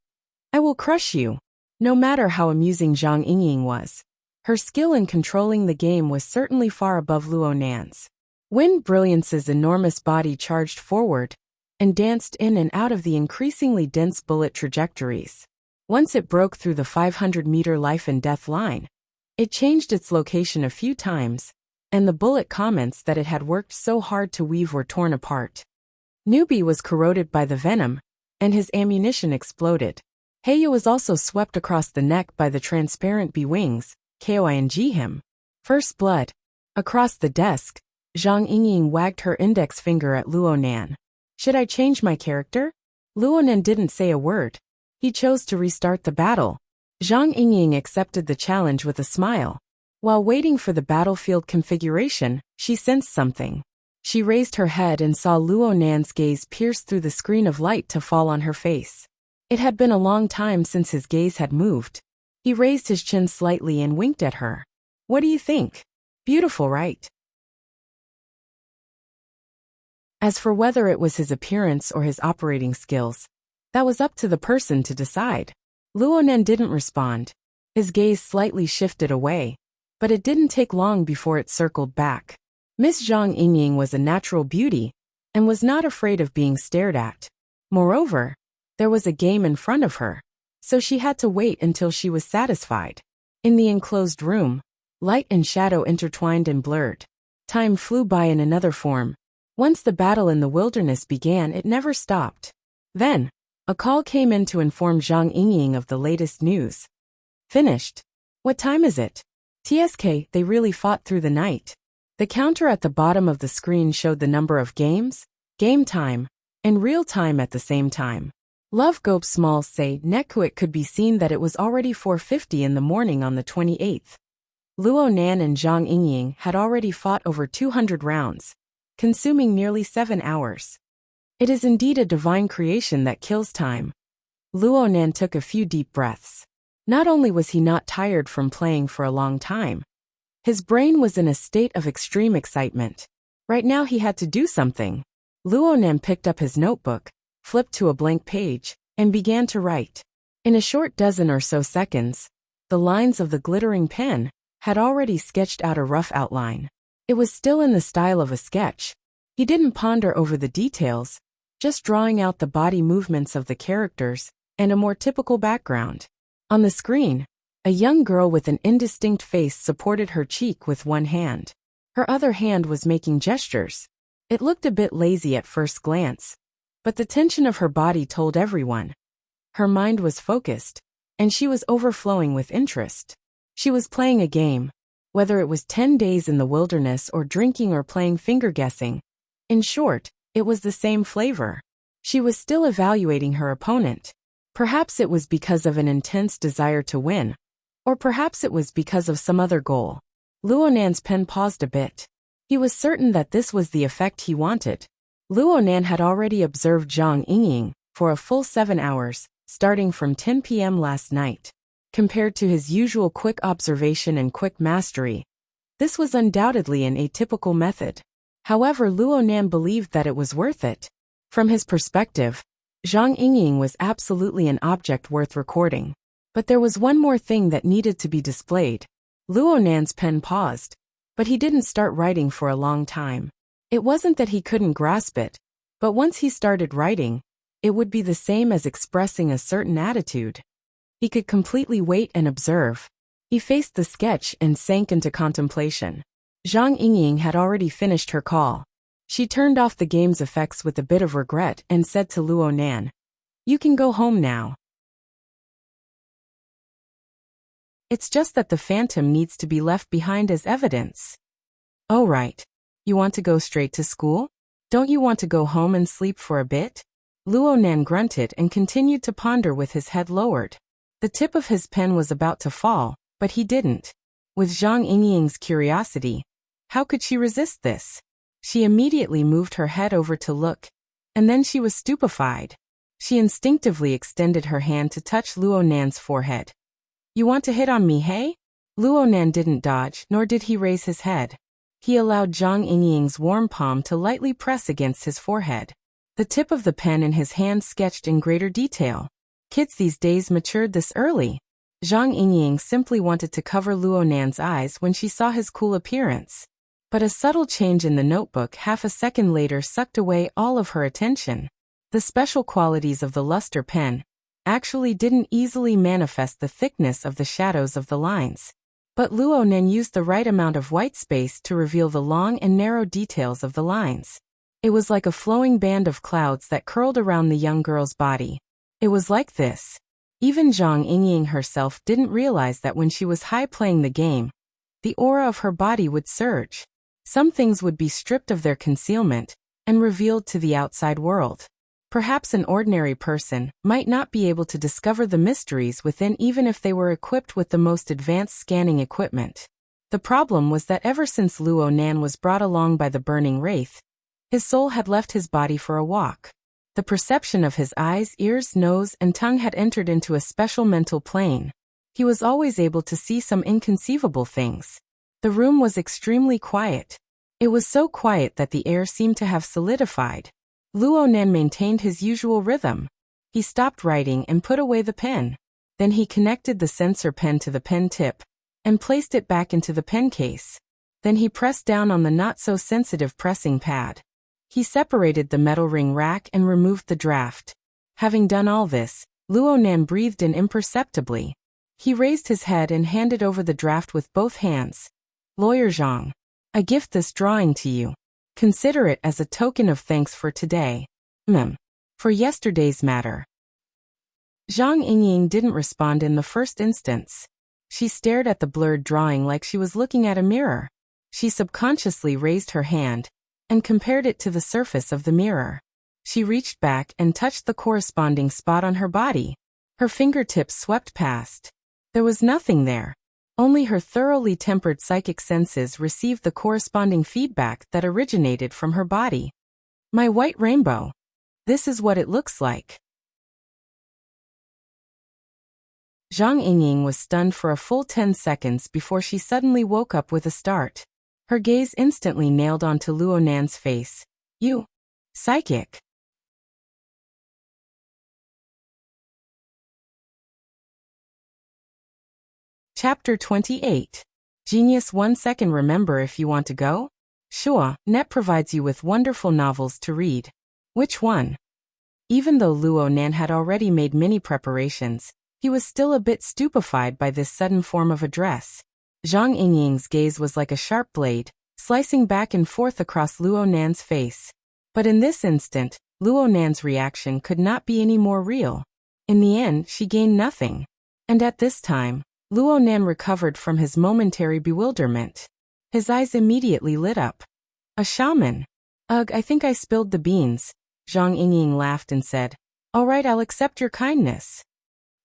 "I will crush you." No matter how amusing Zhang Yingying was, her skill in controlling the game was certainly far above Luonan's. Wind Brilliance's enormous body charged forward and danced in and out of the increasingly dense bullet trajectories. Once it broke through the 500-meter life and death line, it changed its location a few times, and the bullet comments that it had worked so hard to weave were torn apart. Newbie was corroded by the venom, and his ammunition exploded. Heya was also swept across the neck by the transparent bee wings, Koing him. First blood. Across the desk, Zhang Yingying wagged her index finger at Luonan. "Should I change my character?" Luonan didn't say a word. He chose to restart the battle. Zhang Yingying accepted the challenge with a smile. While waiting for the battlefield configuration, she sensed something. She raised her head and saw Luonan's gaze pierce through the screen of light to fall on her face. It had been a long time since his gaze had moved. He raised his chin slightly and winked at her. "What do you think? Beautiful, right?" As for whether it was his appearance or his operating skills, that was up to the person to decide. Luonan didn't respond. His gaze slightly shifted away, but it didn't take long before it circled back. Miss Zhang Yingying was a natural beauty and was not afraid of being stared at. Moreover, there was a game in front of her, so she had to wait until she was satisfied. In the enclosed room, light and shadow intertwined and blurred. Time flew by in another form. Once the battle in the wilderness began, it never stopped. Then, a call came in to inform Zhang Yingying of the latest news. "Finished. What time is it?" "TSK, they really fought through the night." The counter at the bottom of the screen showed the number of games, game time, and real time at the same time. Love Gope Small say Neku it could be seen that it was already 4:50 in the morning on the 28th. Luonan and Zhang Yingying had already fought over 200 rounds, consuming nearly 7 hours. It is indeed a divine creation that kills time. Luonan took a few deep breaths. Not only was he not tired from playing for a long time, his brain was in a state of extreme excitement. Right now he had to do something. Luonan picked up his notebook, flipped to a blank page, and began to write. In a short dozen or so seconds, the lines of the glittering pen had already sketched out a rough outline. It was still in the style of a sketch. He didn't ponder over the details, just drawing out the body movements of the characters and a more typical background. On the screen, a young girl with an indistinct face supported her cheek with one hand. Her other hand was making gestures. It looked a bit lazy at first glance, but the tension of her body told everyone. Her mind was focused, and she was overflowing with interest. She was playing a game, whether it was 10 days in the wilderness or drinking or playing finger guessing. In short, it was the same flavor. She was still evaluating her opponent. Perhaps it was because of an intense desire to win, or perhaps it was because of some other goal. Luonan's pen paused a bit. He was certain that this was the effect he wanted. Luonan had already observed Zhang Yingying for a full 7 hours, starting from 10 p.m. last night. Compared to his usual quick observation and quick mastery, this was undoubtedly an atypical method. However, Luonan believed that it was worth it. From his perspective, Zhang Yingying was absolutely an object worth recording. But there was one more thing that needed to be displayed. Luonan's pen paused, but he didn't start writing for a long time. It wasn't that he couldn't grasp it, but once he started writing, it would be the same as expressing a certain attitude. He could completely wait and observe. He faced the sketch and sank into contemplation. Zhang Yingying had already finished her call. She turned off the game's effects with a bit of regret and said to Luonan, "You can go home now." It's just that the phantom needs to be left behind as evidence. Oh right. You want to go straight to school? Don't you want to go home and sleep for a bit? Luo Nan grunted and continued to ponder with his head lowered. The tip of his pen was about to fall, but he didn't. With Zhang Yingying's curiosity, how could she resist this? She immediately moved her head over to look, and then she was stupefied. She instinctively extended her hand to touch Luo Nan's forehead. You want to hit on me, hey? Luo Nan didn't dodge, nor did he raise his head. He allowed Zhang Yingying's warm palm to lightly press against his forehead. The tip of the pen in his hand sketched in greater detail. Kids these days matured this early. Zhang Yingying simply wanted to cover Luo Nan's eyes when she saw his cool appearance. But a subtle change in the notebook half a second later sucked away all of her attention. The special qualities of the luster pen actually didn't easily manifest the thickness of the shadows of the lines. But Luo Nan used the right amount of white space to reveal the long and narrow details of the lines. It was like a flowing band of clouds that curled around the young girl's body. It was like this. Even Zhang Yingying herself didn't realize that when she was high playing the game, the aura of her body would surge. Some things would be stripped of their concealment and revealed to the outside world. Perhaps an ordinary person might not be able to discover the mysteries within even if they were equipped with the most advanced scanning equipment. The problem was that ever since Luo Nan was brought along by the burning wraith, his soul had left his body for a walk. The perception of his eyes, ears, nose, and tongue had entered into a special mental plane. He was always able to see some inconceivable things. The room was extremely quiet. It was so quiet that the air seemed to have solidified. Luo Nan maintained his usual rhythm. He stopped writing and put away the pen. Then he connected the sensor pen to the pen tip and placed it back into the pen case. Then he pressed down on the not-so-sensitive pressing pad. He separated the metal ring rack and removed the draft. Having done all this, Luo Nan breathed in imperceptibly. He raised his head and handed over the draft with both hands. Lawyer Zhang, I gift this drawing to you. Consider it as a token of thanks for today. For yesterday's matter. Zhang Yingying didn't respond in the first instance. She stared at the blurred drawing like she was looking at a mirror. She subconsciously raised her hand and compared it to the surface of the mirror. She reached back and touched the corresponding spot on her body. Her fingertips swept past. There was nothing there. Only her thoroughly tempered psychic senses received the corresponding feedback that originated from her body. My white rainbow. This is what it looks like. Zhang Yingying was stunned for a full 10 seconds before she suddenly woke up with a start. Her gaze instantly nailed onto Luo Nan's face. You. Psychic. Chapter 28. Genius 1 second. Remember if you want to go? Sure, Net provides you with wonderful novels to read. Which one? Even though Luo Nan had already made many preparations, he was still a bit stupefied by this sudden form of address. Zhang Yingying's gaze was like a sharp blade, slicing back and forth across Luo Nan's face. But in this instant, Luo Nan's reaction could not be any more real. In the end, she gained nothing. And at this time, Luo Nan recovered from his momentary bewilderment. His eyes immediately lit up. A shaman. Ugh, I think I spilled the beans. Zhang Yingying laughed and said, All right, I'll accept your kindness.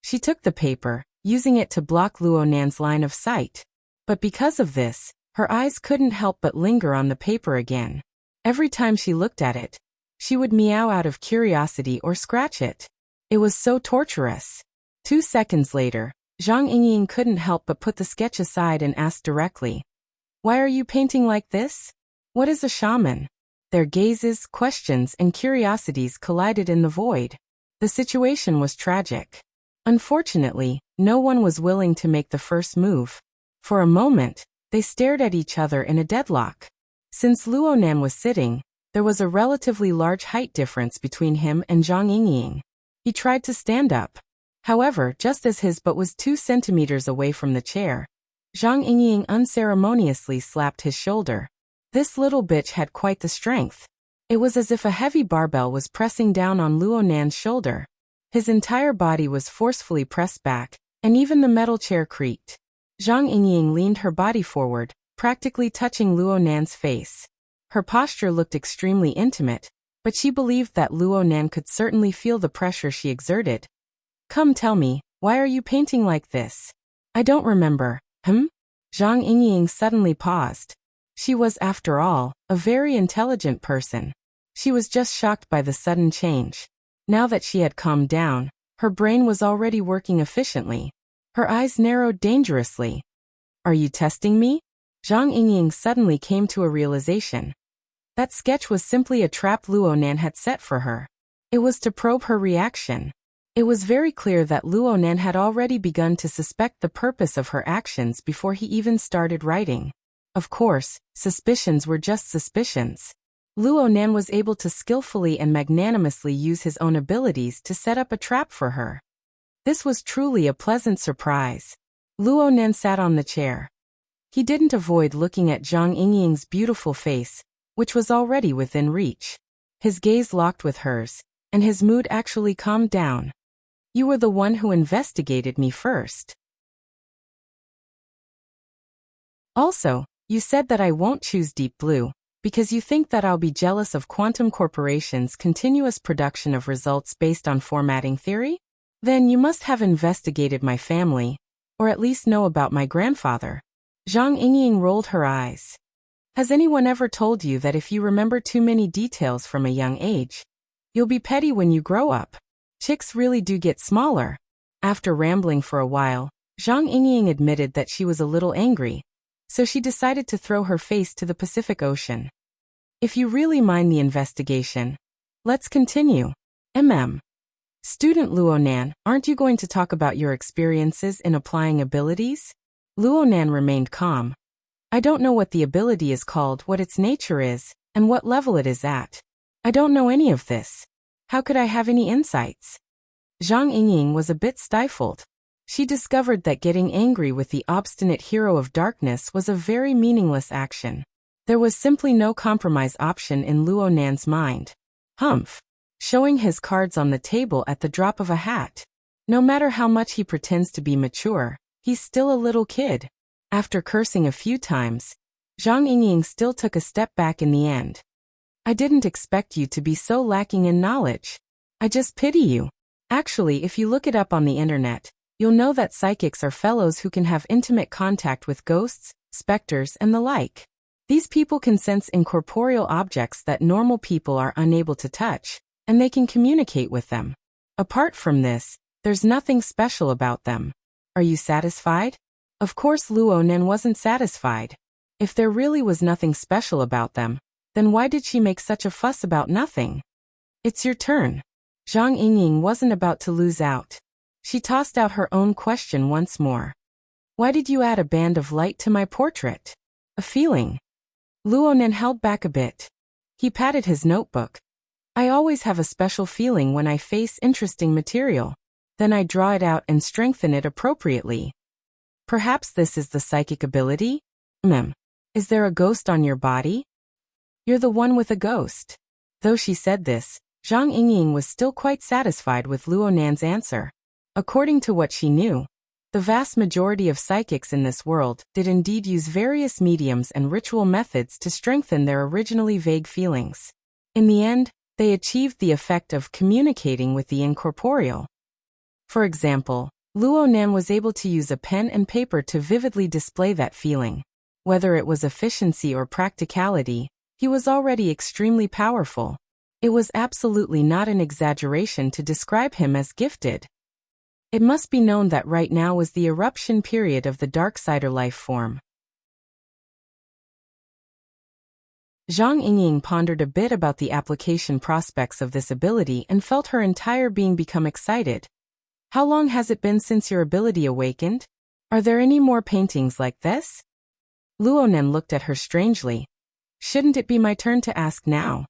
She took the paper, using it to block Luo Nan's line of sight. But because of this, her eyes couldn't help but linger on the paper again. Every time she looked at it, she would meow out of curiosity or scratch it. It was so torturous. 2 seconds later, Zhang Yingying couldn't help but put the sketch aside and asked directly, Why are you painting like this? What is a shaman? Their gazes, questions, and curiosities collided in the void. The situation was tragic. Unfortunately, no one was willing to make the first move. For a moment, they stared at each other in a deadlock. Since Luo Nan was sitting, there was a relatively large height difference between him and Zhang Yingying. He tried to stand up. However, just as his butt was 2 centimeters away from the chair, Zhang Yingying unceremoniously slapped his shoulder. This little bitch had quite the strength. It was as if a heavy barbell was pressing down on Luo Nan's shoulder. His entire body was forcefully pressed back, and even the metal chair creaked. Zhang Yingying leaned her body forward, practically touching Luo Nan's face. Her posture looked extremely intimate, but she believed that Luo Nan could certainly feel the pressure she exerted. Come tell me, why are you painting like this? I don't remember. Zhang Yingying suddenly paused. She was, after all, a very intelligent person. She was just shocked by the sudden change. Now that she had calmed down, her brain was already working efficiently. Her eyes narrowed dangerously. Are you testing me? Zhang Yingying suddenly came to a realization. That sketch was simply a trap Luo Nan had set for her. It was to probe her reaction. It was very clear that Luo Nan had already begun to suspect the purpose of her actions before he even started writing. Of course, suspicions were just suspicions. Luo Nan was able to skillfully and magnanimously use his own abilities to set up a trap for her. This was truly a pleasant surprise. Luo Nan sat on the chair. He didn't avoid looking at Zhang Yingying's beautiful face, which was already within reach. His gaze locked with hers, and his mood actually calmed down. You were the one who investigated me first. Also, you said that I won't choose Deep Blue, because you think that I'll be jealous of Quantum Corporation's continuous production of results based on formatting theory? Then you must have investigated my family, or at least know about my grandfather. Zhang Yingying rolled her eyes. Has anyone ever told you that if you remember too many details from a young age, you'll be petty when you grow up? Chicks really do get smaller. After rambling for a while, Zhang Yingying admitted that she was a little angry, so she decided to throw her face to the Pacific Ocean. If you really mind the investigation, let's continue. Student Luo Nan, aren't you going to talk about your experiences in applying abilities? Luo Nan remained calm. I don't know what the ability is called, what its nature is, and what level it is at. I don't know any of this. How could I have any insights? Zhang Yingying was a bit stifled. She discovered that getting angry with the obstinate hero of darkness was a very meaningless action. There was simply no compromise option in Luo Nan's mind. Showing his cards on the table at the drop of a hat. No matter how much he pretends to be mature, he's still a little kid. After cursing a few times, Zhang Yingying still took a step back in the end. I didn't expect you to be so lacking in knowledge. I just pity you. Actually, if you look it up on the internet, you'll know that psychics are fellows who can have intimate contact with ghosts, specters, and the like. These people can sense incorporeal objects that normal people are unable to touch, and they can communicate with them. Apart from this, there's nothing special about them. Are you satisfied? Of course Luo Nan wasn't satisfied. If there really was nothing special about them, then why did she make such a fuss about nothing? It's your turn. Zhang Yingying wasn't about to lose out. She tossed out her own question once more. Why did you add a band of light to my portrait? A feeling. Luo Nan held back a bit. He patted his notebook. I always have a special feeling when I face interesting material. Then I draw it out and strengthen it appropriately. Perhaps this is the psychic ability? Is there a ghost on your body? You're the one with a ghost. Though she said this, Zhang Yingying was still quite satisfied with Luo Nan's answer. According to what she knew, the vast majority of psychics in this world did indeed use various mediums and ritual methods to strengthen their originally vague feelings. In the end, they achieved the effect of communicating with the incorporeal. For example, Luo Nan was able to use a pen and paper to vividly display that feeling. Whether it was efficiency or practicality, he was already extremely powerful. It was absolutely not an exaggeration to describe him as gifted. It must be known that right now was the eruption period of the Darksider life form. Zhang Yingying pondered a bit about the application prospects of this ability and felt her entire being become excited. How long has it been since your ability awakened? Are there any more paintings like this? Luo Nan looked at her strangely. Shouldn't it be my turn to ask now?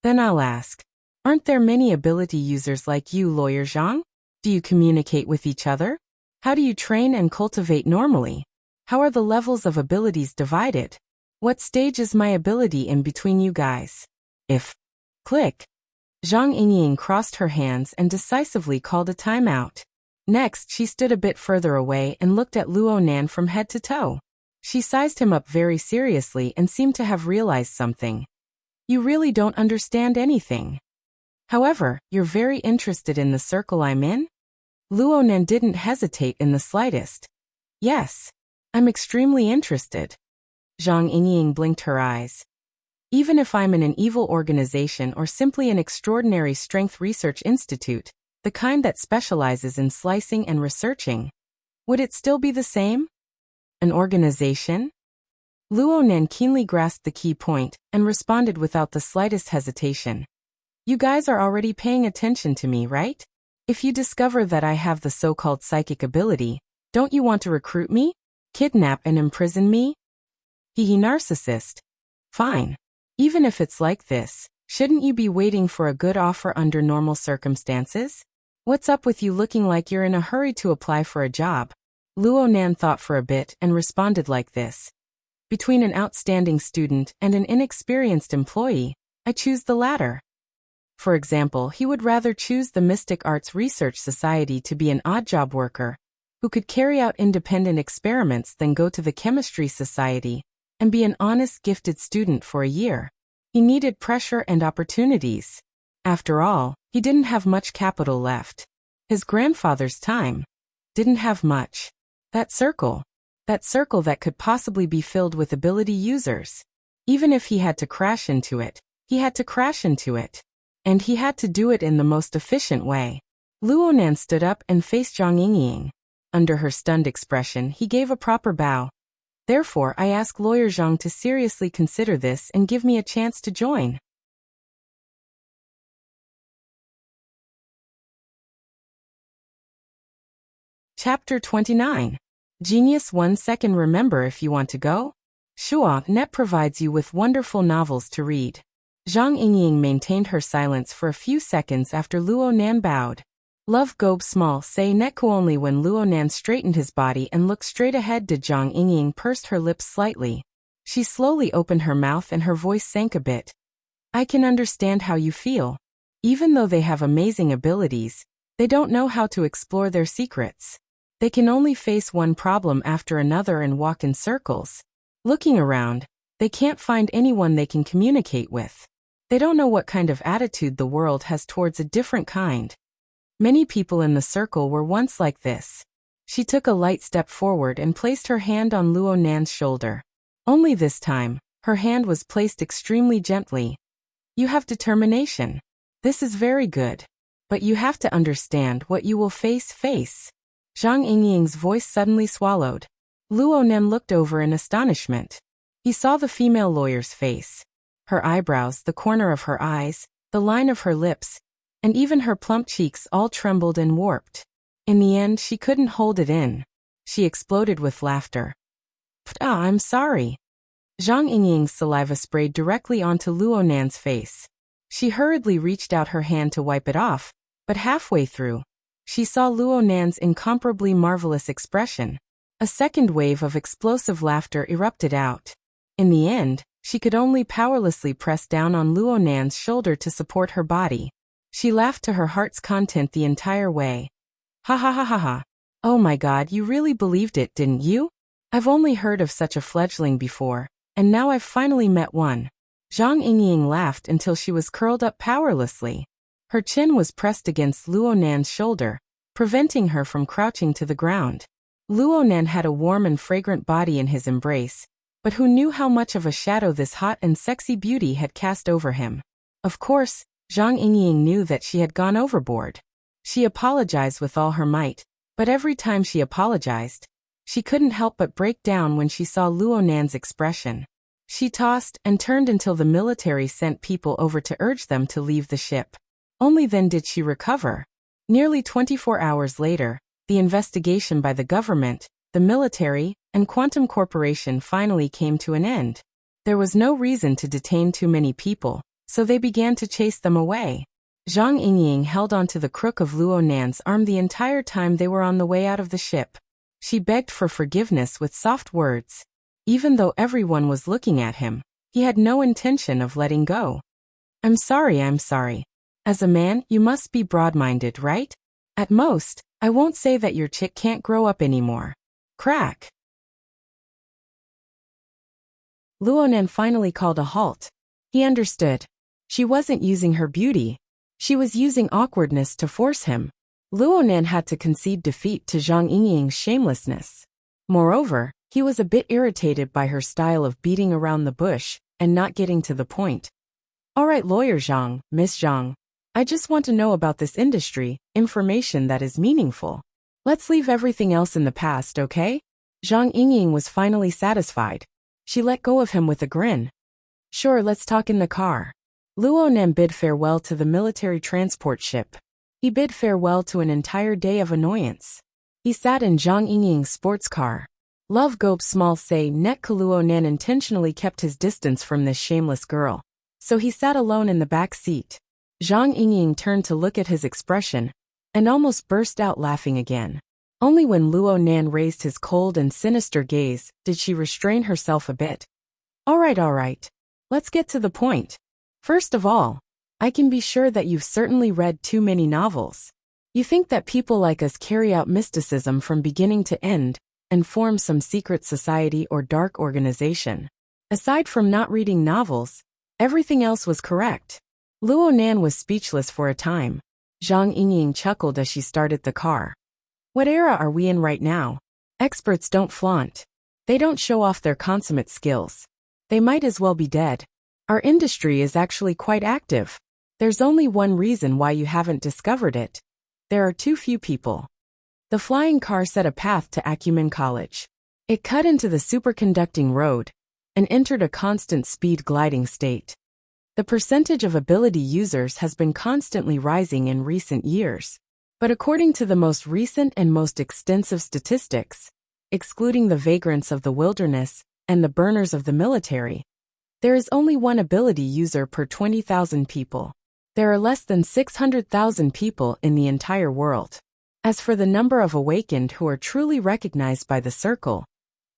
Then I'll ask. Aren't there many ability users like you, Lawyer Zhang? Do you communicate with each other? How do you train and cultivate normally? How are the levels of abilities divided? What stage is my ability in between you guys? Click. Zhang Yingying crossed her hands and decisively called a timeout. Next, she stood a bit further away and looked at Luo Nan from head to toe. She sized him up very seriously and seemed to have realized something. You really don't understand anything. However, you're very interested in the circle I'm in? Luo Nan didn't hesitate in the slightest. Yes. I'm extremely interested. Zhang Yingying blinked her eyes. Even if I'm in an evil organization or simply an extraordinary strength research institute, the kind that specializes in slicing and researching, would it still be the same? An organization? Luo Nan keenly grasped the key point and responded without the slightest hesitation. You guys are already paying attention to me, right? If you discover that I have the so-called psychic ability, don't you want to recruit me? Kidnap and imprison me? Hee narcissist. Fine. Even if it's like this, shouldn't you be waiting for a good offer under normal circumstances? What's up with you looking like you're in a hurry to apply for a job? Luo Nan thought for a bit and responded like this. Between an outstanding student and an inexperienced employee, I choose the latter. For example, he would rather choose the Mystic Arts Research Society to be an odd job worker, who could carry out independent experiments than go to the Chemistry Society and be an honest, gifted student for a year. He needed pressure and opportunities. After all, he didn't have much capital left. His grandfather's time didn't have much. That circle that could possibly be filled with ability users. Even if he had to crash into it, he had to crash into it. And he had to do it in the most efficient way. Luo Nan stood up and faced Zhang Yingying. Under her stunned expression, he gave a proper bow. Therefore, I ask Lawyer Zhang to seriously consider this and give me a chance to join. Chapter 29. Genius 1 second. Remember if you want to go? Net provides you with wonderful novels to read. Zhang Yingying maintained her silence for a few seconds after Luo Nan bowed. Love Gobe small say netku. Only when Luo Nan straightened his body and looked straight ahead did Zhang Yingying pursed her lips slightly. She slowly opened her mouth and her voice sank a bit. I can understand how you feel. Even though they have amazing abilities, they don't know how to explore their secrets. They can only face one problem after another and walk in circles. Looking around, they can't find anyone they can communicate with. They don't know what kind of attitude the world has towards a different kind. Many people in the circle were once like this. She took a light step forward and placed her hand on Luo Nan's shoulder. Only this time, her hand was placed extremely gently. You have determination. This is very good. But you have to understand what you will face. Zhang Yingying's voice suddenly swallowed. Luo Nan looked over in astonishment. He saw the female lawyer's face. Her eyebrows, the corner of her eyes, the line of her lips, and even her plump cheeks all trembled and warped. In the end, she couldn't hold it in. She exploded with laughter. I'm sorry. Zhang Yingying's saliva sprayed directly onto Luo Nan's face. She hurriedly reached out her hand to wipe it off, but halfway through, she saw Luo Nan's incomparably marvelous expression. A second wave of explosive laughter erupted out. In the end, she could only powerlessly press down on Luo Nan's shoulder to support her body. She laughed to her heart's content the entire way. Ha ha ha ha ha. Oh my God, you really believed it, didn't you? I've only heard of such a fledgling before, and now I've finally met one. Zhang Yingying laughed until she was curled up powerlessly. Her chin was pressed against Luo Nan's shoulder, preventing her from crouching to the ground. Luo Nan had a warm and fragrant body in his embrace, but who knew how much of a shadow this hot and sexy beauty had cast over him? Of course, Zhang Yingying knew that she had gone overboard. She apologized with all her might, but every time she apologized, she couldn't help but break down when she saw Luo Nan's expression. She tossed and turned until the military sent people over to urge them to leave the ship. Only then did she recover. Nearly 24 hours later, the investigation by the government, the military, and Quantum Corporation finally came to an end. There was no reason to detain too many people, so they began to chase them away. Zhang Yingying held onto the crook of Luo Nan's arm the entire time they were on the way out of the ship. She begged for forgiveness with soft words. Even though everyone was looking at him, he had no intention of letting go. I'm sorry. As a man, you must be broad-minded, right? At most, I won't say that your chick can't grow up anymore. Crack. Luonan finally called a halt. He understood. She wasn't using her beauty. She was using awkwardness to force him. Luonan had to concede defeat to Zhang Yingying's shamelessness. Moreover, he was a bit irritated by her style of beating around the bush and not getting to the point. All right, Lawyer Zhang, Miss Zhang. I just want to know about this industry, information that is meaningful. Let's leave everything else in the past, okay? Zhang Yingying was finally satisfied. She let go of him with a grin. Sure, let's talk in the car. Luonan bid farewell to the military transport ship. He bid farewell to an entire day of annoyance. He sat in Zhang Yingying's sports car. Love Gope small say net Luonan intentionally kept his distance from this shameless girl. So he sat alone in the back seat. Zhang Yingying turned to look at his expression and almost burst out laughing again. Only when Luonan raised his cold and sinister gaze did she restrain herself a bit. All right. Let's get to the point. First of all, I can be sure that you've certainly read too many novels. You think that people like us carry out mysticism from beginning to end and form some secret society or dark organization. Aside from not reading novels, everything else was correct. Luonan was speechless for a time. Zhang Yingying chuckled as she started the car. What era are we in right now? Experts don't flaunt. They don't show off their consummate skills. They might as well be dead. Our industry is actually quite active. There's only one reason why you haven't discovered it. There are too few people. The flying car set a path to Acumen College. It cut into the superconducting road and entered a constant speed gliding state. The percentage of ability users has been constantly rising in recent years. But according to the most recent and most extensive statistics, excluding the vagrants of the wilderness and the burners of the military, there is only one ability user per 20,000 people. There are less than 600,000 people in the entire world. As for the number of awakened who are truly recognized by the circle,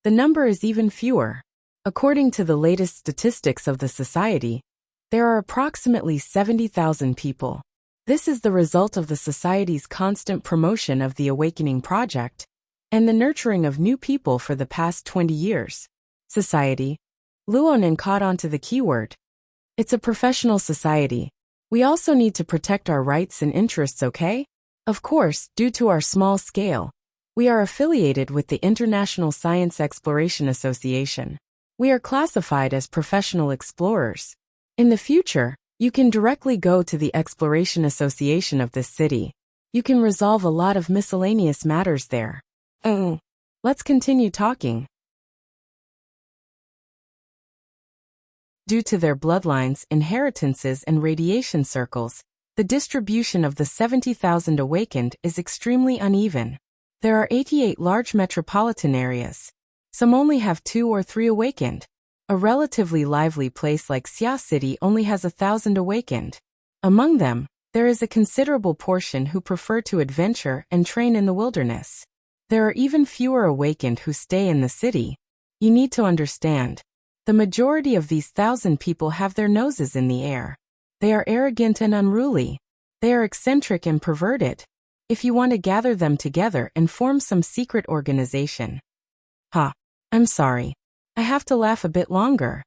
the number is even fewer. According to the latest statistics of the society, there are approximately 70,000 people. This is the result of the society's constant promotion of the Awakening Project and the nurturing of new people for the past 20 years. Society. Luonan caught on to the keyword. It's a professional society. We also need to protect our rights and interests, okay? Of course, due to our small scale, we are affiliated with the International Science Exploration Association. We are classified as professional explorers. In the future, you can directly go to the Exploration Association of this city. You can resolve a lot of miscellaneous matters there. Let's continue talking. Due to their bloodlines, inheritances, and radiation circles, the distribution of the 70,000 awakened is extremely uneven. There are 88 large metropolitan areas. Some only have 2 or 3 awakened. A relatively lively place like Xia City only has 1,000 awakened. Among them, there is a considerable portion who prefer to adventure and train in the wilderness. There are even fewer awakened who stay in the city. You need to understand. The majority of these 1,000 people have their noses in the air. They are arrogant and unruly. They are eccentric and perverted. If you want to gather them together and form some secret organization. I'm sorry. I have to laugh a bit longer.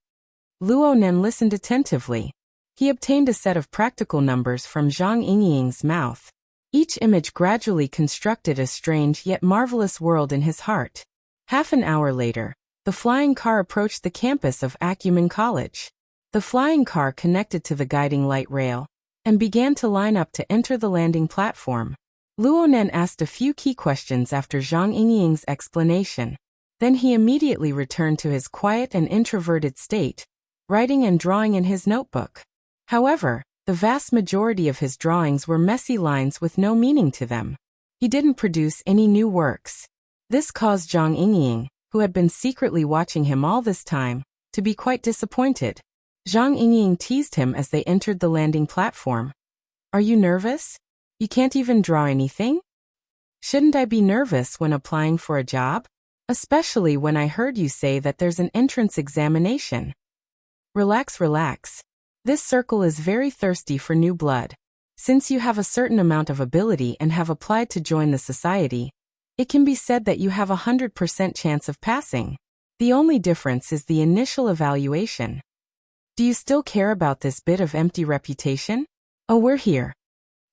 Luonan listened attentively. He obtained a set of practical numbers from Zhang Yingying's mouth. Each image gradually constructed a strange yet marvelous world in his heart. Half an hour later, the flying car approached the campus of Acumen College. The flying car connected to the guiding light rail and began to line up to enter the landing platform. Luonan asked a few key questions after Zhang Yingying's explanation. Then he immediately returned to his quiet and introverted state, writing and drawing in his notebook. However, the vast majority of his drawings were messy lines with no meaning to them. He didn't produce any new works. This caused Zhang Yingying, who had been secretly watching him all this time, to be quite disappointed. Zhang Yingying teased him as they entered the landing platform. Are you nervous? You can't even draw anything? Shouldn't I be nervous when applying for a job? Especially when I heard you say that there's an entrance examination. Relax. This circle is very thirsty for new blood. Since you have a certain amount of ability and have applied to join the society, it can be said that you have a 100% chance of passing. The only difference is the initial evaluation. Do you still care about this bit of empty reputation? Oh, we're here.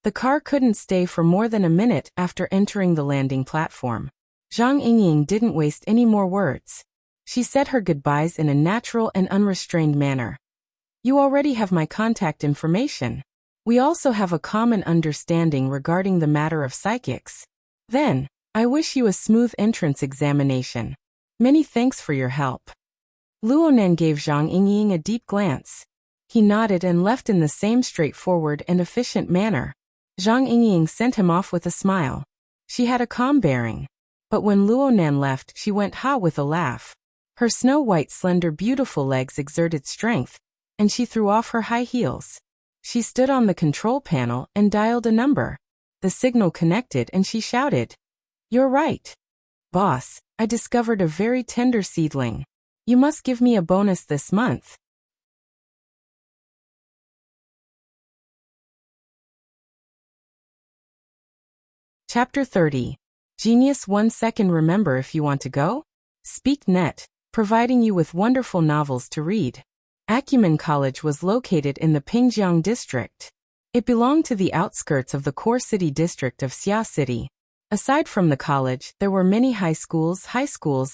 The car couldn't stay for more than a minute after entering the landing platform. Zhang Yingying didn't waste any more words. She said her goodbyes in a natural and unrestrained manner. You already have my contact information. We also have a common understanding regarding the matter of psychics. Then, I wish you a smooth entrance examination. Many thanks for your help. Luonan gave Zhang Yingying a deep glance. He nodded and left in the same straightforward and efficient manner. Zhang Yingying sent him off with a smile. She had a calm bearing. But when Luonan left, she went ha with a laugh. Her snow-white slender beautiful legs exerted strength, and she threw off her high heels. She stood on the control panel and dialed a number. The signal connected and she shouted, "You're right. Boss, I discovered a very tender seedling. You must give me a bonus this month." Chapter 30. Genius 1 second. Remember if you want to go? SpeakNet, providing you with wonderful novels to read. Acumen College was located in the Pingjiang district. It belonged to the outskirts of the core city district of Xia City. Aside from the college, there were many high schools,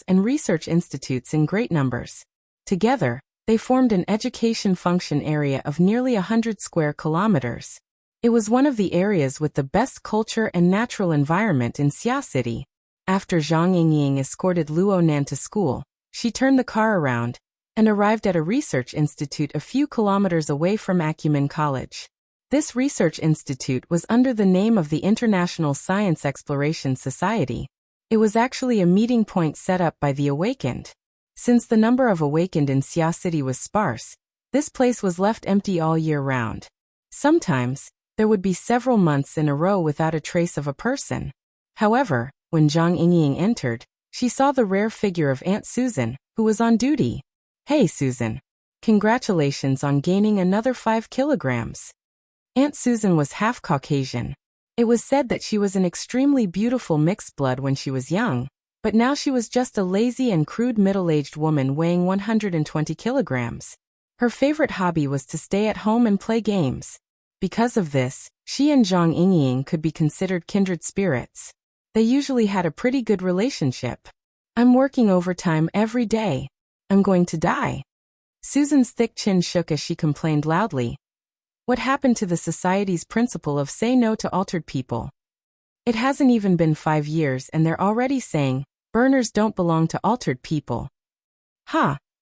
and research institutes in great numbers. Together, they formed an education function area of nearly 100 square kilometers. It was one of the areas with the best culture and natural environment in Xia City. After Zhang Yingying escorted Luonan to school, she turned the car around and arrived at a research institute a few kilometers away from Acumen College. This research institute was under the name of the International Science Exploration Society. It was actually a meeting point set up by the awakened. Since the number of awakened in Xia City was sparse, this place was left empty all year round. Sometimes, there would be several months in a row without a trace of a person. However, when Zhang Yingying entered, she saw the rare figure of Aunt Susan, who was on duty. "Hey Susan. Congratulations on gaining another 5 kilograms. Aunt Susan was half Caucasian. It was said that she was an extremely beautiful mixed blood when she was young, but now she was just a lazy and crude middle-aged woman weighing 120 kilograms. Her favorite hobby was to stay at home and play games. Because of this, she and Zhang Yingying could be considered kindred spirits. They usually had a pretty good relationship. "I'm working overtime every day. I'm going to die." Susan's thick chin shook as she complained loudly. What happened to the society's principle of say no to altered people? It hasn't even been 5 years and they're already saying, burners don't belong to altered people.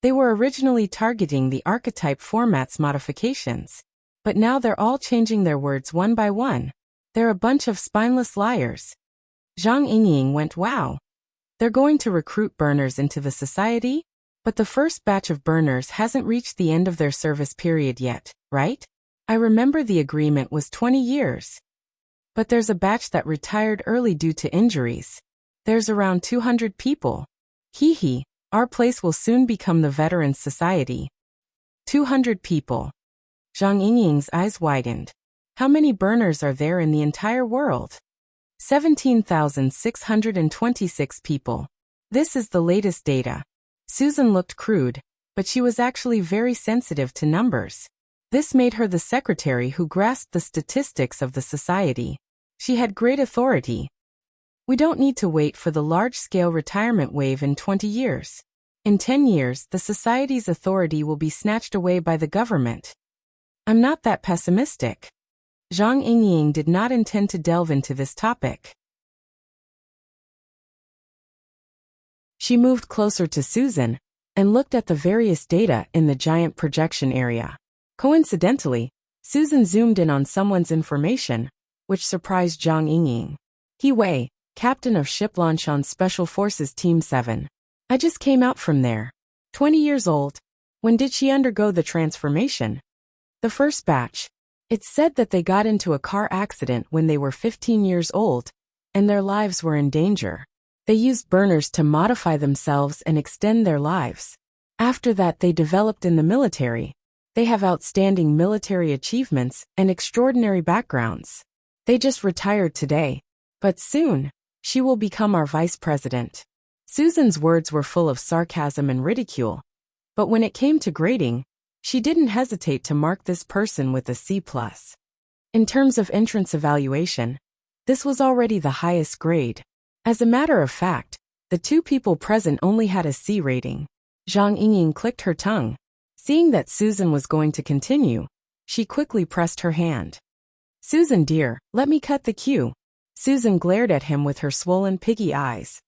They were originally targeting the archetype format's modifications. But now they're all changing their words one by one. They're a bunch of spineless liars. Zhang Yingying went, wow. They're going to recruit burners into the society? But the first batch of burners hasn't reached the end of their service period yet, right? I remember the agreement was 20 years. But there's a batch that retired early due to injuries. There's around 200 people. Our place will soon become the Veterans Society. 200 people. Zhang Yingying's eyes widened. How many burners are there in the entire world? 17,626 people. This is the latest data. Susan looked crude, but she was actually very sensitive to numbers. This made her the secretary who grasped the statistics of the society. She had great authority. We don't need to wait for the large-scale retirement wave in 20 years. In 10 years, the society's authority will be snatched away by the government. I'm not that pessimistic. Zhang Yingying did not intend to delve into this topic. She moved closer to Susan and looked at the various data in the giant projection area. Coincidentally, Susan zoomed in on someone's information, which surprised Zhang Yingying. He Wei, captain of Ship Lanchan Special Forces Team 7. I just came out from there. 20 years old. When did she undergo the transformation? The first batch. It's said that they got into a car accident when they were 15 years old, and their lives were in danger. They used burners to modify themselves and extend their lives. After that they developed in the military. They have outstanding military achievements and extraordinary backgrounds. They just retired today. But soon, she will become our vice president. Susan's words were full of sarcasm and ridicule. But when it came to grading, she didn't hesitate to mark this person with a C+. In terms of entrance evaluation, this was already the highest grade. As a matter of fact, the two people present only had a C rating. Zhang Yingying clicked her tongue. Seeing that Susan was going to continue, she quickly pressed her hand. Susan dear, let me cut the queue. Susan glared at him with her swollen piggy eyes.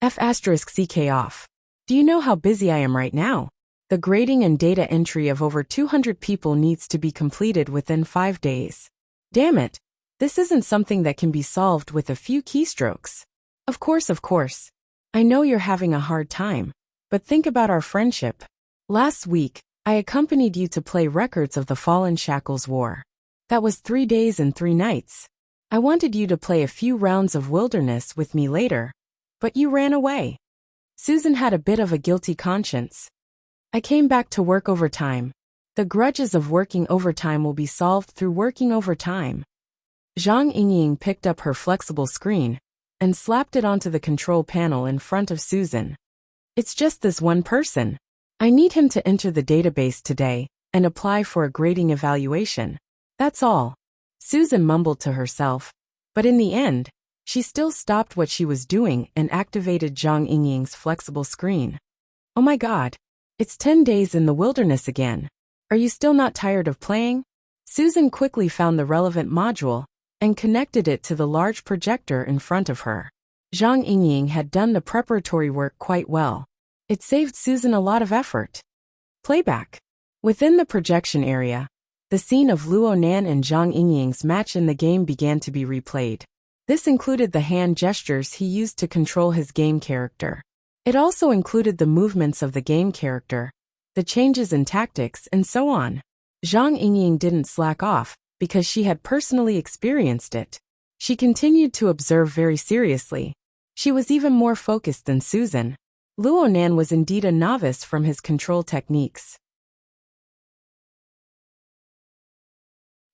F***ck off. Do you know how busy I am right now? The grading and data entry of over 200 people needs to be completed within 5 days. Damn it. This isn't something that can be solved with a few keystrokes. Of course. I know you're having a hard time. But think about our friendship. Last week, I accompanied you to play Records of the Fallen Shackles War. That was 3 days and 3 nights. I wanted you to play a few rounds of Wilderness with me later. But you ran away. Susan had a bit of a guilty conscience. I came back to work overtime. The grudges of working overtime will be solved through working overtime. Zhang Yingying picked up her flexible screen and slapped it onto the control panel in front of Susan. It's just this one person. I need him to enter the database today and apply for a grading evaluation. That's all. Susan mumbled to herself, but in the end, she still stopped what she was doing and activated Zhang Yingying's flexible screen. Oh my god. It's 10 days in the wilderness again. Are you still not tired of playing? Susan quickly found the relevant module and connected it to the large projector in front of her. Zhang Yingying had done the preparatory work quite well. It saved Susan a lot of effort. Playback. Within the projection area, the scene of Luo Nan and Zhang Yingying's match in the game began to be replayed. This included the hand gestures he used to control his game character. It also included the movements of the game character, the changes in tactics, and so on. Zhang Yingying didn't slack off, because she had personally experienced it. She continued to observe very seriously. She was even more focused than Susan. Luo Nan was indeed a novice from his control techniques.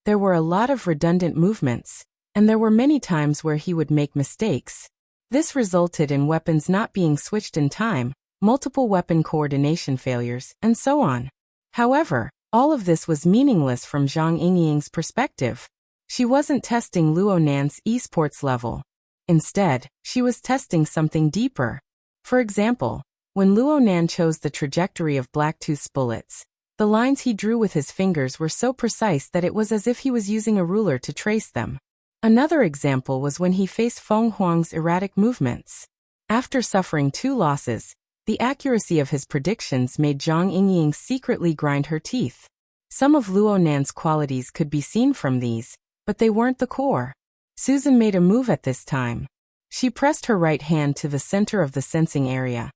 There were a lot of redundant movements, and there were many times where he would make mistakes. This resulted in weapons not being switched in time, multiple weapon coordination failures, and so on. However, all of this was meaningless from Zhang Yingying's perspective. She wasn't testing Luo Nan's esports level. Instead, she was testing something deeper. For example, when Luo Nan chose the trajectory of Blacktooth's bullets, the lines he drew with his fingers were so precise that it was as if he was using a ruler to trace them. Another example was when he faced Feng Huang's erratic movements. After suffering 2 losses, the accuracy of his predictions made Zhang Yingying secretly grind her teeth. Some of Luo Nan's qualities could be seen from these, but they weren't the core. Susan made a move at this time. She pressed her right hand to the center of the sensing area,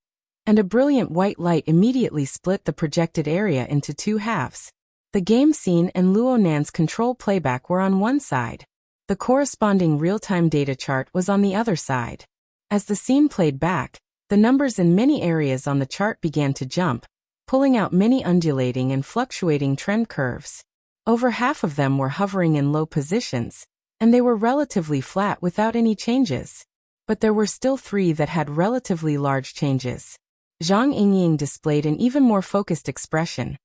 and a brilliant white light immediately split the projected area into 2 halves. The game scene and Luo Nan's control playback were on one side. The corresponding real-time data chart was on the other side. As the scene played back, the numbers in many areas on the chart began to jump, pulling out many undulating and fluctuating trend curves. Over half of them were hovering in low positions, and they were relatively flat without any changes. But there were still 3 that had relatively large changes. Zhang Yingying displayed an even more focused expression.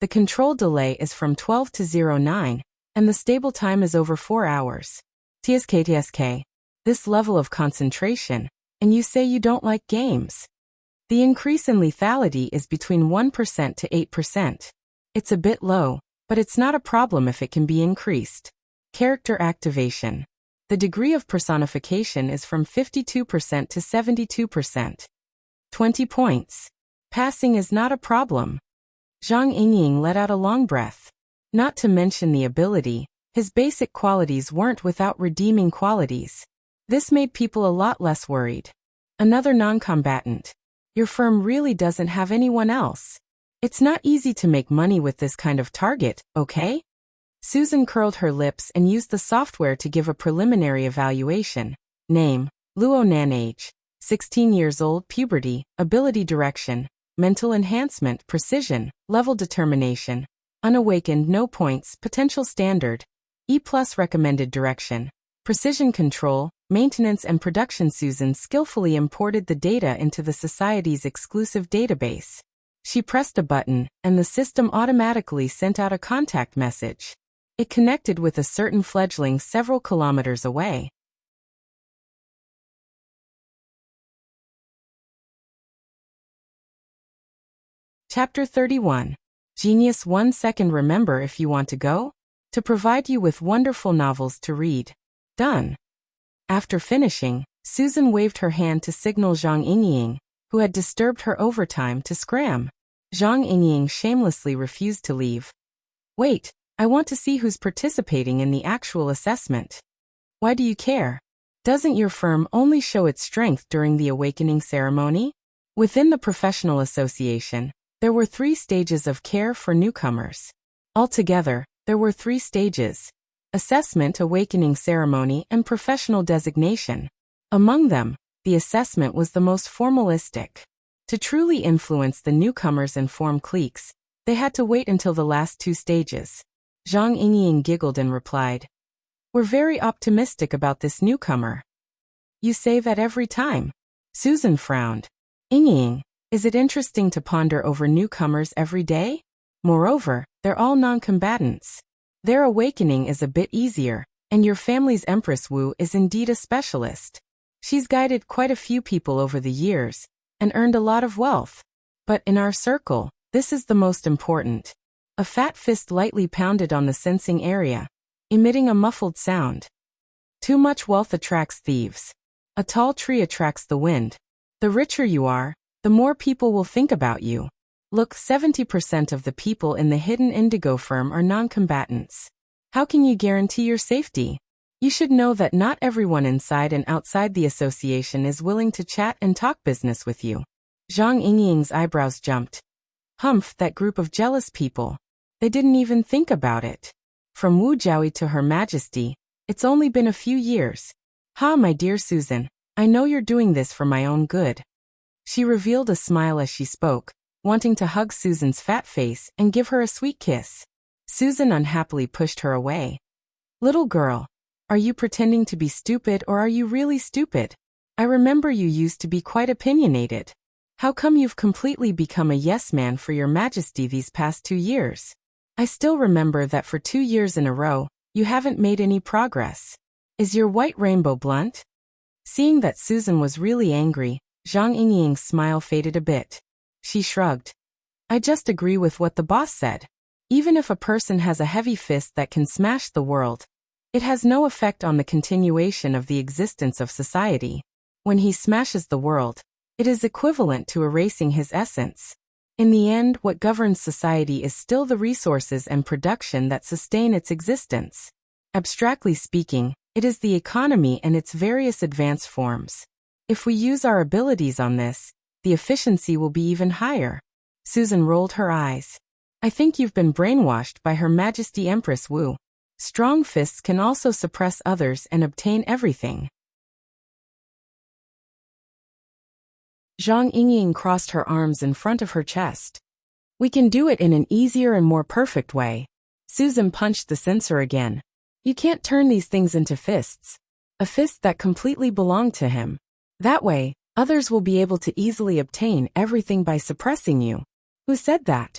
The control delay is from 12 to 09, and the stable time is over 4 hours. TSK. This level of concentration, and you say you don't like games. The increase in lethality is between 1% to 8%. It's a bit low, but it's not a problem if it can be increased. Character activation. The degree of personification is from 52% to 72%. 20 points. Passing is not a problem. Zhang Yingying let out a long breath. Not to mention the ability, his basic qualities weren't without redeeming qualities. This made people a lot less worried. Another non-combatant. Your firm really doesn't have anyone else. It's not easy to make money with this kind of target, okay? Susan curled her lips and used the software to give a preliminary evaluation. Name, Luo Nan. Age, 16 years old. Puberty, ability direction, mental enhancement, precision, level determination, Unawakened, no points, potential standard. E+ recommended direction. Precision control, maintenance and production. Susan skillfully imported the data into the Society's exclusive database. She pressed a button, and the system automatically sent out a contact message. It connected with a certain fledgling several kilometers away. Chapter 31. Genius 1 second. Remember if you want to go? To provide you with wonderful novels to read. Done. After finishing, Susan waved her hand to signal Zhang Yingying, who had disturbed her overtime, to scram. Zhang Yingying shamelessly refused to leave. Wait, I want to see who's participating in the actual assessment. Why do you care? Doesn't your firm only show its strength during the awakening ceremony? Within the professional association, there were 3 stages of care for newcomers. Altogether, there were 3 stages: assessment, awakening ceremony, and professional designation. Among them, the assessment was the most formalistic. To truly influence the newcomers and form cliques, they had to wait until the last 2 stages. Zhang Yingying giggled and replied, "We're very optimistic about this newcomer." "You say that every time." Susan frowned. "Yingying, is it interesting to ponder over newcomers every day? Moreover, they're all non-combatants. Their awakening is a bit easier, and your family's Empress Wu is indeed a specialist. She's guided quite a few people over the years, and earned a lot of wealth. But in our circle, this is the most important." A fat fist lightly pounded on the sensing area, emitting a muffled sound. Too much wealth attracts thieves. A tall tree attracts the wind. The richer you are, the more people will think about you. Look, 70% of the people in the hidden indigo firm are non-combatants. How can you guarantee your safety? You should know that not everyone inside and outside the association is willing to chat and talk business with you. Zhang Yingying's eyebrows jumped. Humph, that group of jealous people. They didn't even think about it. From Wu Jiaoyi to Her Majesty, it's only been a few years. Ha, my dear Susan, I know you're doing this for my own good. She revealed a smile as she spoke, wanting to hug Susan's fat face and give her a sweet kiss. Susan unhappily pushed her away. Little girl, are you pretending to be stupid, or are you really stupid? I remember you used to be quite opinionated. How come you've completely become a yes man for Your Majesty these past 2 years? I still remember that for 2 years in a row, you haven't made any progress. Is your white rainbow blunt? Seeing that Susan was really angry, Zhang Yingying's smile faded a bit. She shrugged. I just agree with what the boss said. Even if a person has a heavy fist that can smash the world, it has no effect on the continuation of the existence of society. When he smashes the world, it is equivalent to erasing his essence. In the end, what governs society is still the resources and production that sustain its existence. Abstractly speaking, it is the economy and its various advanced forms. If we use our abilities on this, the efficiency will be even higher. Susan rolled her eyes. I think you've been brainwashed by Her Majesty Empress Wu. Strong fists can also suppress others and obtain everything. Zhang Yingying crossed her arms in front of her chest. We can do it in an easier and more perfect way. Susan punched the sensor again. You can't turn these things into fists. A fist that completely belonged to him. That way, others will be able to easily obtain everything by suppressing you. Who said that?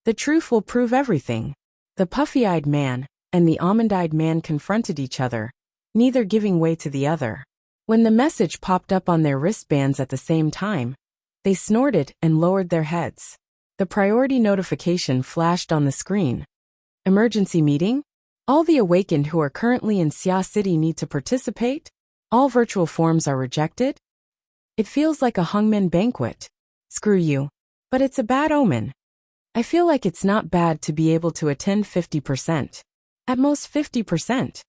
The truth will prove everything. The puffy-eyed man and the almond-eyed man confronted each other, neither giving way to the other. When the message popped up on their wristbands at the same time, they snorted and lowered their heads. The priority notification flashed on the screen. Emergency meeting? All the awakened who are currently in Xia City need to participate? All virtual forms are rejected? It feels like a hungman banquet. Screw you. But it's a bad omen. I feel like it's not bad to be able to attend 50%. At most 50%.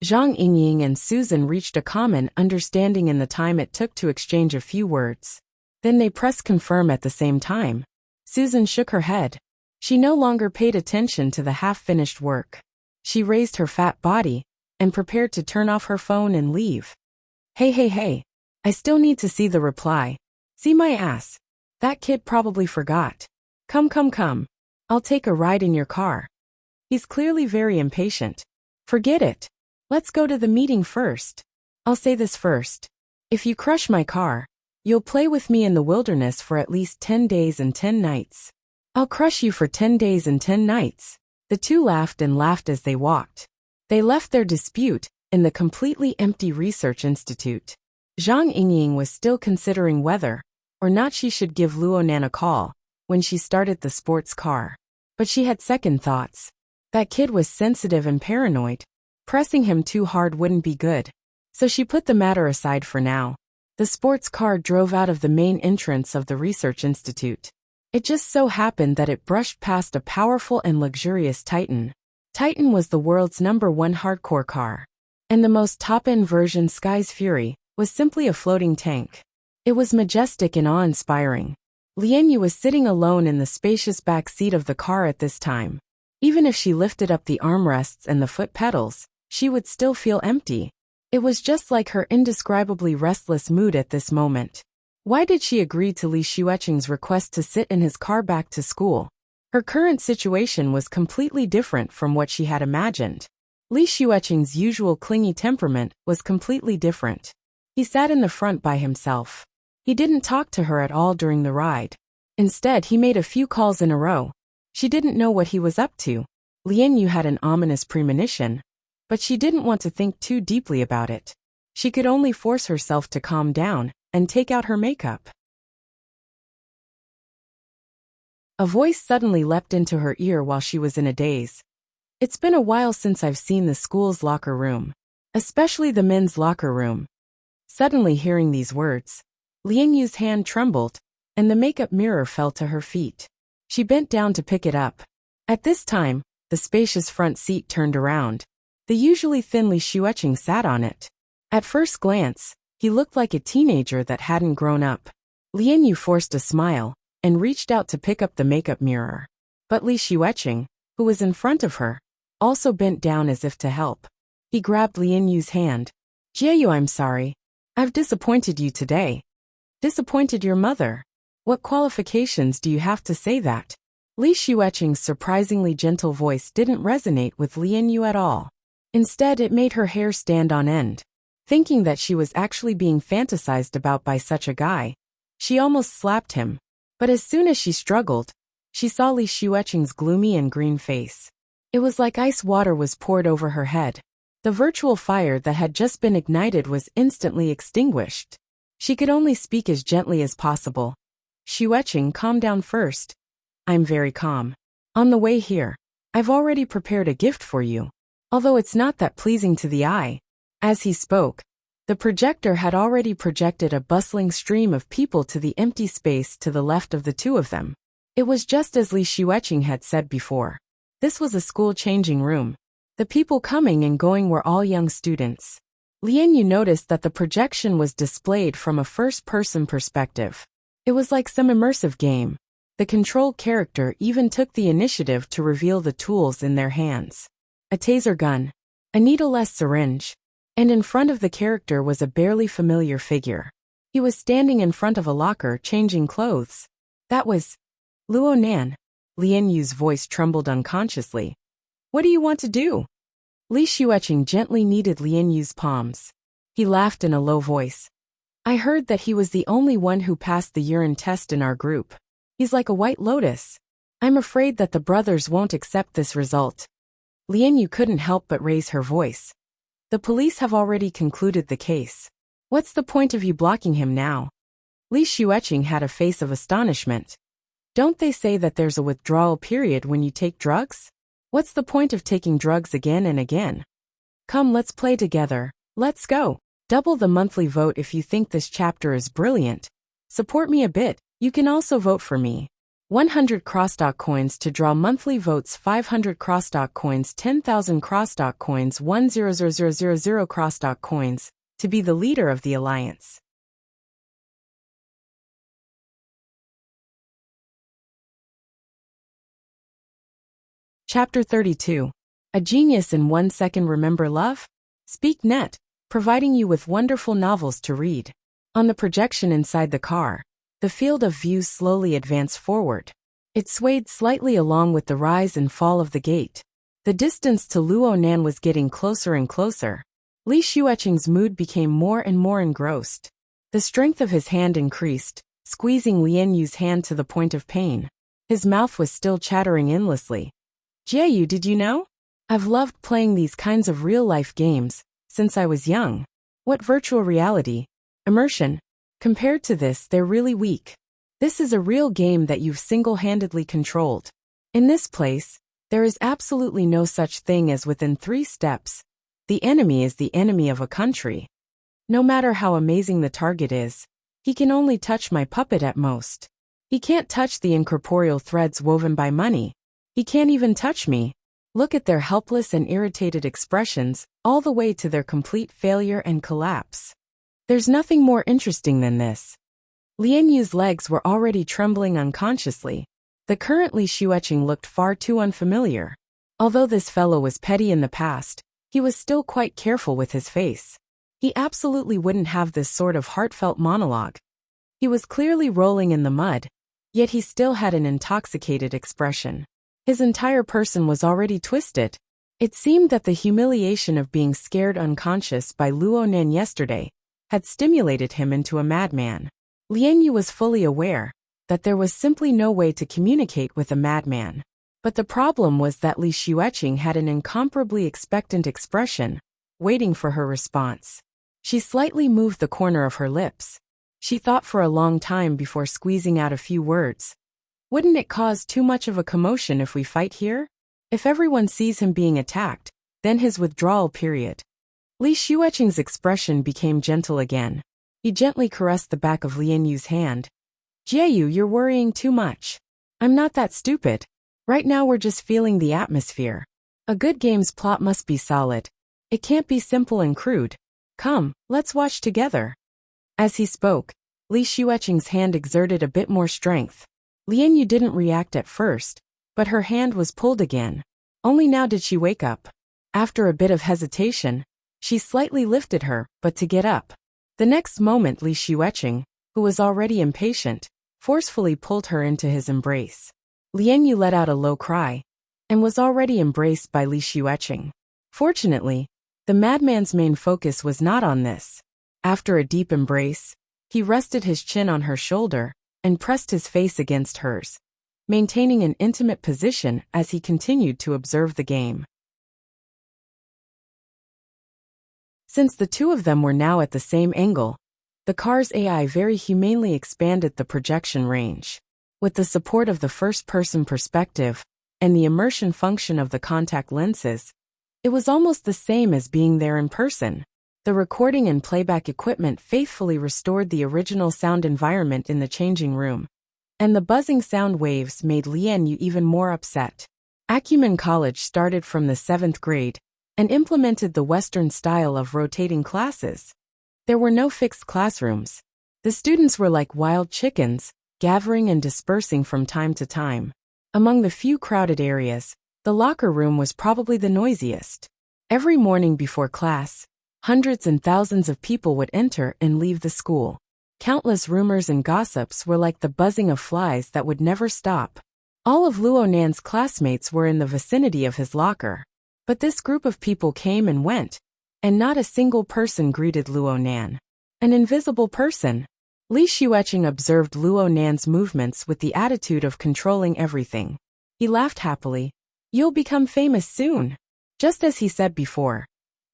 Zhang Yingying and Susan reached a common understanding in the time it took to exchange a few words. Then they pressed confirm at the same time. Susan shook her head. She no longer paid attention to the half-finished work. She raised her fat body and prepared to turn off her phone and leave. Hey. I still need to see the reply. See my ass. That kid probably forgot. Come. I'll take a ride in your car. He's clearly very impatient. Forget it. Let's go to the meeting first. I'll say this first. If you crush my car, you'll play with me in the wilderness for at least 10 days and 10 nights. I'll crush you for 10 days and 10 nights. The two laughed and laughed as they walked. They left their dispute in the completely empty research institute. Zhang Yingying was still considering whether or not she should give Luonan a call when she started the sports car. But she had second thoughts. That kid was sensitive and paranoid. Pressing him too hard wouldn't be good. So she put the matter aside for now. The sports car drove out of the main entrance of the research institute. It just so happened that it brushed past a powerful and luxurious Titan. Titan was the world's #1 hardcore car. And the most top-end version, Sky's Fury, was simply a floating tank. It was majestic and awe-inspiring. Lianyu was sitting alone in the spacious back seat of the car at this time. Even if she lifted up the armrests and the foot pedals, she would still feel empty. It was just like her indescribably restless mood at this moment. Why did she agree to Li Xueqing's request to sit in his car back to school? Her current situation was completely different from what she had imagined. Li Xueqing's usual clingy temperament was completely different. He sat in the front by himself. He didn't talk to her at all during the ride. Instead, he made a few calls in a row. She didn't know what he was up to. Lianyu had an ominous premonition, but she didn't want to think too deeply about it. She could only force herself to calm down and take out her makeup. A voice suddenly leapt into her ear while she was in a daze. It's been a while since I've seen the school's locker room, especially the men's locker room. Suddenly hearing these words, Lianyu's hand trembled, and the makeup mirror fell to her feet. She bent down to pick it up. At this time, the spacious front seat turned around. The usually thin Li Xueqing sat on it. At first glance, he looked like a teenager that hadn't grown up. Lianyu forced a smile and reached out to pick up the makeup mirror. But Li Xueqing, who was in front of her, also bent down as if to help. He grabbed Lianyu's hand. Jieyu, I'm sorry. I've disappointed you today. Disappointed your mother. What qualifications do you have to say that? Li Xueqing's surprisingly gentle voice didn't resonate with Lianyu at all. Instead, it made her hair stand on end. Thinking that she was actually being fantasized about by such a guy, she almost slapped him. But as soon as she struggled, she saw Li Xueqing's gloomy and green face. It was like ice water was poured over her head. The virtual fire that had just been ignited was instantly extinguished. She could only speak as gently as possible. Xueqing, calm down first. I'm very calm. On the way here, I've already prepared a gift for you. Although it's not that pleasing to the eye. As he spoke, the projector had already projected a bustling stream of people to the empty space to the left of the two of them. It was just as Li Xueqing had said before. This was a school changing room. The people coming and going were all young students. Lianyu noticed that the projection was displayed from a first-person perspective. It was like some immersive game. The controlled character even took the initiative to reveal the tools in their hands. A taser gun, a needle-less syringe, and in front of the character was a barely familiar figure. He was standing in front of a locker changing clothes. That was Luonan. Lianyu's voice trembled unconsciously. What do you want to do? Li Xueqing gently kneaded Lianyu's palms. He laughed in a low voice. I heard that he was the only one who passed the urine test in our group. He's like a white lotus. I'm afraid that the brothers won't accept this result. Lianyu couldn't help but raise her voice. The police have already concluded the case. What's the point of you blocking him now? Li Xueqing had a face of astonishment. Don't they say that there's a withdrawal period when you take drugs? What's the point of taking drugs again and again? Come, let's play together. Let's go. Double the monthly vote if you think this chapter is brilliant. Support me a bit. You can also vote for me. 100 crosstalk coins to draw monthly votes, 500 crosstalk coins, 10,000 crosstalk coins, 100,000 crosstalk coins, to be the leader of the alliance. Chapter 32. A Genius in 1 Second. Remember love? Speak Net, providing you with wonderful novels to read. On the projection inside the car, the field of view slowly advanced forward. It swayed slightly along with the rise and fall of the gate. The distance to Luo Nan was getting closer and closer. Li Xueqing's mood became more and more engrossed. The strength of his hand increased, squeezing Lian Yu's hand to the point of pain. His mouth was still chattering endlessly. Jieyu, did you know? I've loved playing these kinds of real-life games since I was young. What virtual reality? Immersion? Compared to this, they're really weak. This is a real game that you've single-handedly controlled. In this place, there is absolutely no such thing as within 3 steps. The enemy is the enemy of a country. No matter how amazing the target is, he can only touch my puppet at most. He can't touch the incorporeal threads woven by money. He can't even touch me. Look at their helpless and irritated expressions, all the way to their complete failure and collapse. There's nothing more interesting than this. Lian Yu's legs were already trembling unconsciously. The current Li Xueqing looked far too unfamiliar. Although this fellow was petty in the past, he was still quite careful with his face. He absolutely wouldn't have this sort of heartfelt monologue. He was clearly rolling in the mud, yet he still had an intoxicated expression. His entire person was already twisted. It seemed that the humiliation of being scared unconscious by Luo Nan yesterday had stimulated him into a madman. Lian Yu was fully aware that there was simply no way to communicate with a madman. But the problem was that Li Xueqing had an incomparably expectant expression, waiting for her response. She slightly moved the corner of her lips. She thought for a long time before squeezing out a few words. Wouldn't it cause too much of a commotion if we fight here? If everyone sees him being attacked, then his withdrawal period. Li Xueqing's expression became gentle again. He gently caressed the back of Lian Yu's hand. Jieyu, you're worrying too much. I'm not that stupid. Right now we're just feeling the atmosphere. A good game's plot must be solid. It can't be simple and crude. Come, let's watch together. As he spoke, Li Xueqing's hand exerted a bit more strength. Lian Yu didn't react at first, but her hand was pulled again. Only now did she wake up. After a bit of hesitation, she slightly lifted her, but to get up. The next moment Li Xueqing, who was already impatient, forcefully pulled her into his embrace. Lian Yu let out a low cry, and was already embraced by Li Xueqing. Fortunately, the madman's main focus was not on this. After a deep embrace, he rested his chin on her shoulder and pressed his face against hers, maintaining an intimate position as he continued to observe the game. Since the two of them were now at the same angle, the car's AI very humanely expanded the projection range. With the support of the first-person perspective and the immersion function of the contact lenses, it was almost the same as being there in person. The recording and playback equipment faithfully restored the original sound environment in the changing room, and the buzzing sound waves made Lian Yu even more upset. Acumen College started from the 7th grade and implemented the Western style of rotating classes. There were no fixed classrooms. The students were like wild chickens, gathering and dispersing from time to time. Among the few crowded areas, the locker room was probably the noisiest. Every morning before class, hundreds and thousands of people would enter and leave the school. Countless rumors and gossips were like the buzzing of flies that would never stop. All of Luo Nan's classmates were in the vicinity of his locker. But this group of people came and went, and not a single person greeted Luo Nan. An invisible person. Li Xueqing observed Luo Nan's movements with the attitude of controlling everything. He laughed happily. You'll become famous soon. Just as he said before,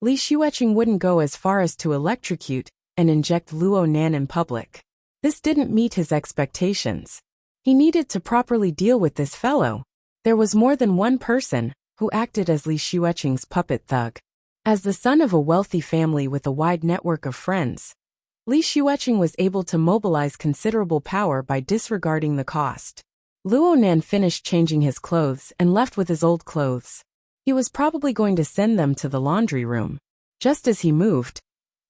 Li Xueqing wouldn't go as far as to electrocute and inject Luo Nan in public. This didn't meet his expectations. He needed to properly deal with this fellow. There was more than one person who acted as Li Xueqing's puppet thug. As the son of a wealthy family with a wide network of friends, Li Xueqing was able to mobilize considerable power by disregarding the cost. Luo Nan finished changing his clothes and left with his old clothes. He was probably going to send them to the laundry room. Just as he moved,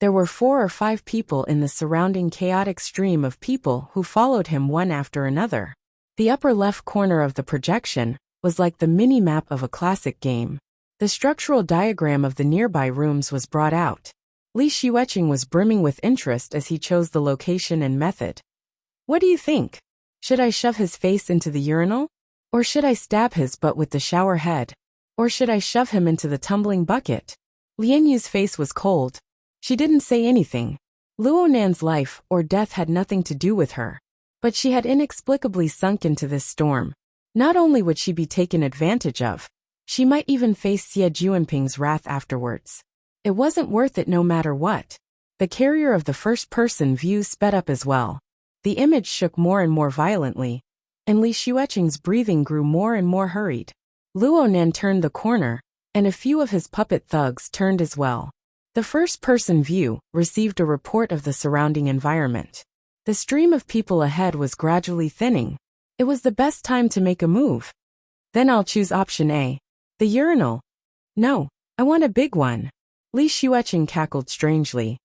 there were 4 or 5 people in the surrounding chaotic stream of people who followed him one after another. The upper left corner of the projection was like the mini-map of a classic game. The structural diagram of the nearby rooms was brought out. Li Xueqing was brimming with interest as he chose the location and method. What do you think? Should I shove his face into the urinal? Or should I stab his butt with the shower head? Or should I shove him into the tumbling bucket? Lian Yu's face was cold. She didn't say anything. Luo Nan's life or death had nothing to do with her. But she had inexplicably sunk into this storm. Not only would she be taken advantage of, she might even face Xie Juanping's wrath afterwards. It wasn't worth it no matter what. The carrier of the first-person view sped up as well. The image shook more and more violently, and Li Xueqing's breathing grew more and more hurried. Luo Nan turned the corner, and a few of his puppet thugs turned as well. The first-person view received a report of the surrounding environment. The stream of people ahead was gradually thinning. It was the best time to make a move. Then I'll choose option A. The urinal. No, I want a big one. Li Xueqing cackled strangely.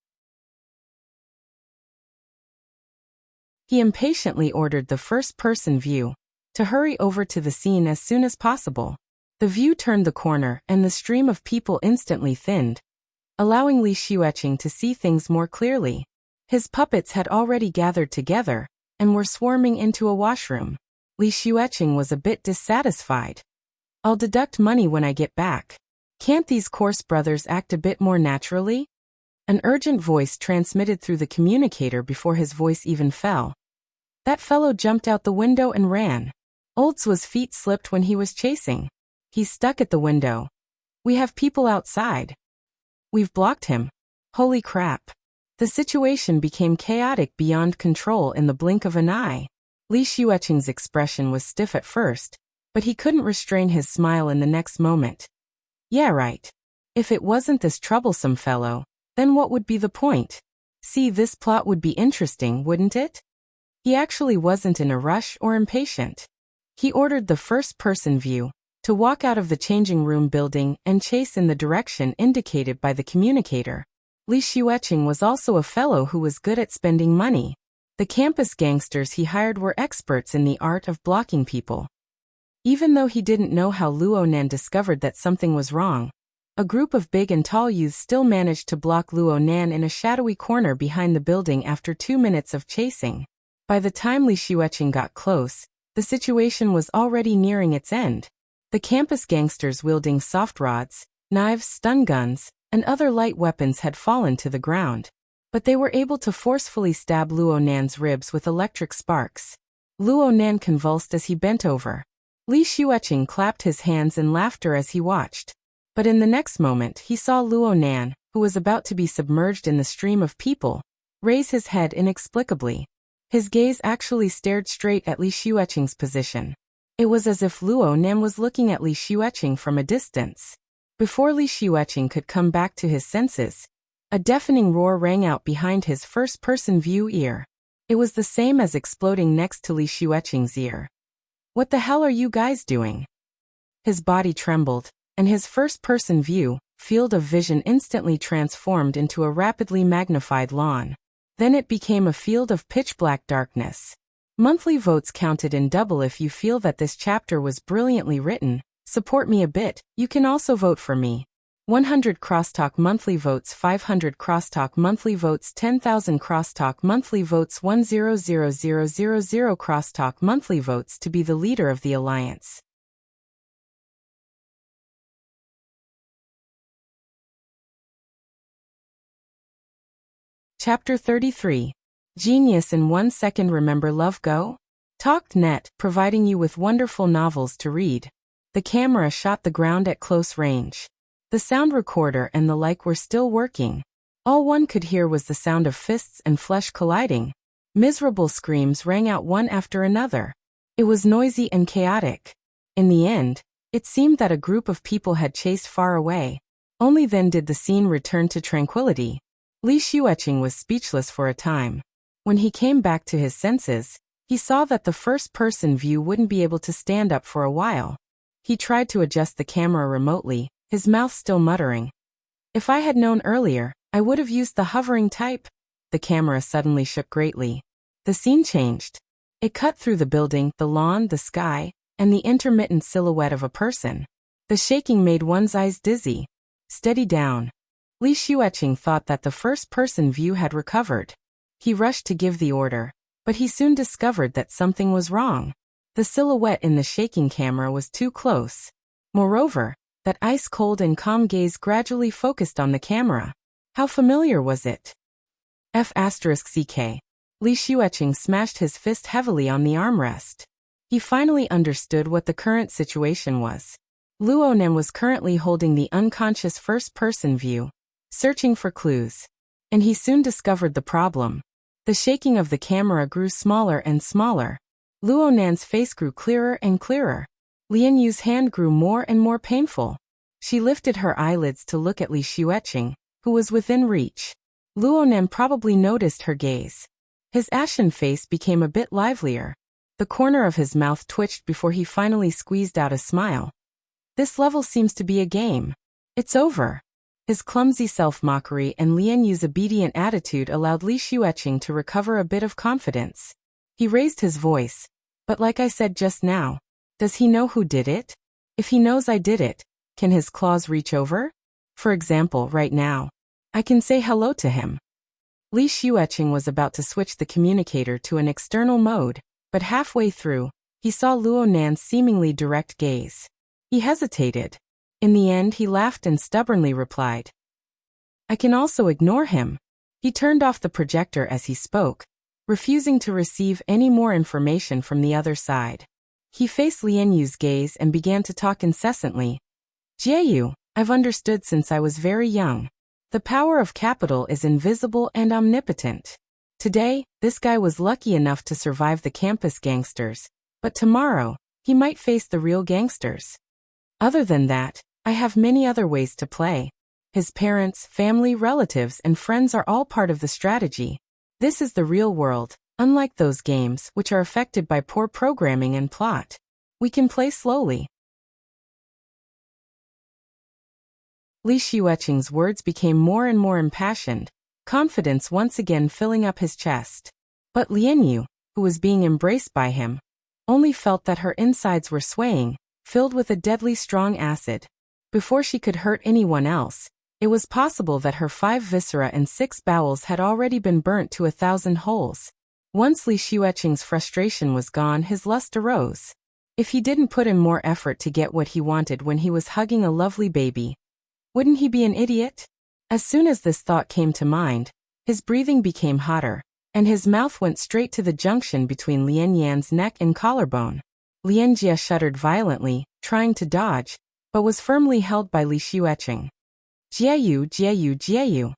He impatiently ordered the first-person view to hurry over to the scene as soon as possible. The view turned the corner and the stream of people instantly thinned, allowing Li Xueqing to see things more clearly. His puppets had already gathered together and were swarming into a washroom. Li Xueqing was a bit dissatisfied. I'll deduct money when I get back. Can't these coarse brothers act a bit more naturally? An urgent voice transmitted through the communicator before his voice even fell. That fellow jumped out the window and ran. Oldsw's feet slipped when he was chasing. He's stuck at the window. We have people outside. We've blocked him. Holy crap. The situation became chaotic beyond control in the blink of an eye. Li Xueqing's expression was stiff at first, but he couldn't restrain his smile in the next moment. Yeah, right. If it wasn't this troublesome fellow, then what would be the point? See, this plot would be interesting, wouldn't it? He actually wasn't in a rush or impatient. He ordered the first-person view to walk out of the changing room building and chase in the direction indicated by the communicator. Li Xueqing was also a fellow who was good at spending money. The campus gangsters he hired were experts in the art of blocking people. Even though he didn't know how Luo Nan discovered that something was wrong, a group of big and tall youths still managed to block Luo Nan in a shadowy corner behind the building after 2 minutes of chasing. By the time Li Xueqing got close, the situation was already nearing its end. The campus gangsters wielding soft rods, knives, stun guns, and other light weapons had fallen to the ground. But they were able to forcefully stab Luo Nan's ribs with electric sparks. Luo Nan convulsed as he bent over. Li Xueqing clapped his hands in laughter as he watched. But in the next moment he saw Luo Nan, who was about to be submerged in the stream of people, raise his head inexplicably. His gaze actually stared straight at Li Xueqing's position. It was as if Luo Nan was looking at Li Xueqing from a distance. Before Li Xueqing could come back to his senses, a deafening roar rang out behind his first-person view ear. It was the same as exploding next to Li Xueqing's ear. What the hell are you guys doing? His body trembled, and his first-person view field of vision instantly transformed into a rapidly magnified lawn. Then it became a field of pitch-black darkness. Monthly votes counted in double. If you feel that this chapter was brilliantly written, support me a bit. You can also vote for me. 100 Crosstalk monthly votes, 500 Crosstalk monthly votes, 10,000 Crosstalk monthly votes, 100,000 Crosstalk monthly votes to be the leader of the alliance. Chapter 33. Genius in 1 second. Remember Love Go? Talked Net, providing you with wonderful novels to read. The camera shot the ground at close range. The sound recorder and the like were still working. All one could hear was the sound of fists and flesh colliding. Miserable screams rang out one after another. It was noisy and chaotic. In the end, it seemed that a group of people had chased far away. Only then did the scene return to tranquility. Li Xueqing was speechless for a time. When he came back to his senses, he saw that the first-person view wouldn't be able to stand up for a while. He tried to adjust the camera remotely, his mouth still muttering. If I had known earlier, I would have used the hovering type. The camera suddenly shook greatly. The scene changed. It cut through the building, the lawn, the sky, and the intermittent silhouette of a person. The shaking made one's eyes dizzy. Steady down. Li Xueqing thought that the first-person view had recovered. He rushed to give the order, but he soon discovered that something was wrong. The silhouette in the shaking camera was too close. Moreover, that ice-cold and calm gaze gradually focused on the camera. How familiar was it? F***ck. Li Xueqing smashed his fist heavily on the armrest. He finally understood what the current situation was. Luo Nen was currently holding the unconscious first-person view, searching for clues. And he soon discovered the problem. The shaking of the camera grew smaller and smaller. Luo Nan's face grew clearer and clearer. Lian Yu's hand grew more and more painful. She lifted her eyelids to look at Li Xueqing, who was within reach. Luo Nan probably noticed her gaze. His ashen face became a bit livelier. The corner of his mouth twitched before he finally squeezed out a smile. This level seems to be a game. It's over. His clumsy self-mockery and Lian Yu's obedient attitude allowed Li Xueqing to recover a bit of confidence. He raised his voice. But like I said just now, does he know who did it? If he knows I did it, can his claws reach over? For example, right now, I can say hello to him. Li Xueqing was about to switch the communicator to an external mode, but halfway through, he saw Luo Nan's seemingly direct gaze. He hesitated. In the end, he laughed and stubbornly replied, I can also ignore him. He turned off the projector as he spoke, refusing to receive any more information from the other side. He faced Lian Yu's gaze and began to talk incessantly. Jieyu, I've understood since I was very young. The power of capital is invisible and omnipotent. Today, this guy was lucky enough to survive the campus gangsters, but tomorrow, he might face the real gangsters. Other than that, I have many other ways to play. His parents, family, relatives, and friends are all part of the strategy. This is the real world, unlike those games which are affected by poor programming and plot. We can play slowly. Li Xueqing's words became more and more impassioned, confidence once again filling up his chest. But Lian Yu, who was being embraced by him, only felt that her insides were swaying, filled with a deadly strong acid. Before she could hurt anyone else, it was possible that her 5 viscera and 6 bowels had already been burnt to 1,000 holes. Once Li Xueqing's frustration was gone, his lust arose. If he didn't put in more effort to get what he wanted when he was hugging a lovely baby, wouldn't he be an idiot? As soon as this thought came to mind, his breathing became hotter, and his mouth went straight to the junction between Lian Yan's neck and collarbone. Lian Jia shuddered violently, trying to dodge, but was firmly held by Li Xueqing. Jieyu, Jieyu, Jieyu.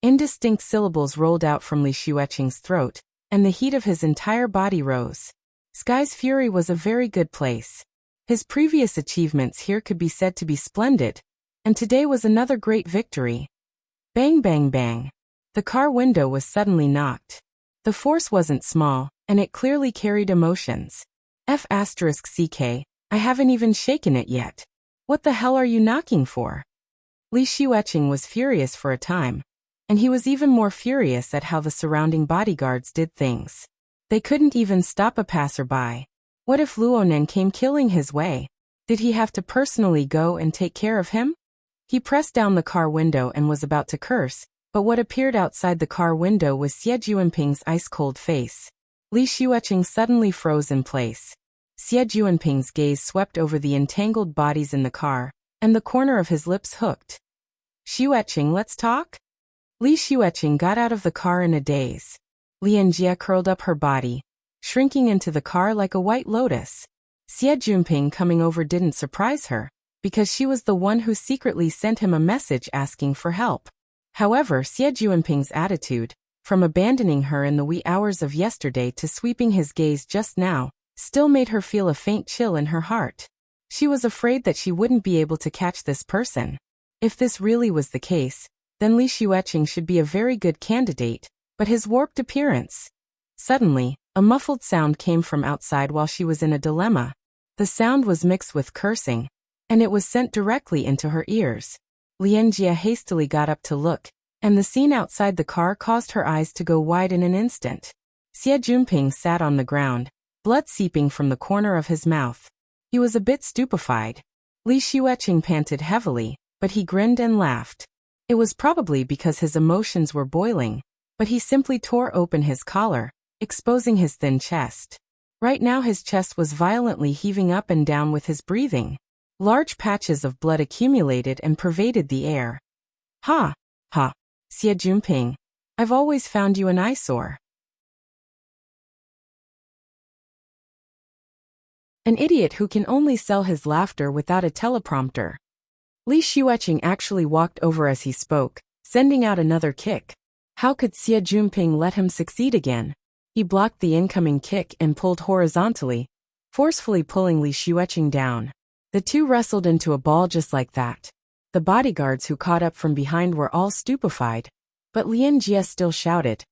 Indistinct syllables rolled out from Li Xueqing's throat, and the heat of his entire body rose. Sky's Fury was a very good place. His previous achievements here could be said to be splendid, and today was another great victory. Bang bang bang. The car window was suddenly knocked. The force wasn't small, and it clearly carried emotions. F***ck, I haven't even shaken it yet. What the hell are you knocking for? Li Xueqing was furious for a time, and he was even more furious at how the surrounding bodyguards did things. They couldn't even stop a passerby. What if Luo Nen came killing his way? Did he have to personally go and take care of him? He pressed down the car window and was about to curse, but what appeared outside the car window was Xie Juanping's ice-cold face. Li Xueqing suddenly froze in place. Xie Juanping's gaze swept over the entangled bodies in the car, and the corner of his lips hooked. Xueqing, let's talk? Li Xueqing got out of the car in a daze. Lian Jia curled up her body, shrinking into the car like a white lotus. Xie Juanping coming over didn't surprise her, because she was the one who secretly sent him a message asking for help. However, Xie Juanping's attitude, from abandoning her in the wee hours of yesterday to sweeping his gaze just now, still made her feel a faint chill in her heart. She was afraid that she wouldn't be able to catch this person. If this really was the case, then Li Xueqing should be a very good candidate, but his warped appearance. Suddenly, a muffled sound came from outside while she was in a dilemma. The sound was mixed with cursing, and it was sent directly into her ears. Lian Jia hastily got up to look, and the scene outside the car caused her eyes to go wide in an instant. Xie Juanping sat on the ground, blood seeping from the corner of his mouth. He was a bit stupefied. Li Xueqing panted heavily, but he grinned and laughed. It was probably because his emotions were boiling, but he simply tore open his collar, exposing his thin chest. Right now his chest was violently heaving up and down with his breathing. Large patches of blood accumulated and pervaded the air. Ha! Ha! Xie Junping. I've always found you an eyesore. An idiot who can only sell his laughter without a teleprompter. Li Xueqing actually walked over as he spoke, sending out another kick. How could Xie Junping let him succeed again? He blocked the incoming kick and pulled horizontally, forcefully pulling Li Xueqing down. The two wrestled into a ball just like that. The bodyguards who caught up from behind were all stupefied, but Lien Jie still shouted,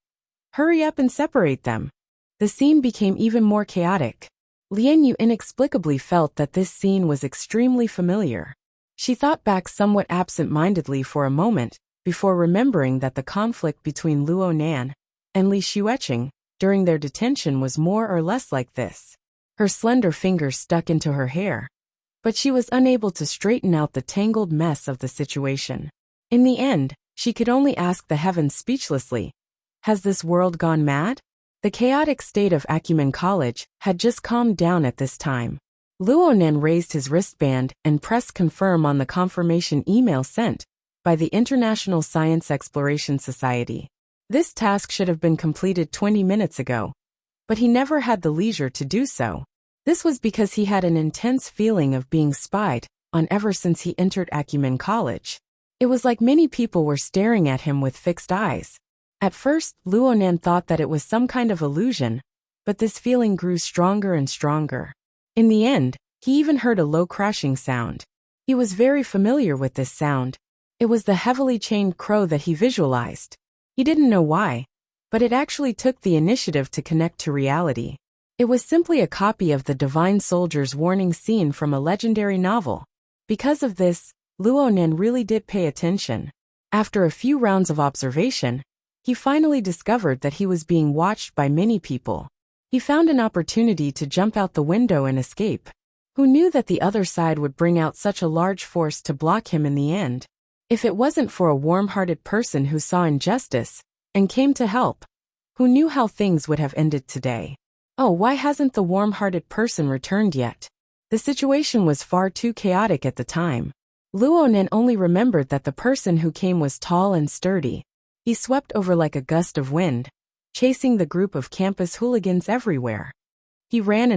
"Hurry up and separate them." The scene became even more chaotic. Lien Yu inexplicably felt that this scene was extremely familiar. She thought back somewhat absent-mindedly for a moment, before remembering that the conflict between Luo Nan and Li Xueqing during their detention was more or less like this. Her slender fingers stuck into her hair, but she was unable to straighten out the tangled mess of the situation. In the end, she could only ask the heavens speechlessly, has this world gone mad? The chaotic state of Acumen College had just calmed down at this time. Luonan raised his wristband and pressed confirm on the confirmation email sent by the International Science Exploration Society. This task should have been completed 20 minutes ago, but he never had the leisure to do so. This was because he had an intense feeling of being spied on ever since he entered Acumen College. It was like many people were staring at him with fixed eyes. At first, Luonan thought that it was some kind of illusion, but this feeling grew stronger and stronger. In the end, he even heard a low crashing sound. He was very familiar with this sound. It was the heavily chained crow that he visualized. He didn't know why, but it actually took the initiative to connect to reality. It was simply a copy of the Divine Soldier's warning scene from a legendary novel. Because of this, Luonan really did pay attention. After a few rounds of observation, he finally discovered that he was being watched by many people. He found an opportunity to jump out the window and escape. Who knew that the other side would bring out such a large force to block him in the end? If it wasn't for a warm-hearted person who saw injustice and came to help, who knew how things would have ended today? Oh, why hasn't the warm-hearted person returned yet? The situation was far too chaotic at the time. Luonan only remembered that the person who came was tall and sturdy. He swept over like a gust of wind, chasing the group of campus hooligans everywhere. He ran,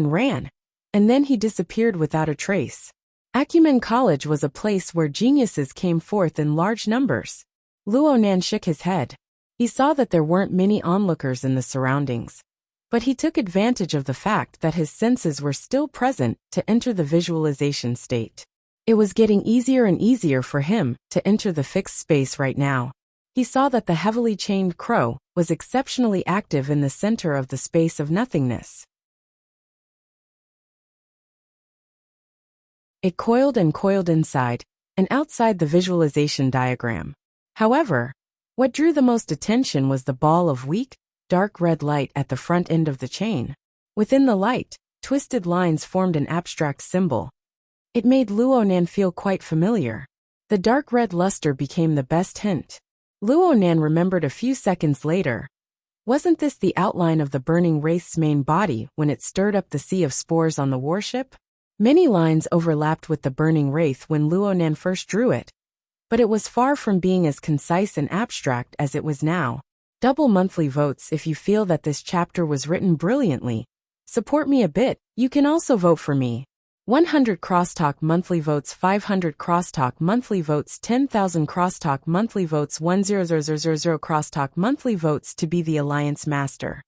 and then he disappeared without a trace. Acumen College was a place where geniuses came forth in large numbers. Luonan shook his head. He saw that there weren't many onlookers in the surroundings, but he took advantage of the fact that his senses were still present to enter the visualization state. It was getting easier and easier for him to enter the fixed space right now. He saw that the heavily chained crow was exceptionally active in the center of the space of nothingness. It coiled and coiled inside and outside the visualization diagram. However, what drew the most attention was the ball of weak, dark red light at the front end of the chain. Within the light, twisted lines formed an abstract symbol. It made Luonan feel quite familiar. The dark red luster became the best hint. Luonan remembered a few seconds later. Wasn't this the outline of the burning wraith's main body when it stirred up the sea of spores on the warship? Many lines overlapped with the burning wraith when Luonan first drew it, but it was far from being as concise and abstract as it was now. Double monthly votes if you feel that this chapter was written brilliantly. Support me a bit, you can also vote for me. 100 Crosstalk monthly votes, 500 Crosstalk monthly votes, 10,000 Crosstalk monthly votes, 100,000 Crosstalk monthly votes to be the Alliance Master.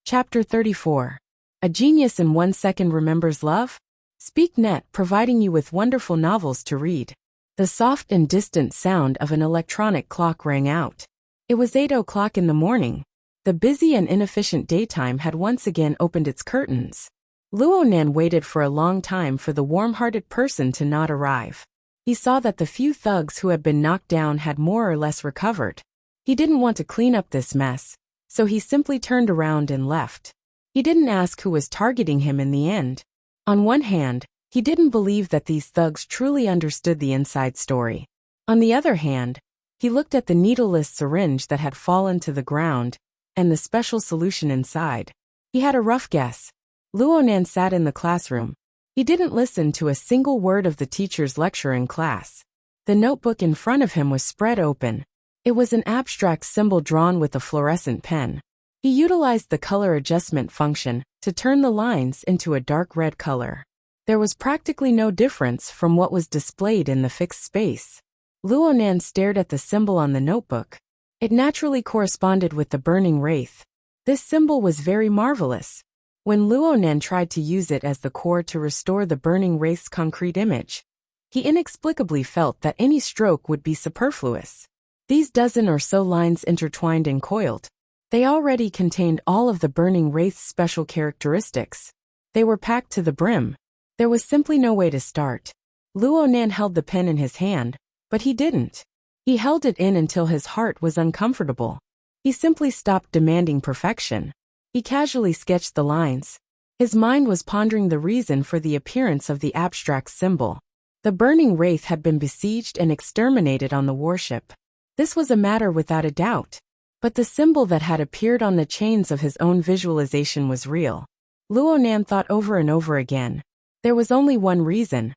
Chapter 34. A Genius in 1 Second Remembers Love? SpeakNet providing you with wonderful novels to read. The soft and distant sound of an electronic clock rang out. It was 8 o'clock in the morning. The busy and inefficient daytime had once again opened its curtains. Luonan waited for a long time for the warm-hearted person to not arrive. He saw that the few thugs who had been knocked down had more or less recovered. He didn't want to clean up this mess, so he simply turned around and left. He didn't ask who was targeting him in the end. On one hand, he didn't believe that these thugs truly understood the inside story. On the other hand, He looked at the needleless syringe that had fallen to the ground, and the special solution inside. He had a rough guess. Luonan sat in the classroom. He didn't listen to a single word of the teacher's lecture in class. The notebook in front of him was spread open. It was an abstract symbol drawn with a fluorescent pen. He utilized the color adjustment function to turn the lines into a dark red color. There was practically no difference from what was displayed in the fixed space. Luonan stared at the symbol on the notebook. It naturally corresponded with the burning wraith. This symbol was very marvelous. When Luonan tried to use it as the core to restore the burning wraith's concrete image, he inexplicably felt that any stroke would be superfluous. These dozen or so lines intertwined and coiled. They already contained all of the burning wraith's special characteristics. They were packed to the brim. There was simply no way to start. Luonan held the pen in his hand, but he didn't. He held it in until his heart was uncomfortable. He simply stopped demanding perfection. He casually sketched the lines. His mind was pondering the reason for the appearance of the abstract symbol. The burning wraith had been besieged and exterminated on the warship. This was a matter without a doubt. But the symbol that had appeared on the chains of his own visualization was real. Luonan thought over and over again. There was only one reason.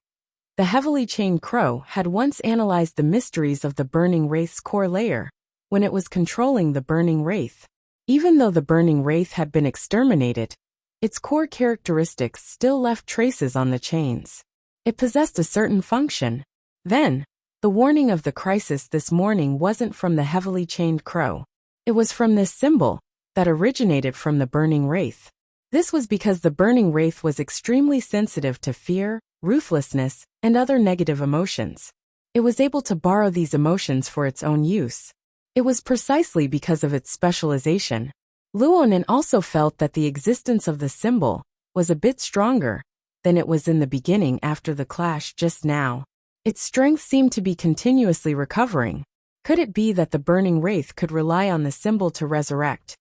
The heavily chained crow had once analyzed the mysteries of the burning wraith's core layer, when it was controlling the burning wraith. Even though the burning wraith had been exterminated, its core characteristics still left traces on the chains. It possessed a certain function. Then, the warning of the crisis this morning wasn't from the heavily chained crow. It was from this symbol that originated from the burning wraith. This was because the burning wraith was extremely sensitive to fear, ruthlessness, and other negative emotions. It was able to borrow these emotions for its own use. It was precisely because of its specialization. Luonan also felt that the existence of the symbol was a bit stronger than it was in the beginning after the clash just now. Its strength seemed to be continuously recovering. Could it be that the burning wraith could rely on the symbol to resurrect?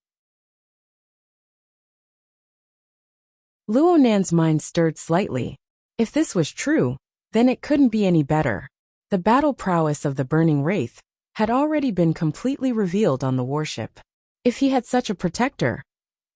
Luonan's mind stirred slightly. If this was true, then it couldn't be any better. The battle prowess of the burning wraith had already been completely revealed on the warship. If he had such a protector,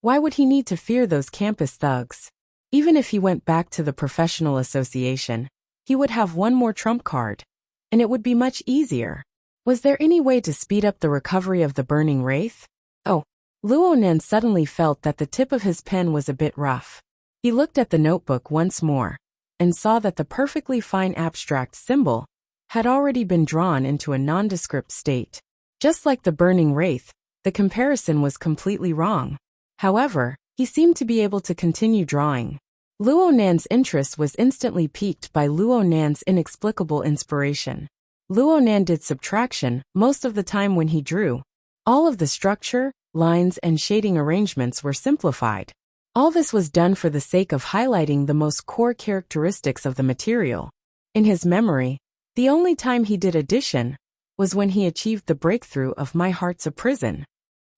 why would he need to fear those campus thugs? Even if he went back to the professional association, he would have one more trump card, and it would be much easier. Was there any way to speed up the recovery of the burning wraith? Oh, Luonan suddenly felt that the tip of his pen was a bit rough. He looked at the notebook once more, and saw that the perfectly fine abstract symbol had already been drawn into a nondescript state. Just like the burning wraith, the comparison was completely wrong. However, he seemed to be able to continue drawing. Luonan's interest was instantly piqued by Luonan's inexplicable inspiration. Luonan did subtraction most of the time when he drew. All of the structure, lines, and shading arrangements were simplified. All this was done for the sake of highlighting the most core characteristics of the material. In his memory, the only time he did addition was when he achieved the breakthrough of My Heart's a Prison.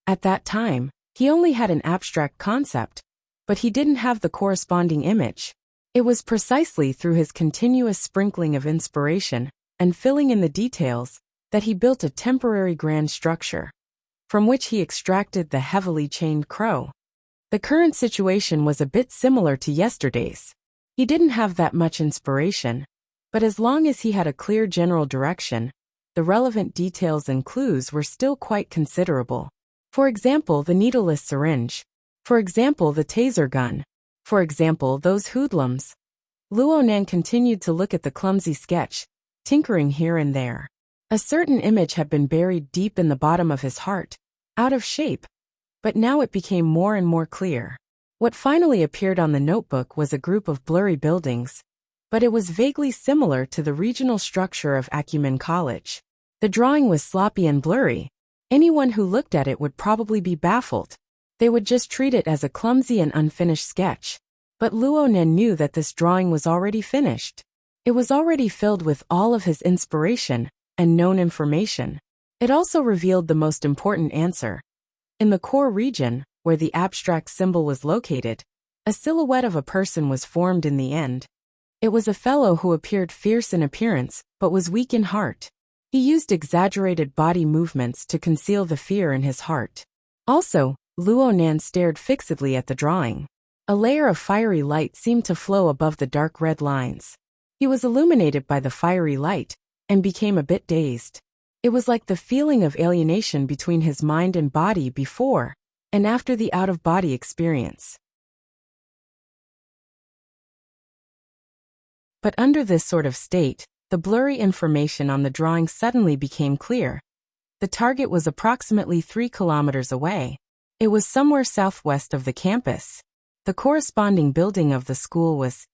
At that time, he only had an abstract concept, but he didn't have the corresponding image. It was precisely through his continuous sprinkling of inspiration and filling in the details that he built a temporary grand structure, from which he extracted the heavily chained crow. The current situation was a bit similar to yesterday's. He didn't have that much inspiration, but as long as he had a clear general direction, the relevant details and clues were still quite considerable. For example, the needleless syringe. For example, the taser gun. For example, those hoodlums. Luonan continued to look at the clumsy sketch, tinkering here and there. A certain image had been buried deep in the bottom of his heart, out of shape, but now it became more and more clear. What finally appeared on the notebook was a group of blurry buildings, but it was vaguely similar to the regional structure of Acumen College. The drawing was sloppy and blurry. Anyone who looked at it would probably be baffled. They would just treat it as a clumsy and unfinished sketch. But Luonan knew that this drawing was already finished. It was already filled with all of his inspiration and known information. It also revealed the most important answer. In the core region, where the abstract symbol was located, a silhouette of a person was formed in the end. It was a fellow who appeared fierce in appearance, but was weak in heart. He used exaggerated body movements to conceal the fear in his heart. Also, Luo Nan stared fixedly at the drawing. A layer of fiery light seemed to flow above the dark red lines. He was illuminated by the fiery light, and became a bit dazed. It was like the feeling of alienation between his mind and body before and after the out-of-body experience. But under this sort of state, the blurry information on the drawing suddenly became clear. The target was approximately 3 kilometers away. It was somewhere southwest of the campus. The corresponding building of the school was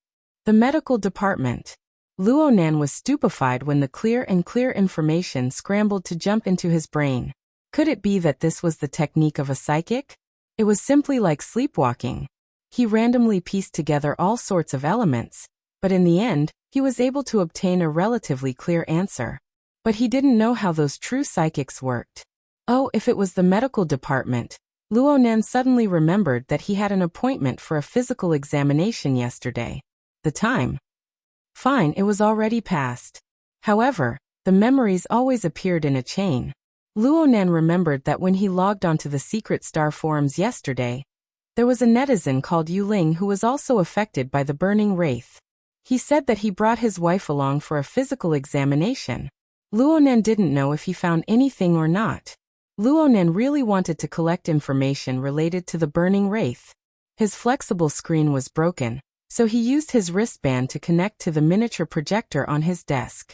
the medical department. Luo Nan was stupefied when the clear information scrambled to jump into his brain. Could it be that this was the technique of a psychic? It was simply like sleepwalking. He randomly pieced together all sorts of elements, but in the end, he was able to obtain a relatively clear answer. But he didn't know how those true psychics worked. Oh, if it was the medical department. Luo Nan suddenly remembered that he had an appointment for a physical examination yesterday. The time? Fine, it was already past. However, the memories always appeared in a chain. Luo Nan remembered that when he logged onto the Secret Star forums yesterday, there was a netizen called Yuling who was also affected by the burning wraith. He said that he brought his wife along for a physical examination. Luo Nan didn't know if he found anything or not. Luo Nan really wanted to collect information related to the burning wraith. His flexible screen was broken, so he used his wristband to connect to the miniature projector on his desk.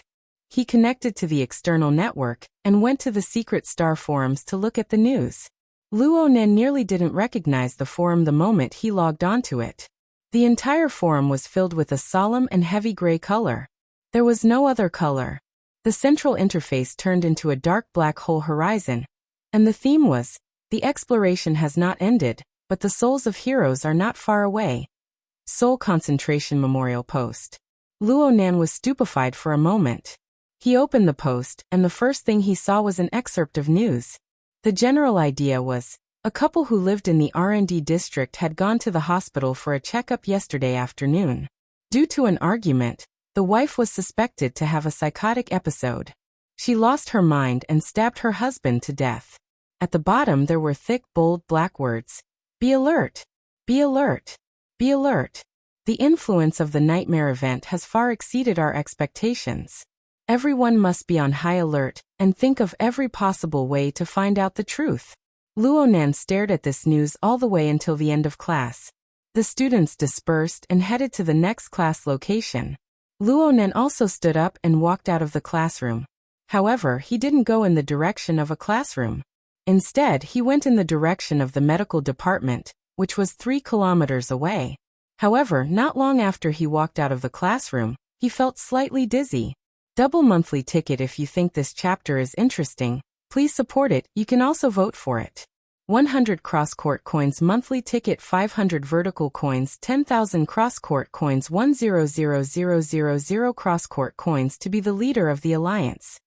He connected to the external network and went to the Secret Star forums to look at the news. Luo Nan nearly didn't recognize the forum the moment he logged onto it. The entire forum was filled with a solemn and heavy gray color. There was no other color. The central interface turned into a dark black hole horizon, and the theme was, "The exploration has not ended, but the souls of heroes are not far away." Soul Concentration Memorial Post. Luo Nan was stupefied for a moment. He opened the post, and the first thing he saw was an excerpt of news. The general idea was, a couple who lived in the R&D district had gone to the hospital for a checkup yesterday afternoon. Due to an argument, the wife was suspected to have a psychotic episode. She lost her mind and stabbed her husband to death. At the bottom there were thick, bold black words. Be alert! Be alert! Be alert! The influence of the nightmare event has far exceeded our expectations. Everyone must be on high alert and think of every possible way to find out the truth. Luo Nan stared at this news all the way until the end of class. The students dispersed and headed to the next class location. Luo Nan also stood up and walked out of the classroom. However, he didn't go in the direction of a classroom. Instead, he went in the direction of the medical department, which was 3 kilometers away. However, not long after he walked out of the classroom, he felt slightly dizzy. Double monthly ticket. If you think this chapter is interesting, please support it. You can also vote for it. 100 cross-court coins monthly ticket, 500 vertical coins, 10,000 cross-court coins, 100,000 cross-court coins to be the leader of the alliance.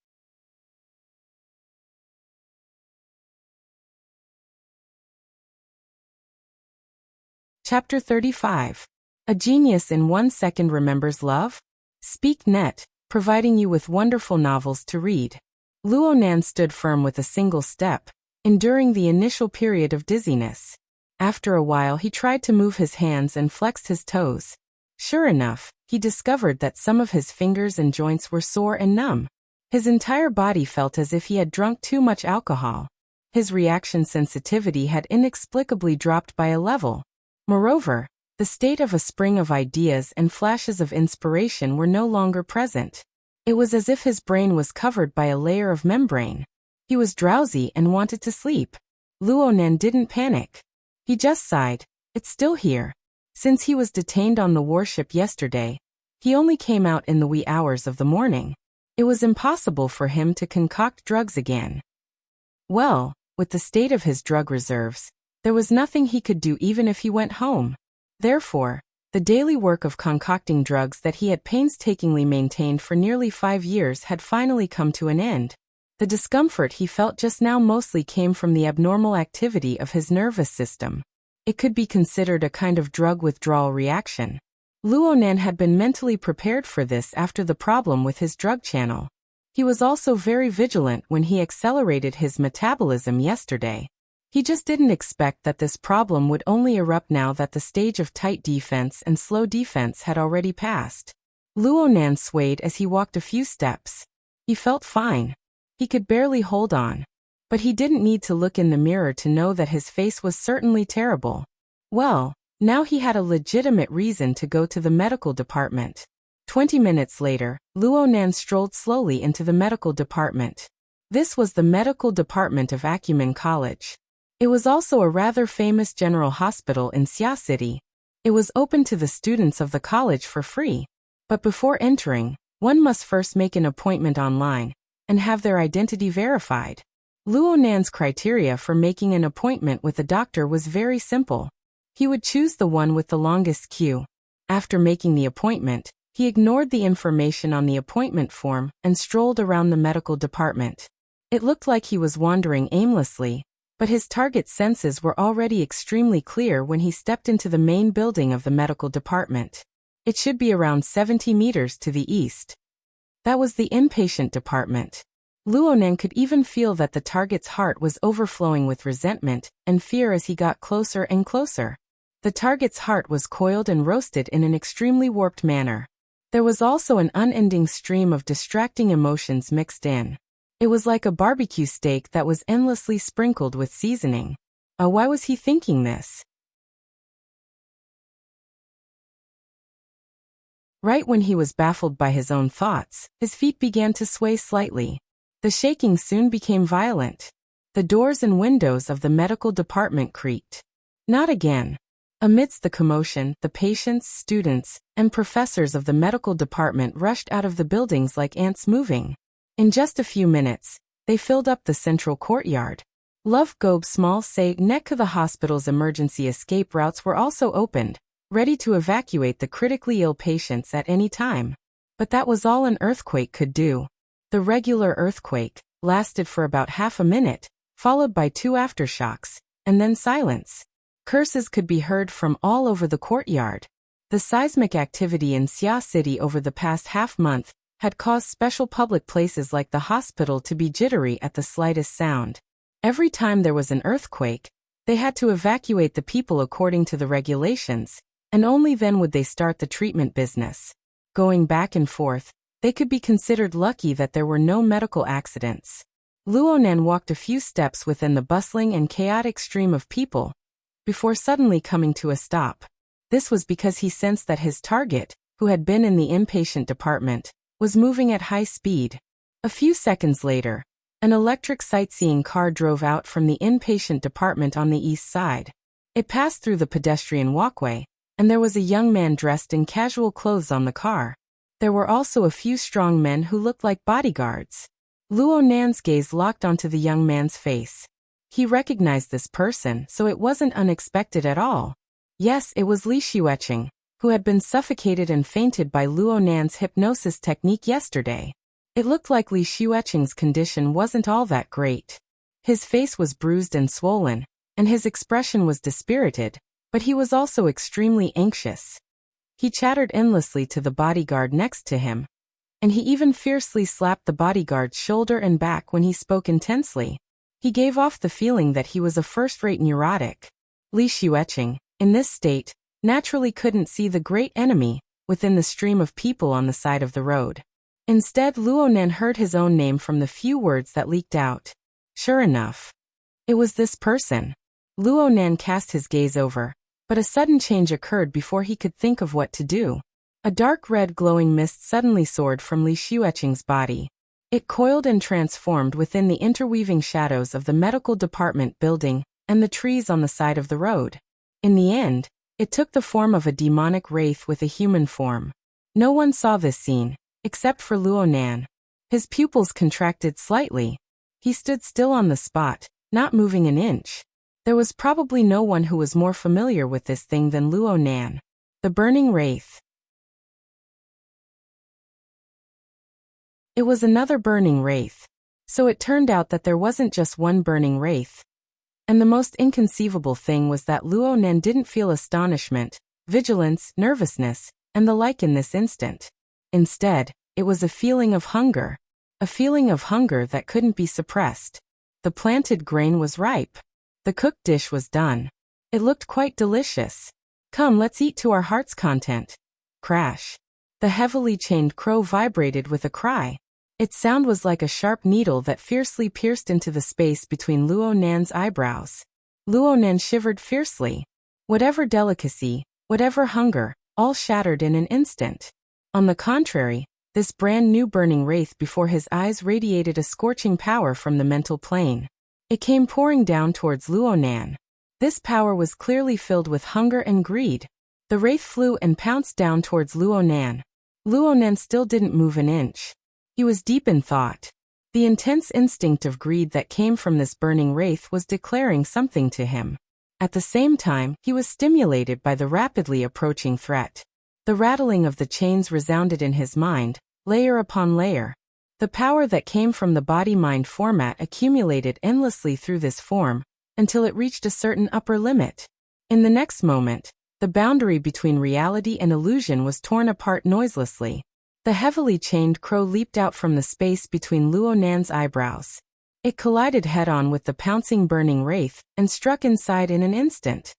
Chapter 35. A Genius in 1 Second Remembers Love? Speak Net, providing you with wonderful novels to read. Luo Nan stood firm with a single step, enduring the initial period of dizziness. After a while he tried to move his hands and flexed his toes. Sure enough, he discovered that some of his fingers and joints were sore and numb. His entire body felt as if he had drunk too much alcohol. His reaction sensitivity had inexplicably dropped by a level. Moreover, the state of a spring of ideas and flashes of inspiration were no longer present. It was as if his brain was covered by a layer of membrane. He was drowsy and wanted to sleep. Luo Nan didn't panic. He just sighed. It's still here. Since he was detained on the warship yesterday, he only came out in the wee hours of the morning. It was impossible for him to concoct drugs again. Well, with the state of his drug reserves, there was nothing he could do even if he went home. Therefore, the daily work of concocting drugs that he had painstakingly maintained for nearly 5 years had finally come to an end. The discomfort he felt just now mostly came from the abnormal activity of his nervous system. It could be considered a kind of drug withdrawal reaction. Luo Nan had been mentally prepared for this after the problem with his drug channel. He was also very vigilant when he accelerated his metabolism yesterday. He just didn't expect that this problem would only erupt now that the stage of tight defense and slow defense had already passed. Luonan swayed as he walked a few steps. He felt fine. He could barely hold on. But he didn't need to look in the mirror to know that his face was certainly terrible. Well, now he had a legitimate reason to go to the medical department. 20 minutes later, Luonan strolled slowly into the medical department. This was the medical department of Acumen College. It was also a rather famous general hospital in Xia City. It was open to the students of the college for free. But before entering, one must first make an appointment online and have their identity verified. Luonan's criteria for making an appointment with a doctor was very simple. He would choose the one with the longest queue. After making the appointment, he ignored the information on the appointment form and strolled around the medical department. It looked like he was wandering aimlessly, but his target senses were already extremely clear when he stepped into the main building of the medical department. It should be around 70 meters to the east. That was the inpatient department. Luonan could even feel that the target's heart was overflowing with resentment and fear as he got closer and closer. The target's heart was coiled and roasted in an extremely warped manner. There was also an unending stream of distracting emotions mixed in. It was like a barbecue steak that was endlessly sprinkled with seasoning. Why was he thinking this? Right when he was baffled by his own thoughts, his feet began to sway slightly. The shaking soon became violent. The doors and windows of the medical department creaked. Not again. Amidst the commotion, the patients, students, and professors of the medical department rushed out of the buildings like ants moving. In just a few minutes, they filled up the central courtyard. Love Gobe Small Say neck to the hospital's emergency escape routes were also opened, ready to evacuate the critically ill patients at any time. But that was all an earthquake could do. The regular earthquake lasted for about half a minute, followed by 2 aftershocks, and then silence. Curses could be heard from all over the courtyard. The seismic activity in Xia City over the past half-month had caused special public places like the hospital to be jittery at the slightest sound. Every time there was an earthquake, they had to evacuate the people according to the regulations, and only then would they start the treatment business. Going back and forth, they could be considered lucky that there were no medical accidents. Luonan walked a few steps within the bustling and chaotic stream of people, before suddenly coming to a stop. This was because he sensed that his target, who had been in the inpatient department, was moving at high speed. A few seconds later, an electric sightseeing car drove out from the inpatient department on the east side. It passed through the pedestrian walkway, and there was a young man dressed in casual clothes on the car. There were also a few strong men who looked like bodyguards. Luonan's gaze locked onto the young man's face. He recognized this person, so it wasn't unexpected at all. Yes, it was Li Xueqing, who had been suffocated and fainted by Luonan's hypnosis technique yesterday. It looked like Li Xueqing's condition wasn't all that great. His face was bruised and swollen, and his expression was dispirited, but he was also extremely anxious. He chattered endlessly to the bodyguard next to him, and he even fiercely slapped the bodyguard's shoulder and back when he spoke intensely. He gave off the feeling that he was a first-rate neurotic. Li Xueqing, in this state, naturally couldn't see the great enemy within the stream of people on the side of the road. Instead, Luonan heard his own name from the few words that leaked out. Sure enough, it was this person. Luonan cast his gaze over, but a sudden change occurred before he could think of what to do. A dark red glowing mist suddenly soared from Li Xueqing's body. It coiled and transformed within the interweaving shadows of the medical department building and the trees on the side of the road. In the end, it took the form of a demonic wraith with a human form. No one saw this scene, except for Luonan. His pupils contracted slightly. He stood still on the spot, not moving an inch. There was probably no one who was more familiar with this thing than Luonan. The burning wraith. It was another burning wraith. So it turned out that there wasn't just one burning wraith. And the most inconceivable thing was that Luonan didn't feel astonishment, vigilance, nervousness, and the like in this instant. Instead, it was a feeling of hunger. a feeling of hunger that couldn't be suppressed. The planted grain was ripe. The cooked dish was done. It looked quite delicious. Come, let's eat to our heart's content. Crash. The heavily chained crow vibrated with a cry. Its sound was like a sharp needle that fiercely pierced into the space between Luo Nan's eyebrows. Luo Nan shivered fiercely. Whatever delicacy, whatever hunger, all shattered in an instant. On the contrary, this brand new burning wraith before his eyes radiated a scorching power from the mental plane. It came pouring down towards Luo Nan. This power was clearly filled with hunger and greed. The wraith flew and pounced down towards Luo Nan. Luo Nan still didn't move an inch. He was deep in thought. The intense instinct of greed that came from this burning wraith was declaring something to him. At the same time, he was stimulated by the rapidly approaching threat. The rattling of the chains resounded in his mind, layer upon layer. The power that came from the body-mind format accumulated endlessly through this form, until it reached a certain upper limit. In the next moment, the boundary between reality and illusion was torn apart noiselessly. The heavily chained crow leaped out from the space between Luo Nan's eyebrows. It collided head-on with the pouncing burning wraith and struck inside in an instant.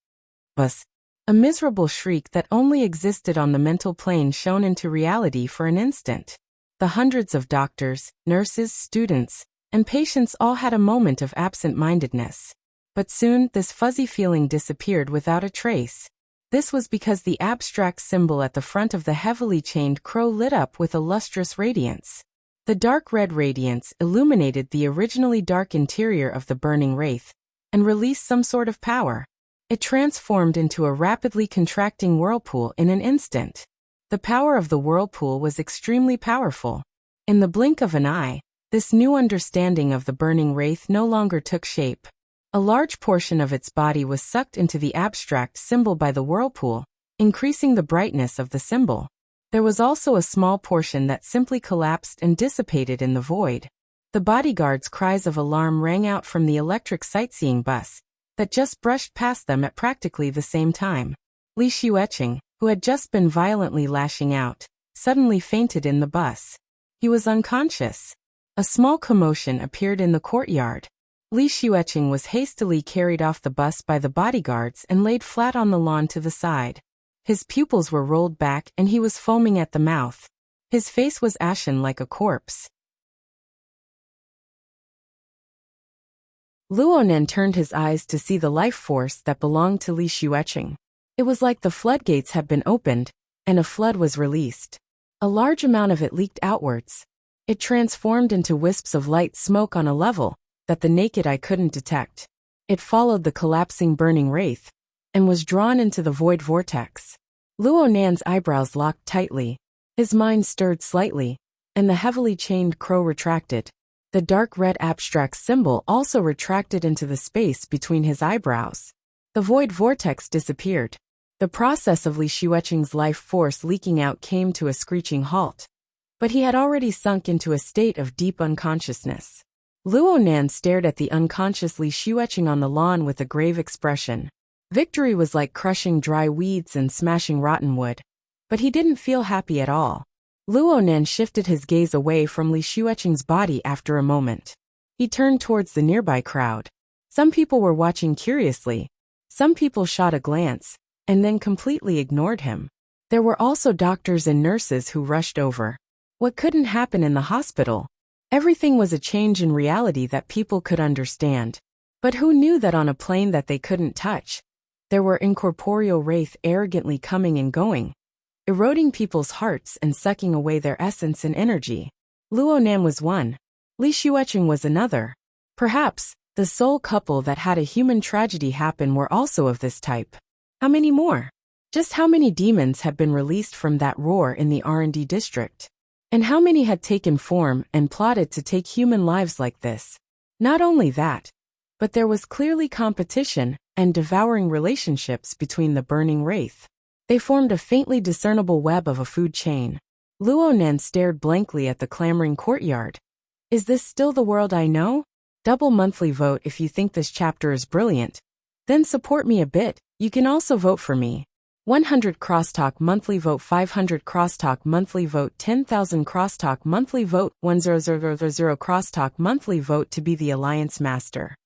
Buzz! A miserable shriek that only existed on the mental plane shone into reality for an instant. The hundreds of doctors, nurses, students, and patients all had a moment of absent-mindedness. But soon, this fuzzy feeling disappeared without a trace. This was because the abstract symbol at the front of the heavily chained crow lit up with a lustrous radiance. The dark red radiance illuminated the originally dark interior of the burning wraith and released some sort of power. It transformed into a rapidly contracting whirlpool in an instant. The power of the whirlpool was extremely powerful. In the blink of an eye, this new understanding of the burning wraith no longer took shape. A large portion of its body was sucked into the abstract symbol by the whirlpool, increasing the brightness of the symbol. There was also a small portion that simply collapsed and dissipated in the void. The bodyguards' cries of alarm rang out from the electric sightseeing bus that just brushed past them at practically the same time. Li Xueqing, who had just been violently lashing out, suddenly fainted in the bus. He was unconscious. A small commotion appeared in the courtyard. Li Xueqing was hastily carried off the bus by the bodyguards and laid flat on the lawn to the side. His pupils were rolled back and he was foaming at the mouth. His face was ashen like a corpse. Luo Nan turned his eyes to see the life force that belonged to Li Xueqing. It was like the floodgates had been opened, and a flood was released. A large amount of it leaked outwards. It transformed into wisps of light smoke on a level that the naked eye couldn't detect. It followed the collapsing burning wraith and was drawn into the void vortex. Luo Nan's eyebrows locked tightly. His mind stirred slightly, and the heavily chained crow retracted. The dark red abstract symbol also retracted into the space between his eyebrows. The void vortex disappeared. The process of Li Xueqing's life force leaking out came to a screeching halt. But he had already sunk into a state of deep unconsciousness. Luo Nan stared at the unconscious Li Xueqing on the lawn with a grave expression. Victory was like crushing dry weeds and smashing rotten wood. But he didn't feel happy at all. Luo Nan shifted his gaze away from Li Xueqing's body after a moment. He turned towards the nearby crowd. Some people were watching curiously. Some people shot a glance, and then completely ignored him. There were also doctors and nurses who rushed over. What couldn't happen in the hospital? Everything was a change in reality that people could understand. But who knew that on a plane that they couldn't touch, there were incorporeal wraith arrogantly coming and going, eroding people's hearts and sucking away their essence and energy. Luo Nan was one. Li Xueqing was another. Perhaps, the sole couple that had a human tragedy happen were also of this type. How many more? Just how many demons had been released from that roar in the R&D district? And how many had taken form and plotted to take human lives like this? Not only that, but there was clearly competition and devouring relationships between the burning wraith. They formed a faintly discernible web of a food chain. Luo Nan stared blankly at the clamoring courtyard. Is this still the world I know? Double monthly vote if you think this chapter is brilliant. Then support me a bit. You can also vote for me. 100 crosstalk monthly vote, 500 crosstalk monthly vote, 10,000 crosstalk monthly vote, 10000 crosstalk monthly vote to be the alliance master.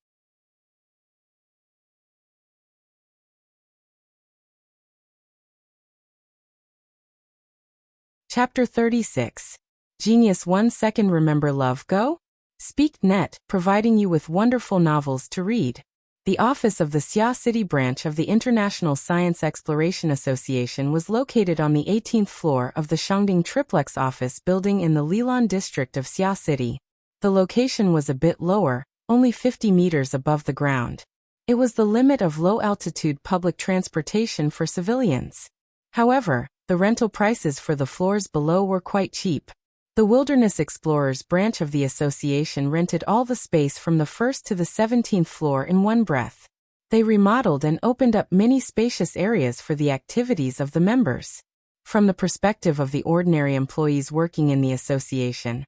Chapter 36. Genius 1 second. Remember love go? Speak Net, providing you with wonderful novels to read. The office of the Xia City branch of the International Science Exploration Association was located on the 18th floor of the Shangding Triplex office building in the Lilan district of Xia City. The location was a bit lower, only 50 meters above the ground. It was the limit of low-altitude public transportation for civilians. However, the rental prices for the floors below were quite cheap. The Wilderness Explorers branch of the association rented all the space from the 1st to the 17th floor in one breath. They remodeled and opened up many spacious areas for the activities of the members. From the perspective of the ordinary employees working in the association,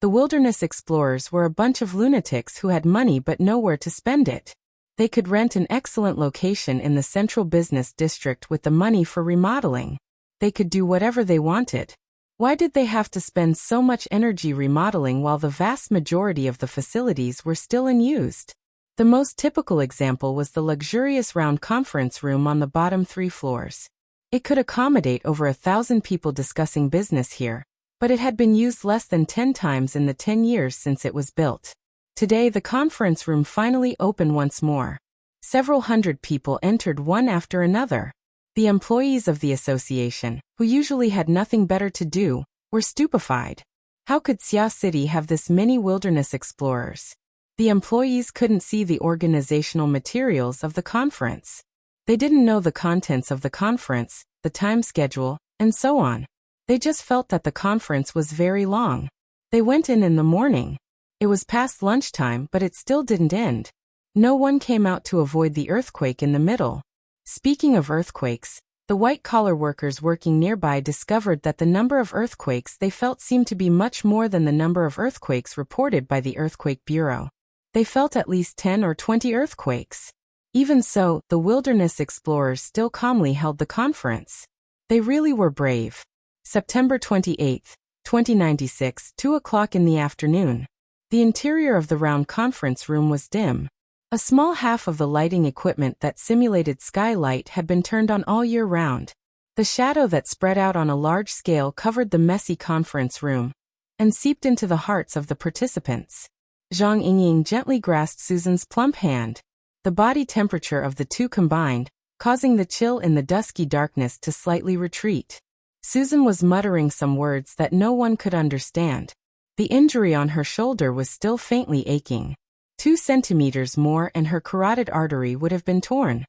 the Wilderness Explorers were a bunch of lunatics who had money but nowhere to spend it. They could rent an excellent location in the central business district with the money for remodeling. They could do whatever they wanted. Why did they have to spend so much energy remodeling while the vast majority of the facilities were still unused? The most typical example was the luxurious round conference room on the bottom 3 floors. It could accommodate over 1,000 people discussing business here, but it had been used less than 10 times in the 10 years since it was built. Today the conference room finally opened once more. Several hundred people entered one after another. The employees of the association, who usually had nothing better to do, were stupefied. How could Xia City have this many wilderness explorers? The employees couldn't see the organizational materials of the conference. They didn't know the contents of the conference, the time schedule, and so on. They just felt that the conference was very long. They went in the morning. It was past lunchtime, but it still didn't end. No one came out to avoid the earthquake in the middle. Speaking of earthquakes, the white-collar workers working nearby discovered that the number of earthquakes they felt seemed to be much more than the number of earthquakes reported by the Earthquake Bureau. They felt at least 10 or 20 earthquakes. Even so, the wilderness explorers still calmly held the conference. They really were brave. September 28, 2096, 2 o'clock in the afternoon. The interior of the round conference room was dim. A small half of the lighting equipment that simulated skylight had been turned on all year round. The shadow that spread out on a large scale covered the messy conference room and seeped into the hearts of the participants. Zhang Yingying gently grasped Susan's plump hand. The body temperature of the two combined, causing the chill in the dusky darkness to slightly retreat. Susan was muttering some words that no one could understand. The injury on her shoulder was still faintly aching. 2 centimeters more and her carotid artery would have been torn.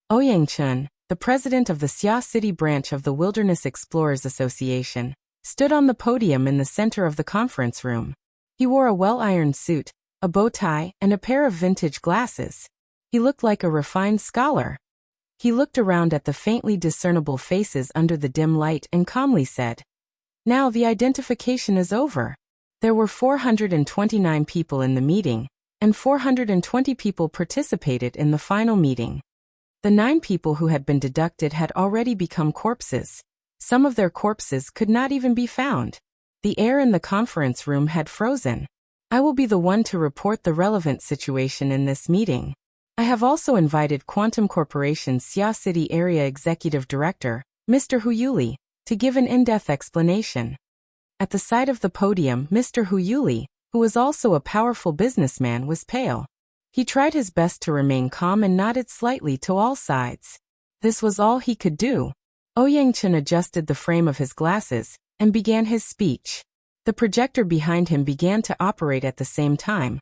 Ouyang Chun, the president of the Xia City branch of the Wilderness Explorers Association, stood on the podium in the center of the conference room. He wore a well-ironed suit, a bow tie, and a pair of vintage glasses. He looked like a refined scholar. He looked around at the faintly discernible faces under the dim light and calmly said, "Now the identification is over." There were 429 people in the meeting, and 420 people participated in the final meeting. The 9 people who had been deducted had already become corpses. Some of their corpses could not even be found. The air in the conference room had frozen. I will be the one to report the relevant situation in this meeting. I have also invited Quantum Corporation's Xia City Area Executive Director, Mr. Hu Yuli, to give an in-depth explanation. At the side of the podium, Mr. Hu Yuli, who was also a powerful businessman, was pale. He tried his best to remain calm and nodded slightly to all sides. This was all he could do. Ouyang Chun adjusted the frame of his glasses and began his speech. The projector behind him began to operate at the same time,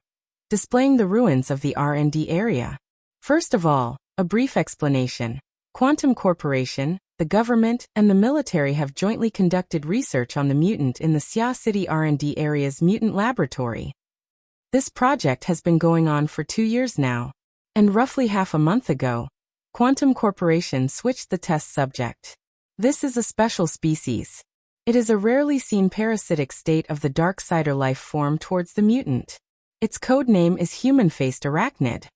displaying the ruins of the R&D area. First of all, a brief explanation. Quantum Corporation, the government, and the military have jointly conducted research on the mutant in the Xia City R&D area's mutant laboratory. This project has been going on for 2 years now, and roughly half a month ago, Quantum Corporation switched the test subject. This is a special species. It is a rarely seen parasitic state of the Darksider life form towards the mutant. Its code name is human-faced arachnid.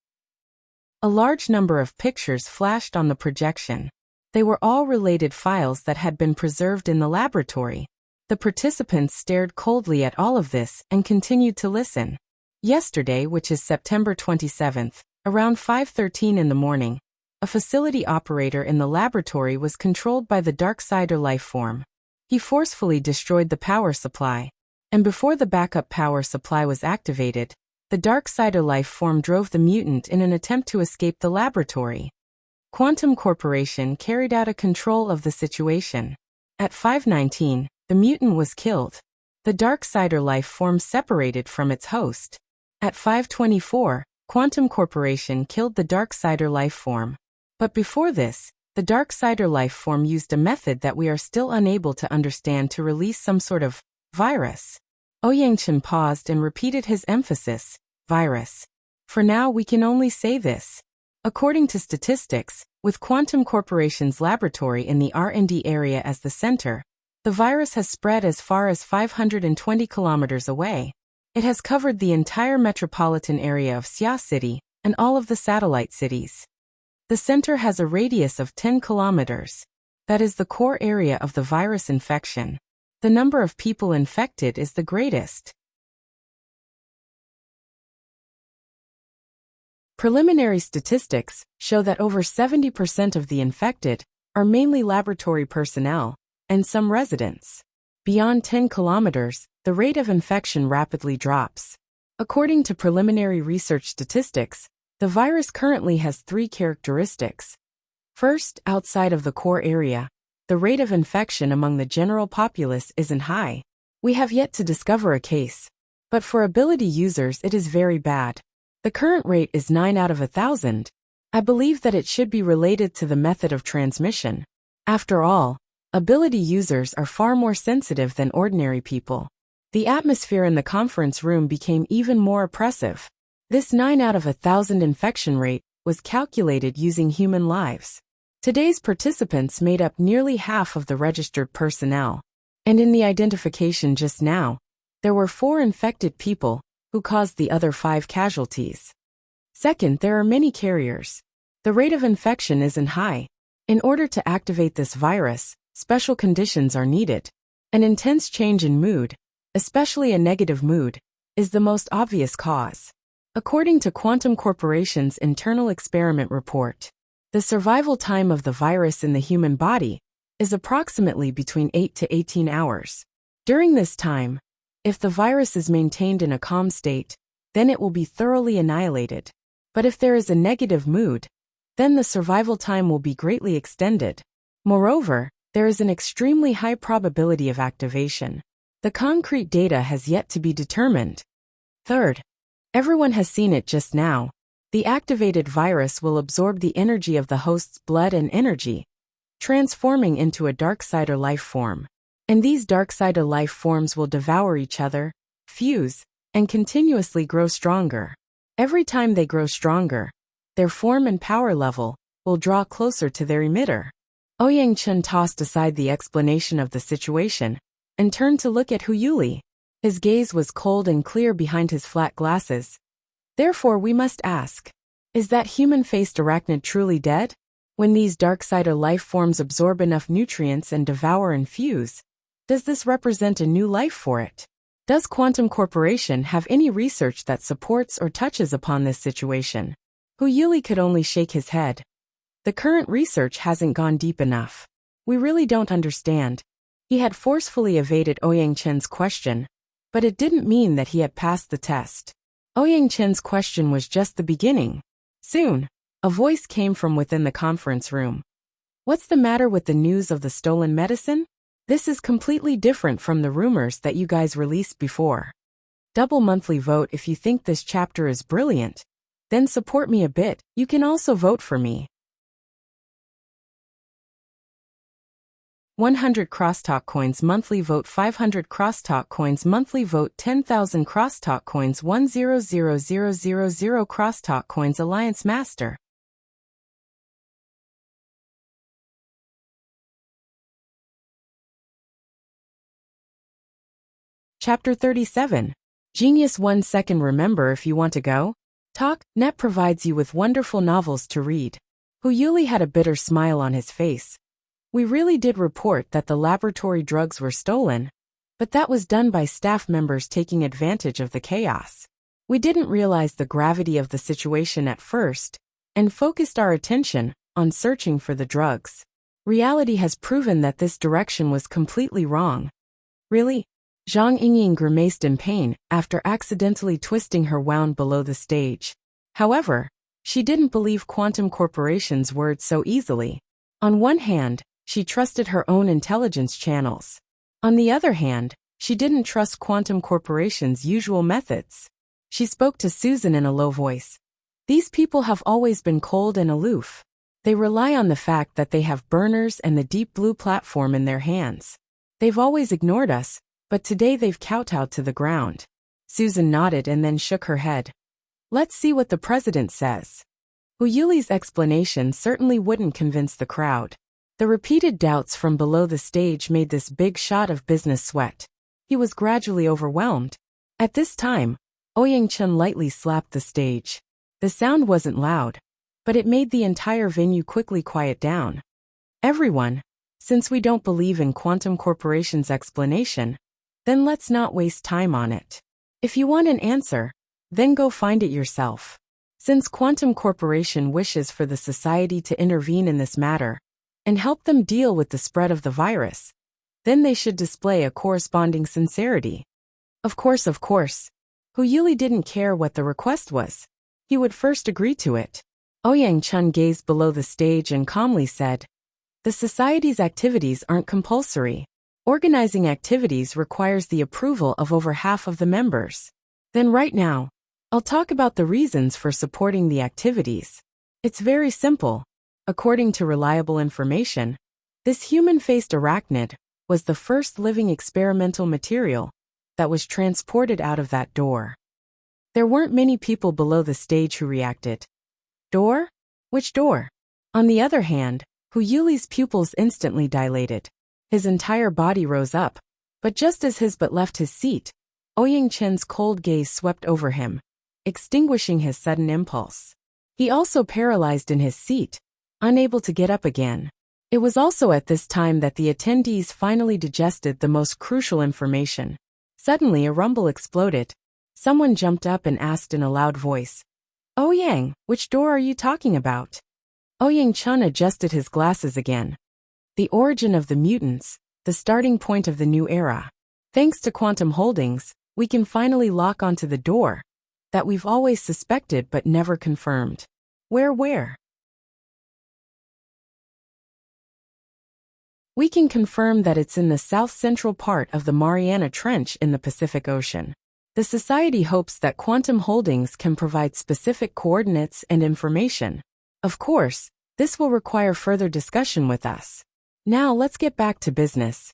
A large number of pictures flashed on the projection. They were all related files that had been preserved in the laboratory. The participants stared coldly at all of this and continued to listen. Yesterday, which is September 27th, around 5:13 in the morning, a facility operator in the laboratory was controlled by the Darksider life form. He forcefully destroyed the power supply. And before the backup power supply was activated, the Darksider life form drove the mutant in an attempt to escape the laboratory. Quantum Corporation carried out a control of the situation. At 5:19, the mutant was killed. The Darksider life form separated from its host. At 5:24, Quantum Corporation killed the Darksider life form. But before this, the Darksider life form used a method that we are still unable to understand to release some sort of virus. Ouyangchen paused and repeated his emphasis, virus. For now we can only say this. According to statistics, with Quantum Corporation's laboratory in the R&D area as the center, the virus has spread as far as 520 kilometers away. It has covered the entire metropolitan area of Xia City and all of the satellite cities. The center has a radius of 10 kilometers. That is the core area of the virus infection. The number of people infected is the greatest. Preliminary statistics show that over 70% of the infected are mainly laboratory personnel and some residents. Beyond 10 kilometers, the rate of infection rapidly drops. According to preliminary research statistics, the virus currently has 3 characteristics. First, outside of the core area, the rate of infection among the general populace isn't high. We have yet to discover a case. But for ability users it is very bad. The current rate is 9 out of 1,000. I believe that it should be related to the method of transmission. After all, ability users are far more sensitive than ordinary people. The atmosphere in the conference room became even more oppressive. This 9 out of 1,000 infection rate was calculated using human lives. Today's participants made up nearly half of the registered personnel. And in the identification just now, there were 4 infected people who caused the other 5 casualties. Second, there are many carriers. The rate of infection isn't high. In order to activate this virus, special conditions are needed. An intense change in mood, especially a negative mood, is the most obvious cause. According to Quantum Corporation's internal experiment report, the survival time of the virus in the human body is approximately between 8 to 18 hours. During this time, if the virus is maintained in a calm state, then it will be thoroughly annihilated. But if there is a negative mood, then the survival time will be greatly extended. Moreover, there is an extremely high probability of activation. The concrete data has yet to be determined. Third, everyone has seen it just now. The activated virus will absorb the energy of the host's blood and energy, transforming into a Darksider life form. And these Darksider life forms will devour each other, fuse, and continuously grow stronger. Every time they grow stronger, their form and power level will draw closer to their emitter. Ouyangchen tossed aside the explanation of the situation and turned to look at Huyuli. His gaze was cold and clear behind his flat glasses. Therefore we must ask, is that human-faced arachnid truly dead? When these Darksider life forms absorb enough nutrients and devour and fuse, does this represent a new life for it? Does Quantum Corporation have any research that supports or touches upon this situation? Huyuli could only shake his head. The current research hasn't gone deep enough. We really don't understand. He had forcefully evaded Ouyangchen's question, but it didn't mean that he had passed the test. Ouyangchen's question was just the beginning. Soon, a voice came from within the conference room. What's the matter with the news of the stolen medicine? This is completely different from the rumors that you guys released before. Double monthly vote if you think this chapter is brilliant. Then support me a bit. You can also vote for me. 100 crosstalk coins monthly vote, 500 crosstalk coins monthly vote, 10,000 crosstalk coins, 100,000 crosstalk coins. Alliance Master. Chapter 37. Genius 1 second. Remember if you want to go? Net provides you with wonderful novels to read. Hu Yuli had a bitter smile on his face. We really did report that the laboratory drugs were stolen, but that was done by staff members taking advantage of the chaos. We didn't realize the gravity of the situation at first, and focused our attention on searching for the drugs. Reality has proven that this direction was completely wrong. Really? Zhang Yingying grimaced in pain after accidentally twisting her wound below the stage. However, she didn't believe Quantum Corporation's words so easily. On one hand, she trusted her own intelligence channels. On the other hand, she didn't trust Quantum Corporation's usual methods. She spoke to Susan in a low voice. These people have always been cold and aloof. They rely on the fact that they have burners and the deep blue platform in their hands. They've always ignored us, but today they've kowtowed to the ground. Susan nodded and then shook her head. Let's see what the president says. Hu Yuli's explanation certainly wouldn't convince the crowd. The repeated doubts from below the stage made this big shot of business sweat. He was gradually overwhelmed. At this time, Ouyang Chen lightly slapped the stage. The sound wasn't loud, but it made the entire venue quickly quiet down. Everyone, since we don't believe in Quantum Corporation's explanation, then let's not waste time on it. If you want an answer, then go find it yourself. Since Quantum Corporation wishes for the society to intervene in this matter and help them deal with the spread of the virus, then they should display a corresponding sincerity. Of course. Hu Yuli didn't care what the request was. He would first agree to it. Ouyang Chen gazed below the stage and calmly said, "The society's activities aren't compulsory. Organizing activities requires the approval of over half of the members. Then right now, I'll talk about the reasons for supporting the activities. It's very simple. According to reliable information, this human-faced arachnid was the first living experimental material that was transported out of that door." There weren't many people below the stage who reacted. Door? Which door? On the other hand, Hu Yuli's pupils instantly dilated. His entire body rose up, but just as his butt left his seat, Ouyang Chen's cold gaze swept over him, extinguishing his sudden impulse. He also paralyzed in his seat, unable to get up again. It was also at this time that the attendees finally digested the most crucial information. Suddenly a rumble exploded. Someone jumped up and asked in a loud voice, "Ouyang, which door are you talking about?" Ouyang Chen adjusted his glasses again. The origin of the mutants, the starting point of the new era. Thanks to Quantum Holdings, we can finally lock onto the door that we've always suspected but never confirmed. Where? We can confirm that it's in the south-central part of the Mariana Trench in the Pacific Ocean. The Society hopes that Quantum Holdings can provide specific coordinates and information. Of course, this will require further discussion with us. Now let's get back to business.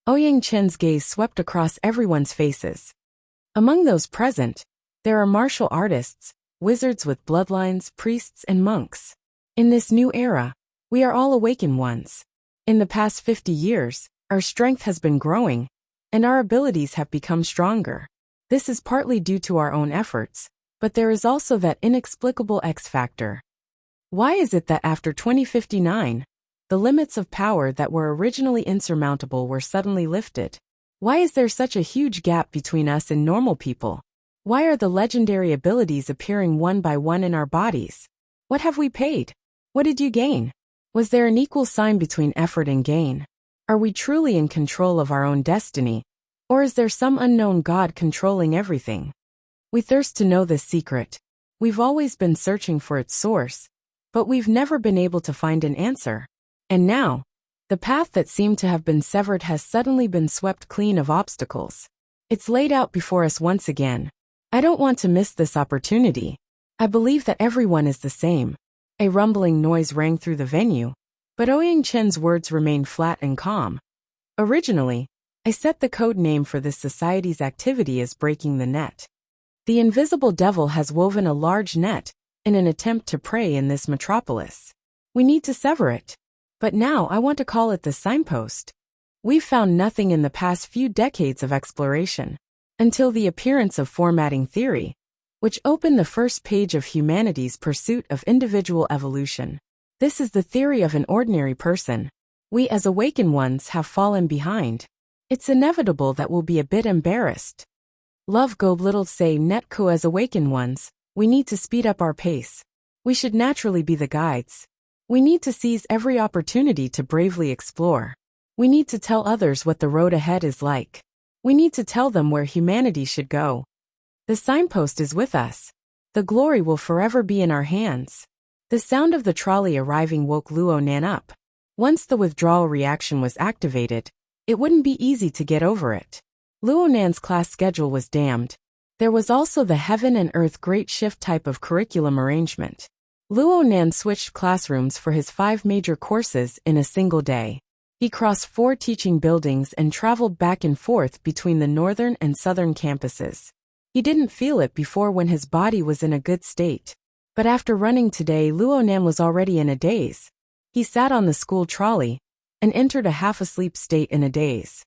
Ouyang Chen's gaze swept across everyone's faces. Among those present, there are martial artists, wizards with bloodlines, priests, and monks. In this new era, we are all awakened ones. In the past 50 years, our strength has been growing, and our abilities have become stronger. This is partly due to our own efforts, but there is also that inexplicable X factor. Why is it that after 2059, the limits of power that were originally insurmountable were suddenly lifted? Why is there such a huge gap between us and normal people? Why are the legendary abilities appearing one by one in our bodies? What have we paid? What did you gain? Was there an equal sign between effort and gain? Are we truly in control of our own destiny? Or is there some unknown God controlling everything? We thirst to know this secret. We've always been searching for its source, but we've never been able to find an answer. And now, the path that seemed to have been severed has suddenly been swept clean of obstacles. It's laid out before us once again. I don't want to miss this opportunity. I believe that everyone is the same. A rumbling noise rang through the venue, but Ouyang Chen's words remained flat and calm. Originally, I set the code name for this society's activity as breaking the net. The invisible devil has woven a large net in an attempt to prey in this metropolis. We need to sever it. But now I want to call it the signpost. We've found nothing in the past few decades of exploration. Until the appearance of formatting theory, which opened the first page of humanity's pursuit of individual evolution. This is the theory of an ordinary person. We as awakened ones have fallen behind. It's inevitable that we'll be a bit embarrassed. Love go little say netko as awakened ones, we need to speed up our pace. We should naturally be the guides. We need to seize every opportunity to bravely explore. We need to tell others what the road ahead is like. We need to tell them where humanity should go. The signpost is with us. The glory will forever be in our hands. The sound of the trolley arriving woke Luo Nan up. Once the withdrawal reaction was activated, it wouldn't be easy to get over it. Luo Nan's class schedule was damned. There was also the heaven and earth great shift type of curriculum arrangement. Luo Nan switched classrooms for his 5 major courses in a single day. He crossed 4 teaching buildings and traveled back and forth between the northern and southern campuses. He didn't feel it before when his body was in a good state. But after running today, Luo Nan was already in a daze. He sat on the school trolley and entered a half-asleep state in a daze.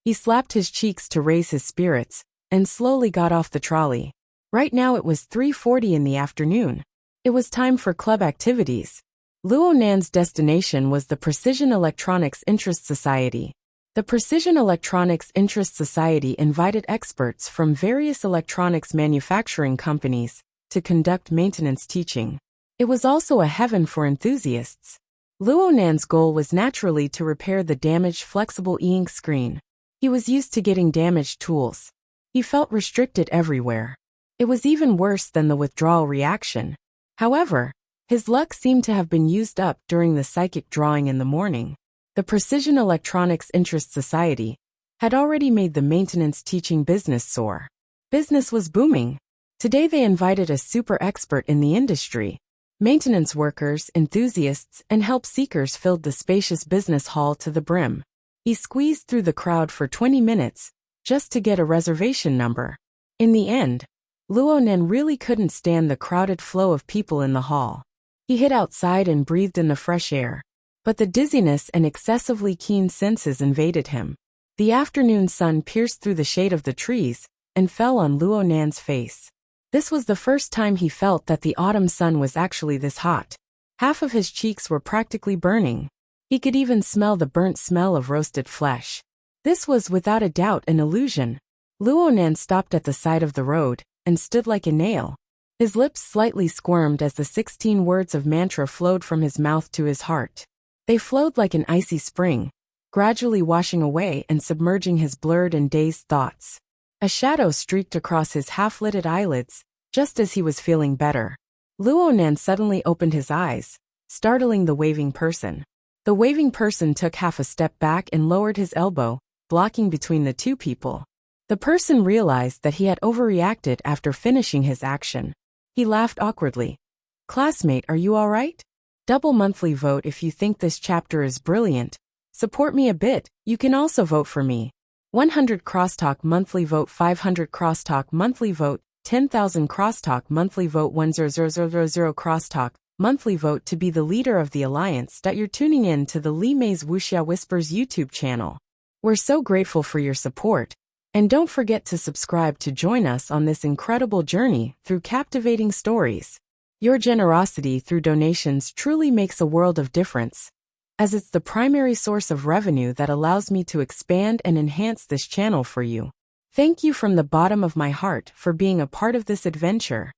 He slapped his cheeks to raise his spirits and slowly got off the trolley. Right now it was 3:40 in the afternoon. It was time for club activities. Luo Nan's destination was the Precision Electronics Interest Society. The Precision Electronics Interest Society invited experts from various electronics manufacturing companies to conduct maintenance teaching. It was also a heaven for enthusiasts. Luo Nan's goal was naturally to repair the damaged flexible e-ink screen. He was used to getting damaged tools. He felt restricted everywhere. It was even worse than the withdrawal reaction. However, his luck seemed to have been used up during the psychic drawing in the morning. The Precision Electronics Interest Society had already made the maintenance teaching business soar. Business was booming. Today they invited a super expert in the industry. Maintenance workers, enthusiasts, and help seekers filled the spacious business hall to the brim. He squeezed through the crowd for 20 minutes just to get a reservation number. In the end, Luo Nan really couldn't stand the crowded flow of people in the hall. He hid outside and breathed in the fresh air. But the dizziness and excessively keen senses invaded him. The afternoon sun pierced through the shade of the trees and fell on Luo Nan's face. This was the first time he felt that the autumn sun was actually this hot. Half of his cheeks were practically burning. He could even smell the burnt smell of roasted flesh. This was without a doubt an illusion. Luo Nan stopped at the side of the road and stood like a nail. His lips slightly squirmed as the 16 words of mantra flowed from his mouth to his heart. They flowed like an icy spring, gradually washing away and submerging his blurred and dazed thoughts. A shadow streaked across his half-lidded eyelids, just as he was feeling better. Luo Nan suddenly opened his eyes, startling the waving person. The waving person took half a step back and lowered his elbow, blocking between the two people. The person realized that he had overreacted after finishing his action. He laughed awkwardly. "Classmate, are you all right? Double monthly vote if you think this chapter is brilliant. Support me a bit, you can also vote for me. 100 crosstalk monthly vote, 500 crosstalk monthly vote, 10,000 crosstalk monthly vote, 100,000 crosstalk monthly vote to be the leader of the alliance." You're tuning in to the Li Mei's Wuxia Whispers YouTube channel. We're so grateful for your support. And don't forget to subscribe to join us on this incredible journey through captivating stories. Your generosity through donations truly makes a world of difference, as it's the primary source of revenue that allows me to expand and enhance this channel for you. Thank you from the bottom of my heart for being a part of this adventure.